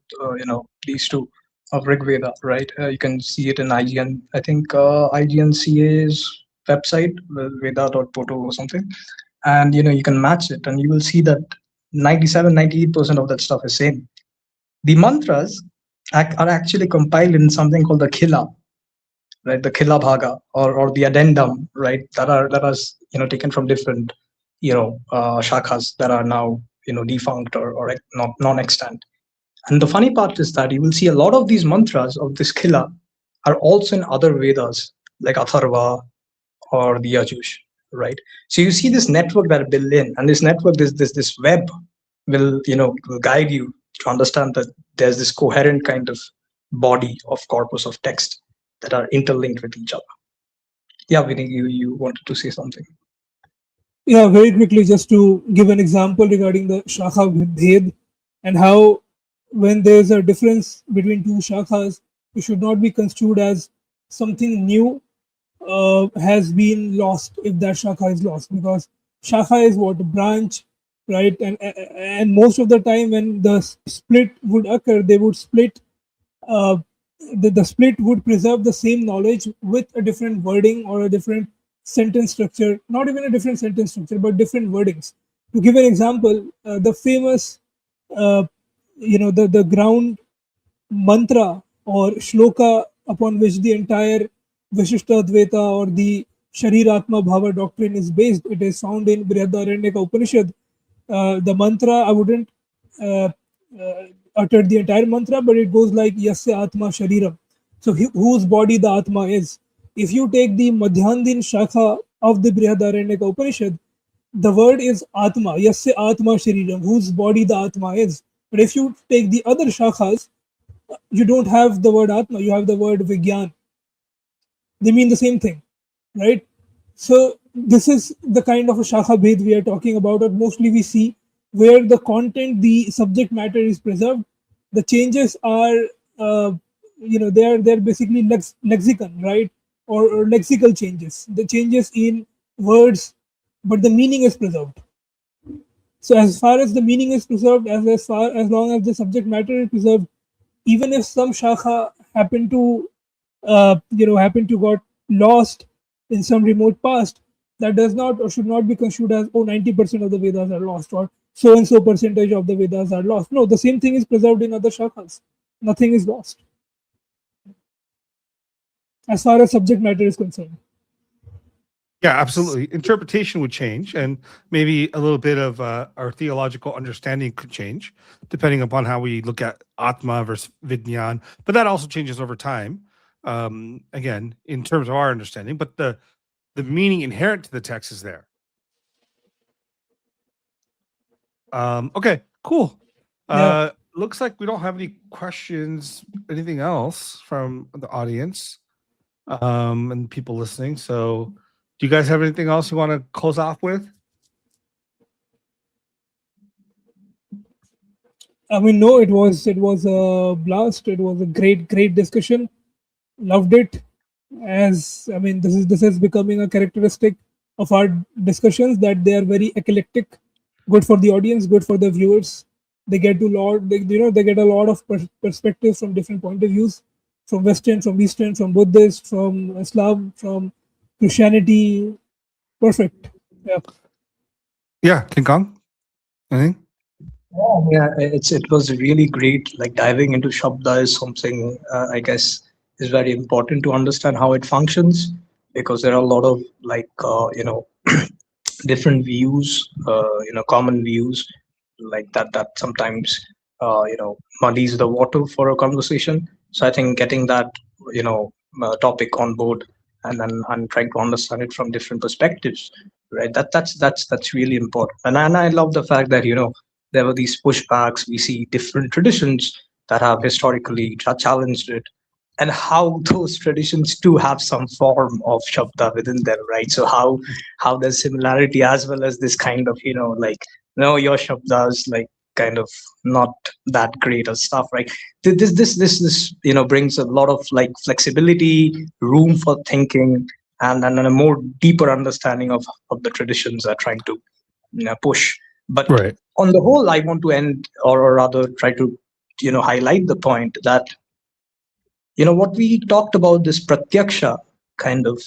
these two of Rig Veda, right? You can see it in IGN. I think IGNCA's website, Veda.poto or something, and you can match it, and you will see that 97-98% of that stuff is same. The mantras are actually compiled in something called the Khila, right? The Khila Bhaga or the addendum, right? That are taken from different shakhas that are now defunct or non-extant. And the funny part is that you will see a lot of these mantras of this Khila are also in other Vedas like Atharva or the Yajush, right? So you see this network that are built in, and this network, this web will guide you to understand that there's this coherent kind of body of corpus of text that are interlinked with each other. Yeah, Vinny, you wanted to say something. Yeah, very quickly, just to give an example regarding the Shakha Bhed and how when there's a difference between two Shakhas, it should not be construed as something new has been lost if that Shakha is lost, because Shakha is what? A branch, right? And most of the time when the split would occur, they would split, the split would preserve the same knowledge with a different wording or a different sentence structure, not even a different sentence structure, but different wordings. To give an example, the famous, the ground mantra or shloka upon which the entire Vishishta Advaita or the Shariratma Bhava doctrine is based, it is found in Brihadaranyaka Upanishad. The mantra, I wouldn't utter the entire mantra, but it goes like Yasya Atma Shariram. So whose body the Atma is. If you take the Madhyandin Shakha of the Brihadaranyaka Upanishad, the word is Atma, Yasya Atma Shariram, whose body the Atma is. But if you take the other Shakhas, you don't have the word Atma, you have the word Vigyan. They mean the same thing, right? So this is the kind of a Shakha Bhed we are talking about, or mostly we see where the content, the subject matter is preserved. The changes are, they're basically lexicon, right? Or lexical changes. The changes in words, but the meaning is preserved. So as far as the meaning is preserved, as long as the subject matter is preserved, even if some shakha happen to got lost in some remote past, that does not or should not be construed as 90% of the Vedas are lost, or so and so percentage of the Vedas are lost. No, the same thing is preserved in other shakhas. Nothing is lost as far as subject matter is concerned. Yeah, absolutely. Interpretation would change, and maybe a little bit of our theological understanding could change, depending upon how we look at Atma versus Vijnan. But that also changes over time, again, in terms of our understanding. But the meaning inherent to the text is there. Okay, cool. Yeah. Looks like we don't have any questions, anything else from the audience and people listening. So do you guys have anything else you want to close off with? I mean, no, it was a blast. It was a great discussion. Loved it. As I mean, this is becoming a characteristic of our discussions that they are very eclectic, good for the audience, good for the viewers. They get they get a lot of perspectives from different point of views, from Western, from Eastern, from Buddhist, from Islam, from Christianity. Perfect. Yeah. Yeah, King Kong. Anything? Yeah, it was really great. Like diving into Shabda is something I guess is very important to understand how it functions, because there are a lot of different views, common views like that sometimes muddies the water for a conversation. So I think getting that topic on board and then I'm trying to understand it from different perspectives, right? That's really important. And I love the fact that there were these pushbacks. We see different traditions that have historically challenged it, and how those traditions too have some form of shabda within them, right? So how there's similarity as well as this kind of like, no, your shabdas like kind of not that great or stuff, right? This brings a lot of like flexibility, room for thinking, and a more deeper understanding of the traditions are trying to push. But Right. on the whole, I want to end, or rather try to highlight the point that what we talked about, this pratyaksha kind of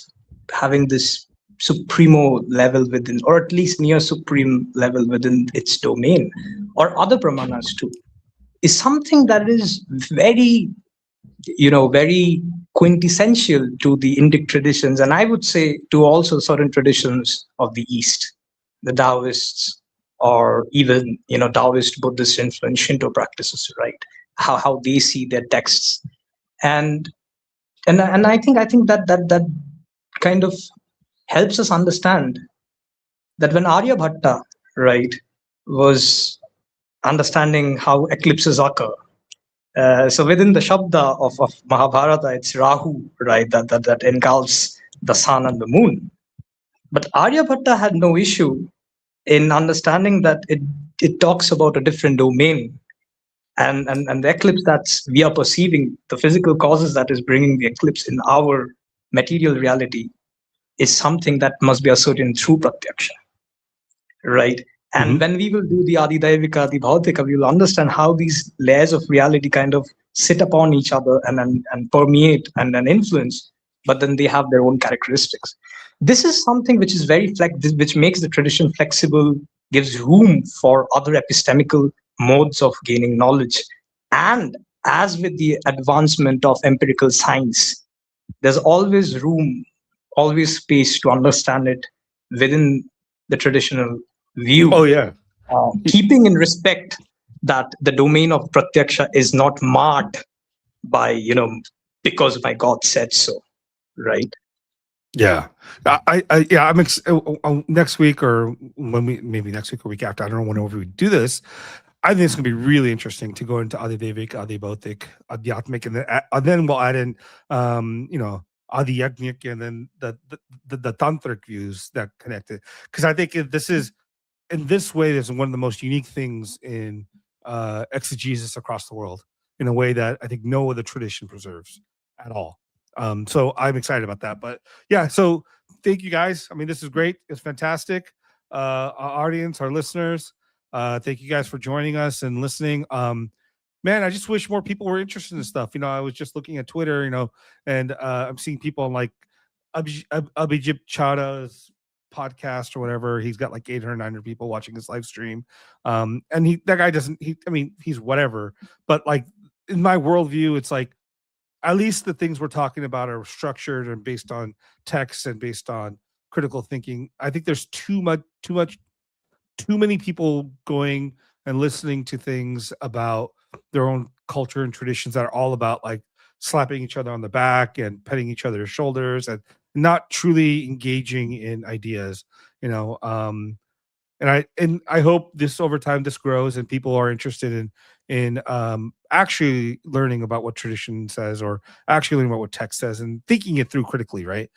having this supremo level within, or at least near supreme level within its domain, or other pramanas too, is something that is very very quintessential to the Indic traditions, and I would say to also certain traditions of the East, the Taoists, or even Taoist, Buddhist influence Shinto practices, right? How they see their texts. And and and I think that kind of helps us understand that when Aryabhatta, right, was understanding how eclipses occur. So within the Shabda of Mahabharata, it's Rahu, right, that engulfs the sun and the moon. But Aryabhatta had no issue in understanding that it talks about a different domain. And the eclipse that we are perceiving, the physical causes that is bringing the eclipse in our material reality, is something that must be ascertained through pratyaksha, right? And Mhm. when we will do the Adidayavika, Adi Bhautika, we will understand how these layers of reality kind of sit upon each other and permeate and influence, but then they have their own characteristics. This is something which is which makes the tradition flexible, gives room for other epistemical modes of gaining knowledge. And as with the advancement of empirical science, there's always room, always space to understand it within the traditional Oh view, yeah. keeping in respect that the domain of pratyaksha is not marred by because my God said so, right? Yeah. Next week, or when maybe next week or week after, I don't know whenever we do this. I think it's going to be really interesting to go into Adivivik, Adibautik, Adhyatmik, and then we'll add in, Adhyagnik, and then the tantric views that connect it. Because I think this is, in this way, this is one of the most unique things in exegesis across the world, in a way that I think no other tradition preserves at all. So I'm excited about that. But yeah, so thank you guys. I mean, this is great. It's fantastic. Our audience, our listeners, thank you guys for joining us and listening. Man, I just wish more people were interested in this stuff. I was just looking at Twitter, and I'm seeing people like Abhijit Chada's podcast or whatever. He's got like 800, 900 people watching his live stream. And that guy doesn't, he's whatever. But like in my worldview, it's like, at least the things we're talking about are structured and based on text and based on critical thinking. I think there's too many people going and listening to things about their own culture and traditions that are all about like slapping each other on the back and petting each other's shoulders and not truly engaging in ideas, and I hope this over time this grows and people are interested in actually learning about what tradition says, or actually learning about what text says and thinking it through critically, right?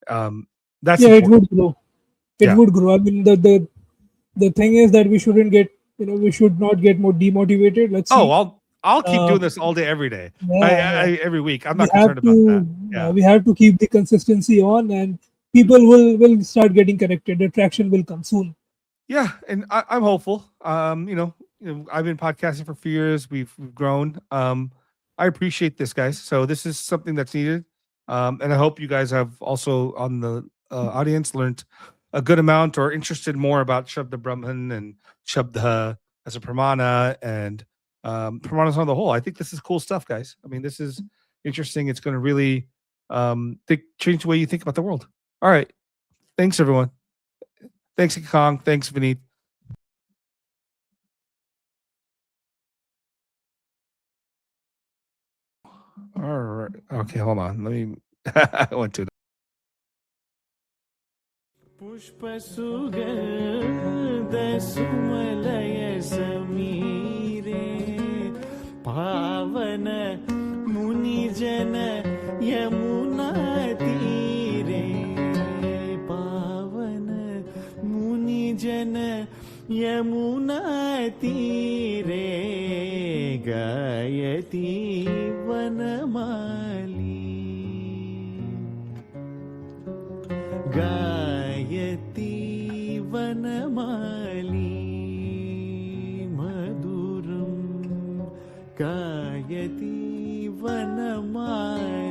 That's Yeah, it important. would grow. It Yeah. would grow. I mean, the thing is that we shouldn't get, we should not get more demotivated. Let's see. I'll keep Uh, doing this all day, every day, yeah, every week. I'm we not have concerned about that. to Yeah. we have to keep the consistency on, and people will start getting connected. The traction will come soon. Yeah, and I'm hopeful. I've been podcasting for a few years. We've grown. I appreciate this, guys. So this is something that's needed, and I hope you guys have also on the audience learned a good amount or interested more about Shabda Brahman and Shabda as a Pramana and Pramanas on the whole. I think this is cool stuff, guys. I mean, this is interesting. It's going to really change the way you think about the world. All right. Thanks, everyone. Thanks, KingKong. Thanks, Vinit. All right. Okay, hold on. Let me. I went to. पुष्पसुगन्धसुमलय समीरे पावन मुनिजन यमुना तीरे पावन मुनिजन यमुना तीरे गायति वनमाली गायति वनमाली मधुरं गायति वनमाली